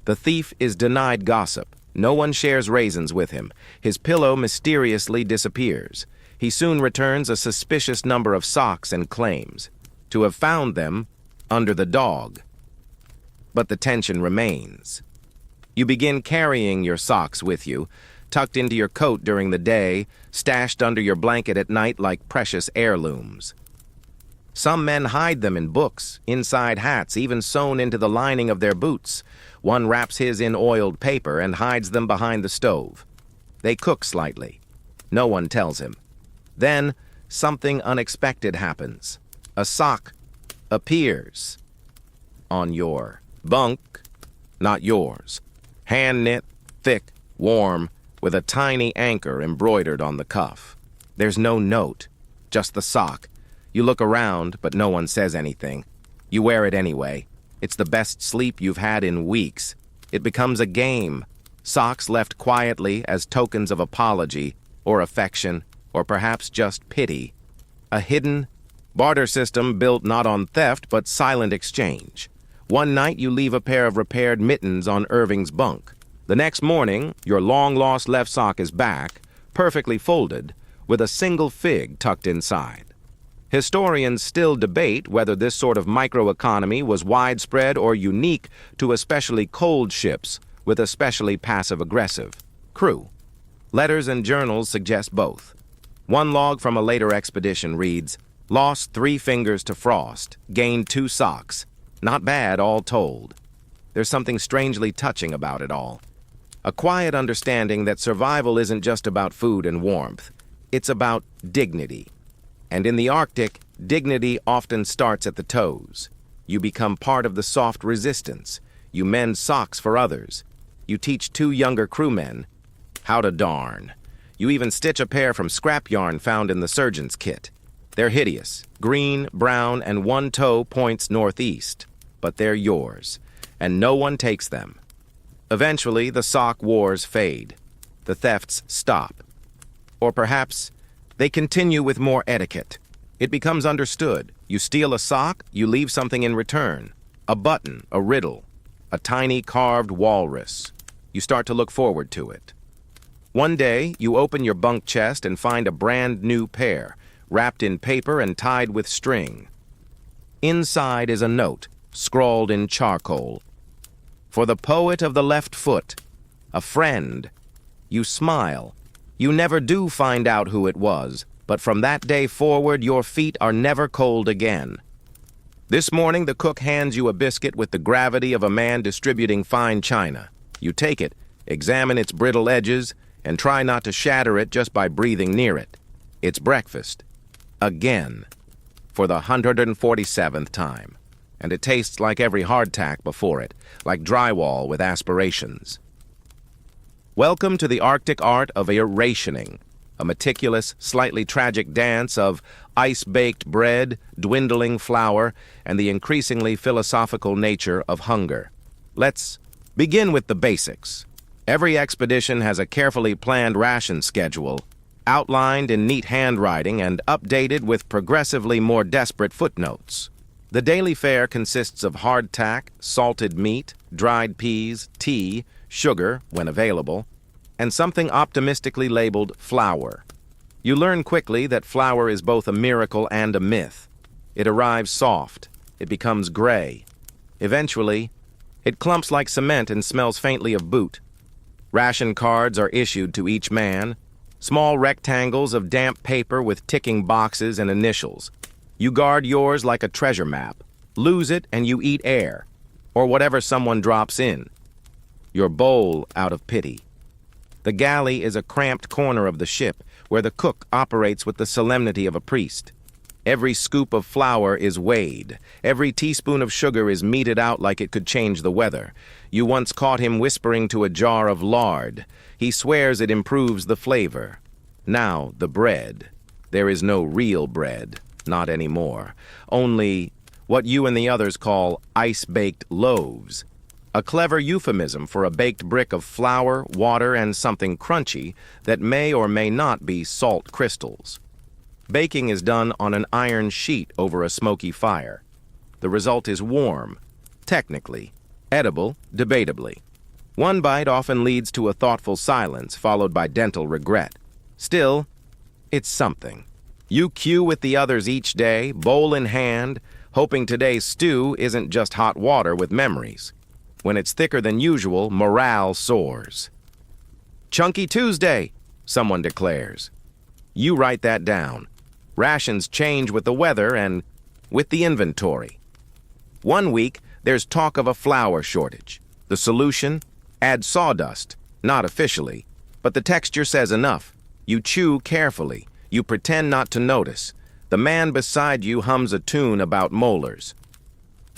The thief is denied gossip. No one shares raisins with him. His pillow mysteriously disappears. He soon returns a suspicious number of socks and claims to have found them under the dog. But the tension remains. You begin carrying your socks with you, tucked into your coat during the day, stashed under your blanket at night like precious heirlooms. Some men hide them in books, inside hats, even sewn into the lining of their boots. One wraps his in oiled paper and hides them behind the stove. They cook slightly. No one tells him. Then, something unexpected happens. A sock appears on your bunk, not yours. Hand-knit, thick, warm, with a tiny anchor embroidered on the cuff. There's no note, just the sock. You look around, but no one says anything. You wear it anyway. It's the best sleep you've had in weeks. It becomes a game. Socks left quietly as tokens of apology, or affection, or perhaps just pity. A hidden barter system built not on theft but silent exchange. One night you leave a pair of repaired mittens on Irving's bunk. The next morning, your long-lost left sock is back, perfectly folded, with a single fig tucked inside. Historians still debate whether this sort of microeconomy was widespread or unique to especially cold ships with especially passive-aggressive crew. Letters and journals suggest both. One log from a later expedition reads, "Lost 3 fingers to frost, gained 2 socks. Not bad, all told." There's something strangely touching about it all. A quiet understanding that survival isn't just about food and warmth. It's about dignity. And in the Arctic, dignity often starts at the toes. You become part of the soft resistance. You mend socks for others. You teach 2 younger crewmen how to darn. You even stitch a pair from scrap yarn found in the surgeon's kit. They're hideous, green, brown, and one toe points northeast. But they're yours, and no one takes them. Eventually, the sock wars fade. The thefts stop. Or perhaps they continue with more etiquette. It becomes understood. You steal a sock, you leave something in return. A button, a riddle, a tiny carved walrus. You start to look forward to it. One day, you open your bunk chest and find a brand new pair, wrapped in paper and tied with string. Inside is a note, scrawled in charcoal. "For the poet of the left foot, a friend." You smile. You never do find out who it was, but from that day forward, your feet are never cold again. This morning, the cook hands you a biscuit with the gravity of a man distributing fine china. You take it, examine its brittle edges, and try not to shatter it just by breathing near it. It's breakfast. Again. For the 147th time. And it tastes like every hardtack before it, like drywall with aspirations. Welcome to the Arctic art of rationing, a meticulous, slightly tragic dance of ice-baked bread, dwindling flour, and the increasingly philosophical nature of hunger. Let's begin with the basics. Every expedition has a carefully planned ration schedule, outlined in neat handwriting and updated with progressively more desperate footnotes. The daily fare consists of hardtack, salted meat, dried peas, tea, sugar, when available, and something optimistically labeled flour. You learn quickly that flour is both a miracle and a myth. It arrives soft. It becomes gray. Eventually, it clumps like cement and smells faintly of boot. Ration cards are issued to each man, small rectangles of damp paper with ticking boxes and initials. You guard yours like a treasure map. Lose it and you eat air, or whatever someone drops in. Your bowl out of pity. The galley is a cramped corner of the ship where the cook operates with the solemnity of a priest. Every scoop of flour is weighed. Every teaspoon of sugar is meted out like it could change the weather. You once caught him whispering to a jar of lard. He swears it improves the flavor. Now, the bread. There is no real bread. Not anymore. Only what you and the others call ice-baked loaves. A clever euphemism for a baked brick of flour, water, and something crunchy that may or may not be salt crystals. Baking is done on an iron sheet over a smoky fire. The result is warm, technically, edible, debatably. One bite often leads to a thoughtful silence followed by dental regret. Still, it's something. You queue with the others each day, bowl in hand, hoping today's stew isn't just hot water with memories. When it's thicker than usual, morale soars. "Chunky Tuesday," someone declares. You write that down. Rations change with the weather and with the inventory. One week, there's talk of a flour shortage. The solution? Add sawdust. Not officially, but the texture says enough. You chew carefully. You pretend not to notice. The man beside you hums a tune about molars.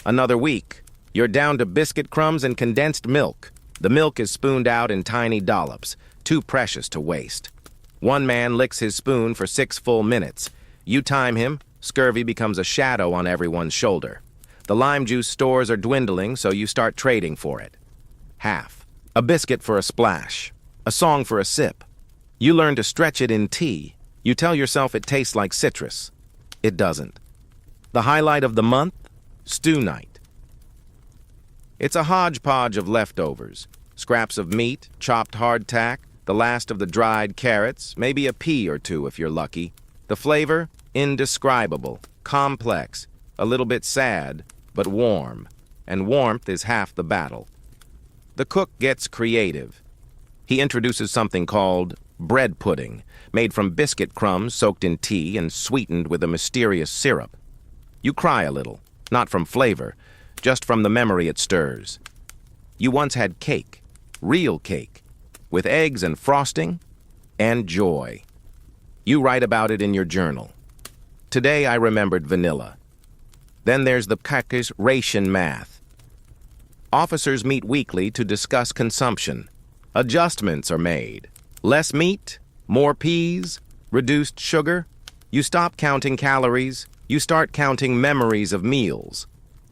Another week. You're down to biscuit crumbs and condensed milk. The milk is spooned out in tiny dollops, too precious to waste. One man licks his spoon for 6 full minutes. You time him, scurvy becomes a shadow on everyone's shoulder. The lime juice stores are dwindling, so you start trading for it. Half. A biscuit for a splash. A song for a sip. You learn to stretch it in tea. You tell yourself it tastes like citrus. It doesn't. The highlight of the month? Stew night. It's a hodgepodge of leftovers. Scraps of meat, chopped hardtack, the last of the dried carrots, maybe a pea or two if you're lucky. The flavor? Indescribable, complex, a little bit sad, but warm. And warmth is half the battle. The cook gets creative. He introduces something called bread pudding, made from biscuit crumbs soaked in tea and sweetened with a mysterious syrup. You cry a little, not from flavor, just from the memory it stirs. You once had cake, real cake, with eggs and frosting and joy. You write about it in your journal. Today I remembered vanilla. Then there's the Kakish ration math. Officers meet weekly to discuss consumption. Adjustments are made. Less meat, more peas, reduced sugar. You stop counting calories. You start counting memories of meals.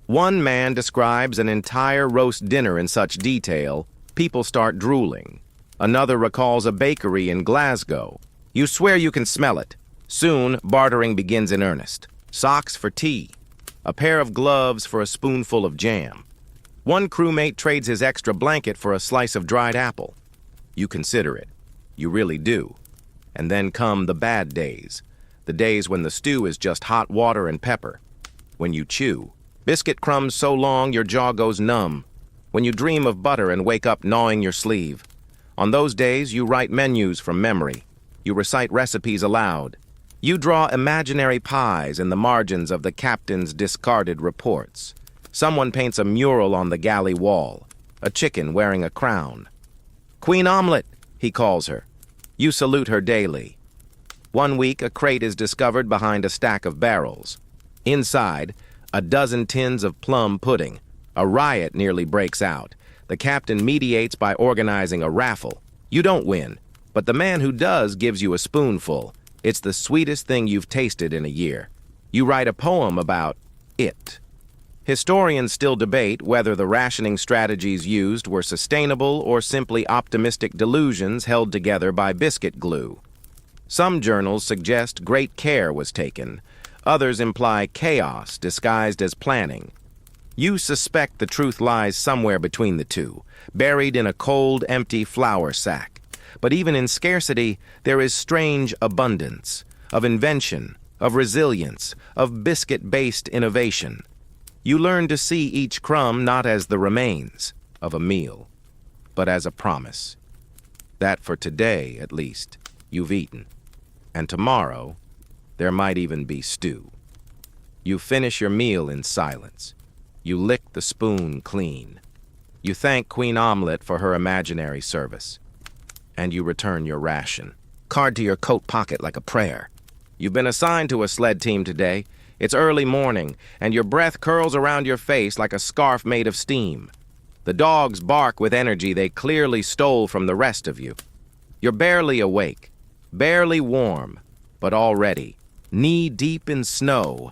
One man describes an entire roast dinner in such detail, people start drooling. Another recalls a bakery in Glasgow. You swear you can smell it. Soon, bartering begins in earnest. Socks for tea. A pair of gloves for a spoonful of jam. One crewmate trades his extra blanket for a slice of dried apple. You consider it. You really do. And then come the bad days. The days when the stew is just hot water and pepper. When you chew. Biscuit crumbs so long your jaw goes numb. When you dream of butter and wake up gnawing your sleeve. On those days, you write menus from memory. You recite recipes aloud. You draw imaginary pies in the margins of the captain's discarded reports. Someone paints a mural on the galley wall. A chicken wearing a crown. Queen Omelette, he calls her. You salute her daily. One week, a crate is discovered behind a stack of barrels. Inside, a dozen tins of plum pudding. A riot nearly breaks out. The captain mediates by organizing a raffle. You don't win, but the man who does gives you a spoonful. It's the sweetest thing you've tasted in a year. You write a poem about it. Historians still debate whether the rationing strategies used were sustainable or simply optimistic delusions held together by biscuit glue. Some journals suggest great care was taken. Others imply chaos disguised as planning. You suspect the truth lies somewhere between the two, buried in a cold, empty flour sack. But even in scarcity, there is strange abundance of invention, of resilience, of biscuit-based innovation. You learn to see each crumb not as the remains of a meal, but as a promise. That for today, at least, you've eaten. And tomorrow, there might even be stew. You finish your meal in silence. You lick the spoon clean. You thank Queen Omelette for her imaginary service. And you return your ration, card to your coat pocket like a prayer. You've been assigned to a sled team today. It's early morning, and your breath curls around your face like a scarf made of steam. The dogs bark with energy they clearly stole from the rest of you. You're barely awake, barely warm, but already knee-deep in snow.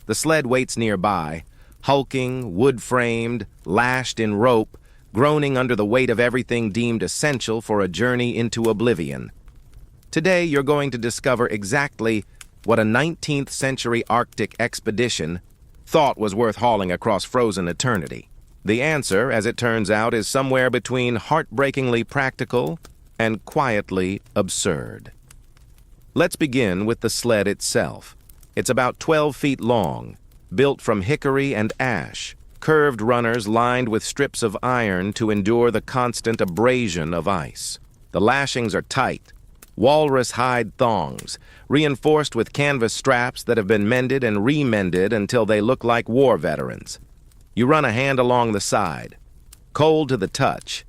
The sled waits nearby, hulking, wood-framed, lashed in rope, groaning under the weight of everything deemed essential for a journey into oblivion. Today, you're going to discover exactly what a 19th century Arctic expedition thought was worth hauling across frozen eternity. The answer, as it turns out, is somewhere between heartbreakingly practical and quietly absurd. Let's begin with the sled itself. It's about 12 feet long, built from hickory and ash, curved runners lined with strips of iron to endure the constant abrasion of ice. The lashings are tight, walrus hide thongs, reinforced with canvas straps that have been mended and remended until they look like war veterans. You run a hand along the side, cold to the touch.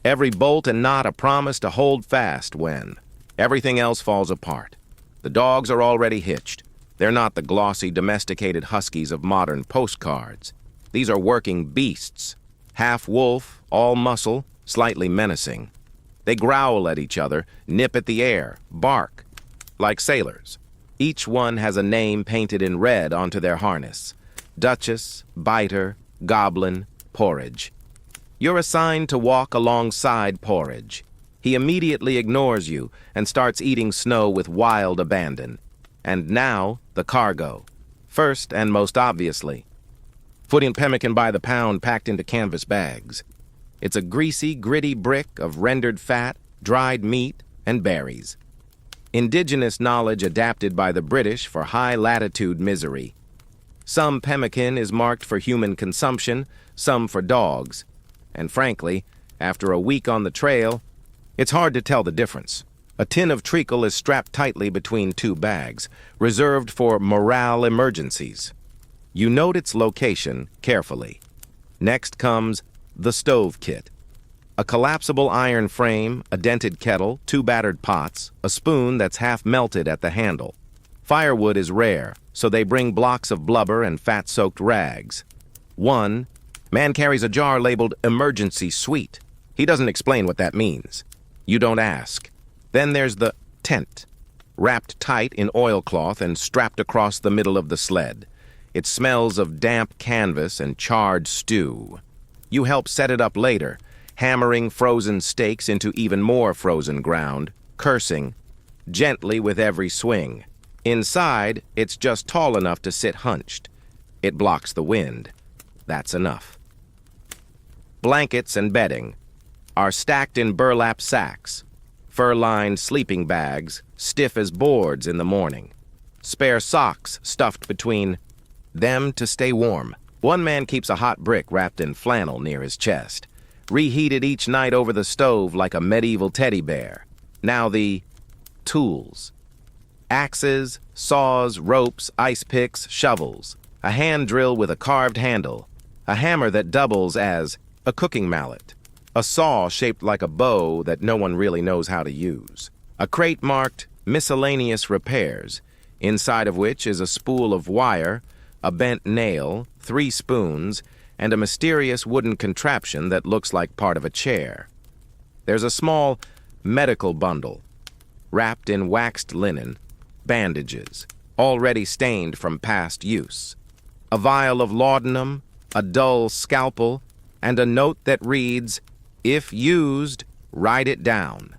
Every bolt and knot a promise to hold fast when everything else falls apart. The dogs are already hitched. They're not the glossy, domesticated huskies of modern postcards. These are working beasts, half wolf, all muscle, slightly menacing. They growl at each other, nip at the air, bark, like sailors. Each one has a name painted in red onto their harness: Duchess, Biter, Goblin, Porridge. You're assigned to walk alongside Porridge. He immediately ignores you and starts eating snow with wild abandon. And now, the cargo. First and most obviously. Footing pemmican by the pound packed into canvas bags. It's a greasy, gritty brick of rendered fat, dried meat, and berries. Indigenous knowledge adapted by the British for high-latitude misery. Some pemmican is marked for human consumption, some for dogs. And frankly, after a week on the trail, it's hard to tell the difference. A tin of treacle is strapped tightly between two bags, reserved for morale emergencies. You note its location carefully. Next comes the stove kit. A collapsible iron frame, a dented kettle, 2 battered pots, a spoon that's half melted at the handle. Firewood is rare, so they bring blocks of blubber and fat-soaked rags. One man carries a jar labeled Emergency Sweet. He doesn't explain what that means. You don't ask. Then there's the tent, wrapped tight in oilcloth and strapped across the middle of the sled. It smells of damp canvas and charred stew. You help set it up later, hammering frozen steaks into even more frozen ground, cursing, gently with every swing. Inside, it's just tall enough to sit hunched. It blocks the wind. That's enough. Blankets and bedding are stacked in burlap sacks, fur-lined sleeping bags, stiff as boards in the morning. Spare socks stuffed between them to stay warm. One man keeps a hot brick wrapped in flannel near his chest, reheated each night over the stove like a medieval teddy bear. Now the tools. Axes, saws, ropes, ice picks, shovels. A hand drill with a carved handle. A hammer that doubles as a cooking mallet. A saw shaped like a bow that no one really knows how to use. A crate marked Miscellaneous Repairs, inside of which is a spool of wire, a bent nail, 3 spoons, and a mysterious wooden contraption that looks like part of a chair. There's a small medical bundle, wrapped in waxed linen, bandages, already stained from past use, a vial of laudanum, a dull scalpel, and a note that reads, "If used, write it down."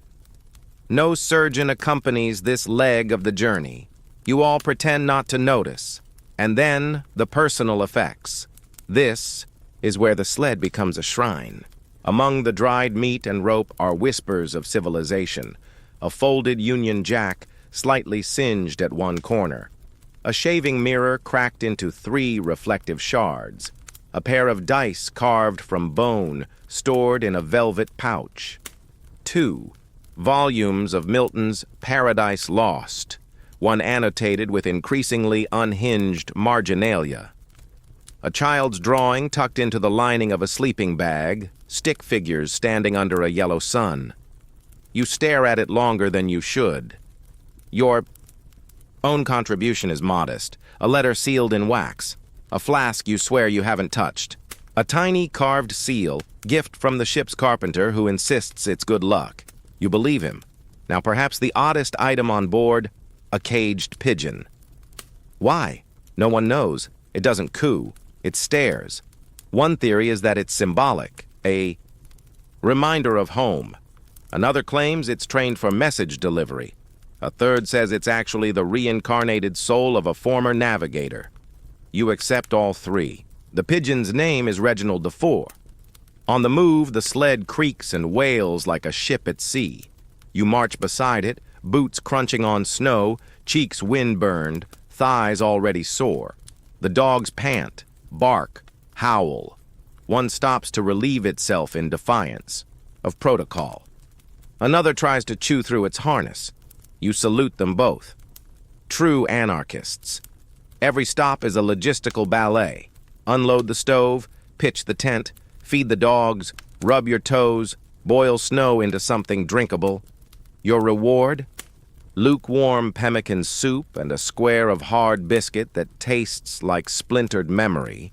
No surgeon accompanies this leg of the journey. You all pretend not to notice. And then the personal effects. This is where the sled becomes a shrine. Among the dried meat and rope are whispers of civilization. A folded Union Jack slightly singed at one corner. A shaving mirror cracked into 3 reflective shards. A pair of dice carved from bone, stored in a velvet pouch. 2 volumes of Milton's Paradise Lost, one annotated with increasingly unhinged marginalia. A child's drawing tucked into the lining of a sleeping bag, stick figures standing under a yellow sun. You stare at it longer than you should. Your own contribution is modest. A letter sealed in wax. A flask you swear you haven't touched. A tiny carved seal, gift from the ship's carpenter who insists it's good luck. You believe him. Now perhaps the oddest item on board, a caged pigeon. Why? No one knows. It doesn't coo. It stares. One theory is that it's symbolic, a reminder of home. Another claims it's trained for message delivery. A third says it's actually the reincarnated soul of a former navigator. You accept all 3. The pigeon's name is Reginald Dufour. On the move, the sled creaks and wails like a ship at sea. You march beside it, boots crunching on snow, cheeks wind-burned, thighs already sore. The dogs pant, bark, howl. One stops to relieve itself in defiance of protocol. Another tries to chew through its harness. You salute them both. True anarchists. Every stop is a logistical ballet. Unload the stove, pitch the tent, feed the dogs, rub your toes, boil snow into something drinkable. Your reward? Lukewarm pemmican soup and a square of hard biscuit that tastes like splintered memory.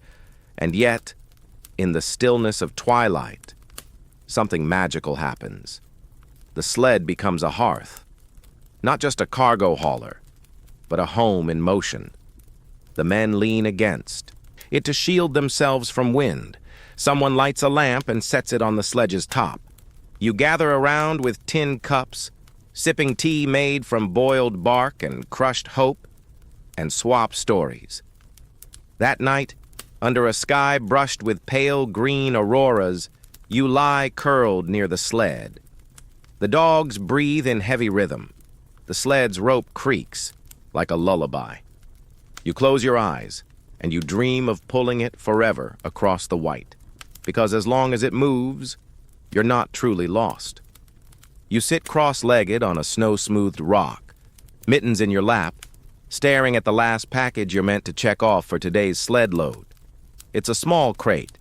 And yet, in the stillness of twilight, something magical happens. The sled becomes a hearth, not just a cargo hauler, but a home in motion. The men lean against it to shield themselves from wind. Someone lights a lamp and sets it on the sledge's top. You gather around with tin cups, sipping tea made from boiled bark and crushed hope, and swap stories. That night, under a sky brushed with pale green auroras, you lie curled near the sled. The dogs breathe in heavy rhythm. The sled's rope creaks like a lullaby. You close your eyes, and you dream of pulling it forever across the white, because as long as it moves, you're not truly lost. You sit cross-legged on a snow-smoothed rock, mittens in your lap, staring at the last package you're meant to check off for today's sled load. It's a small crate,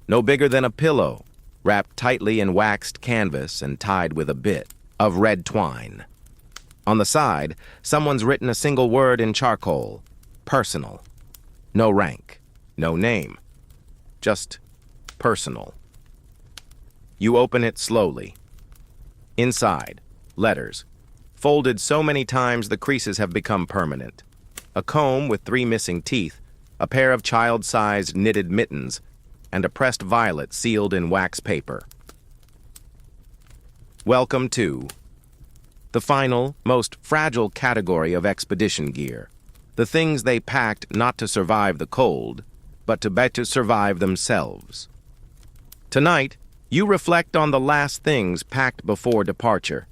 no bigger than a pillow, wrapped tightly in waxed canvas and tied with a bit of red twine. On the side, someone's written a single word in charcoal: personal. No rank, no name, just personal. You open it slowly. Inside, letters, folded so many times the creases have become permanent. A comb with 3 missing teeth, a pair of child-sized knitted mittens, and a pressed violet sealed in wax paper. Welcome to the final, most fragile category of expedition gear. The things they packed not to survive the cold, but to better survive themselves. Tonight, you reflect on the last things packed before departure.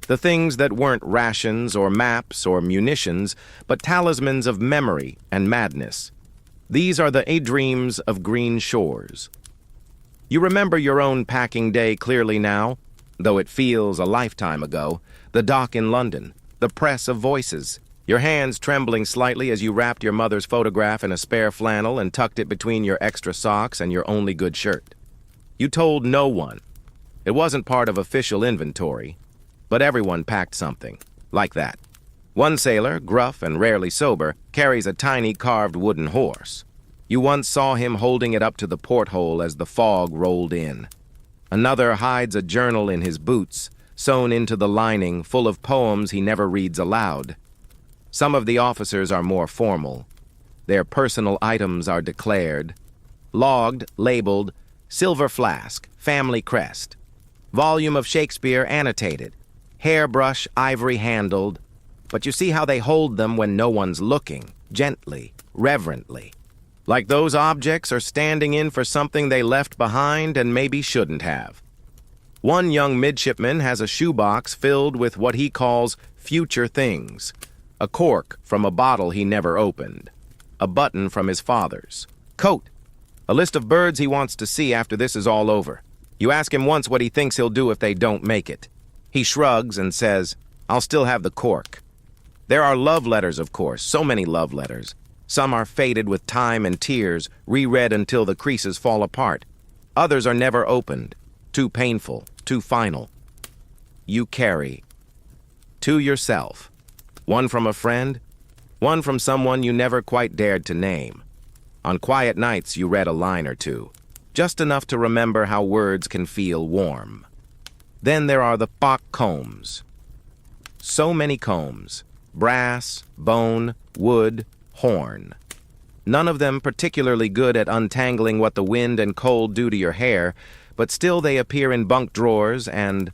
The things that weren't rations or maps or munitions, but talismans of memory and madness. These are the dreams of green shores. You remember your own packing day clearly now, though it feels a lifetime ago. The dock in London, the press of voices, your hands trembling slightly as you wrapped your mother's photograph in a spare flannel and tucked it between your extra socks and your only good shirt. You told no one. It wasn't part of official inventory, but everyone packed something, like that. One sailor, gruff and rarely sober, carries a tiny carved wooden horse. You once saw him holding it up to the porthole as the fog rolled in. Another hides a journal in his boots, sewn into the lining, full of poems he never reads aloud. Some of the officers are more formal. Their personal items are declared, logged, labeled, silver flask, family crest, volume of Shakespeare annotated, hairbrush ivory-handled, but you see how they hold them when no one's looking, gently, reverently, like those objects are standing in for something they left behind and maybe shouldn't have. One young midshipman has a shoebox filled with what he calls future things, a cork from a bottle he never opened, a button from his father's coat, a list of birds he wants to see after this is all over. You ask him once what he thinks he'll do if they don't make it. He shrugs and says, "I'll still have the cork." There are love letters, of course, so many love letters. Some are faded with time and tears, reread until the creases fall apart. Others are never opened, too painful, too final. You carry to yourself, one from a friend, one from someone you never quite dared to name. On quiet nights, you read a line or two, just enough to remember how words can feel warm. Then there are the Bach combs. So many combs, brass, bone, wood, horn. None of them particularly good at untangling what the wind and cold do to your hair, but still they appear in bunk drawers and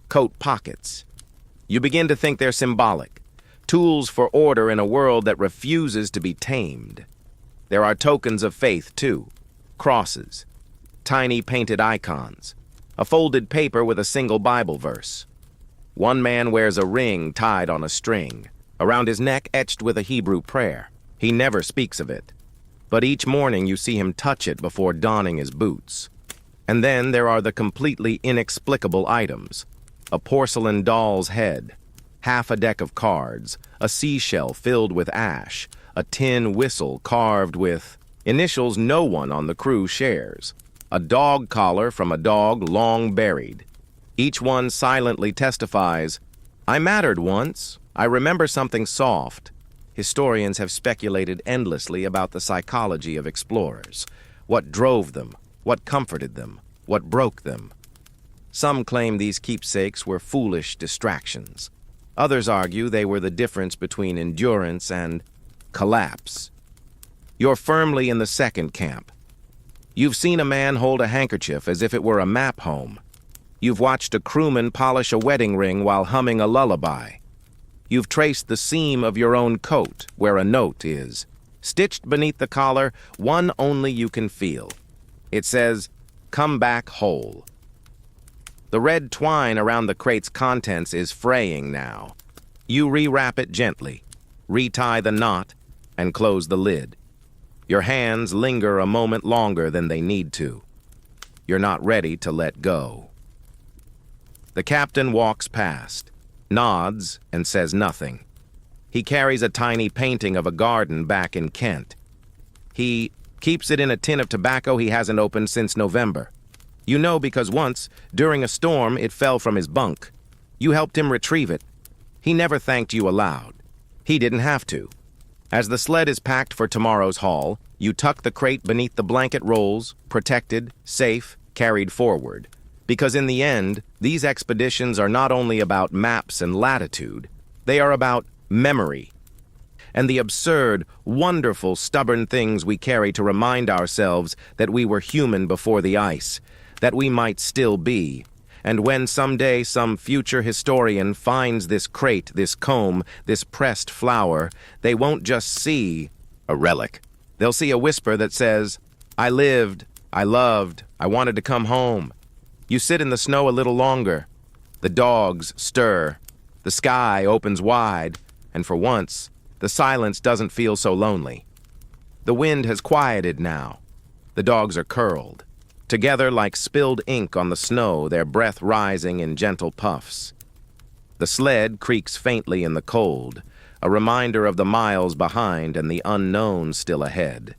coat pockets. You begin to think they're symbolic, tools for order in a world that refuses to be tamed. There are tokens of faith, too. Crosses, tiny painted icons, a folded paper with a single Bible verse. One man wears a ring tied on a string, around his neck etched with a Hebrew prayer. He never speaks of it, but each morning you see him touch it before donning his boots. And then there are the completely inexplicable items. A porcelain doll's head, half a deck of cards, a seashell filled with ash, a tin whistle carved with initials no one on the crew shares, a dog collar from a dog long buried. Each one silently testifies, "I mattered once. I remember something soft." Historians have speculated endlessly about the psychology of explorers, what drove them, what comforted them, what broke them. Some claim these keepsakes were foolish distractions. Others argue they were the difference between endurance and collapse. You're firmly in the second camp. You've seen a man hold a handkerchief as if it were a map home. You've watched a crewman polish a wedding ring while humming a lullaby. You've traced the seam of your own coat where a note is. Stitched beneath the collar, one only you can feel. It says, "Come back whole." The red twine around the crate's contents is fraying now. You rewrap it gently, retie the knot, and close the lid. Your hands linger a moment longer than they need to. You're not ready to let go. The captain walks past, nods, and says nothing. He carries a tiny painting of a garden back in Kent. He keeps it in a tin of tobacco he hasn't opened since November. You know because once, during a storm, it fell from his bunk. You helped him retrieve it. He never thanked you aloud. He didn't have to. As the sled is packed for tomorrow's haul, you tuck the crate beneath the blanket rolls, protected, safe, carried forward. Because in the end, these expeditions are not only about maps and latitude, they are about memory. And the absurd, wonderful, stubborn things we carry to remind ourselves that we were human before the ice, that we might still be. And when someday some future historian finds this crate, this comb, this pressed flower, they won't just see a relic. They'll see a whisper that says, "I lived, I loved, I wanted to come home." You sit in the snow a little longer. The dogs stir. The sky opens wide, and for once, the silence doesn't feel so lonely. The wind has quieted now. The dogs are curled. Together like spilled ink on the snow, their breath rising in gentle puffs. The sled creaks faintly in the cold, a reminder of the miles behind and the unknown still ahead.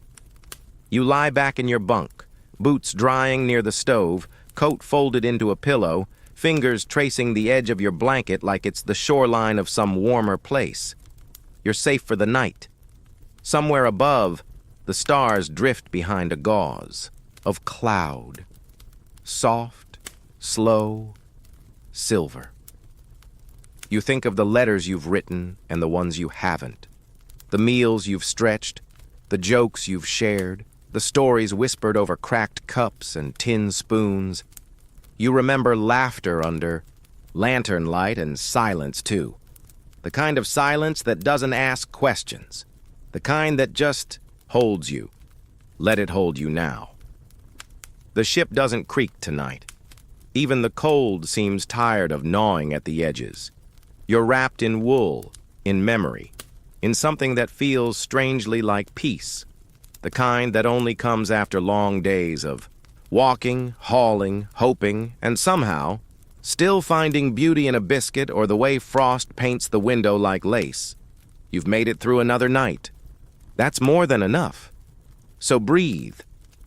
You lie back in your bunk, boots drying near the stove, coat folded into a pillow, fingers tracing the edge of your blanket like it's the shoreline of some warmer place. You're safe for the night. Somewhere above, the stars drift behind a gauze of cloud, soft, slow, silver. You think of the letters you've written and the ones you haven't, the meals you've stretched, the jokes you've shared, the stories whispered over cracked cups and tin spoons. You remember laughter under lantern light and silence too. The kind of silence that doesn't ask questions, the kind that just holds you. Let it hold you now. The ship doesn't creak tonight. Even the cold seems tired of gnawing at the edges. You're wrapped in wool, in memory, in something that feels strangely like peace, the kind that only comes after long days of walking, hauling, hoping, and somehow still finding beauty in a biscuit or the way frost paints the window like lace. You've made it through another night. That's more than enough. So breathe.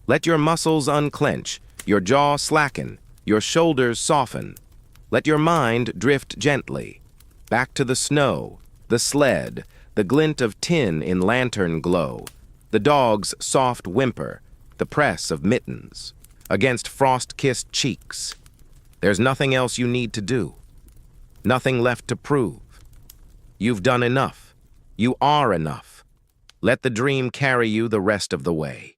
Let your muscles unclench, your jaw slacken, your shoulders soften. Let your mind drift gently. Back to the snow, the sled, the glint of tin in lantern glow, the dog's soft whimper, the press of mittens against frost-kissed cheeks. There's nothing else you need to do. Nothing left to prove. You've done enough. You are enough. Let the dream carry you the rest of the way.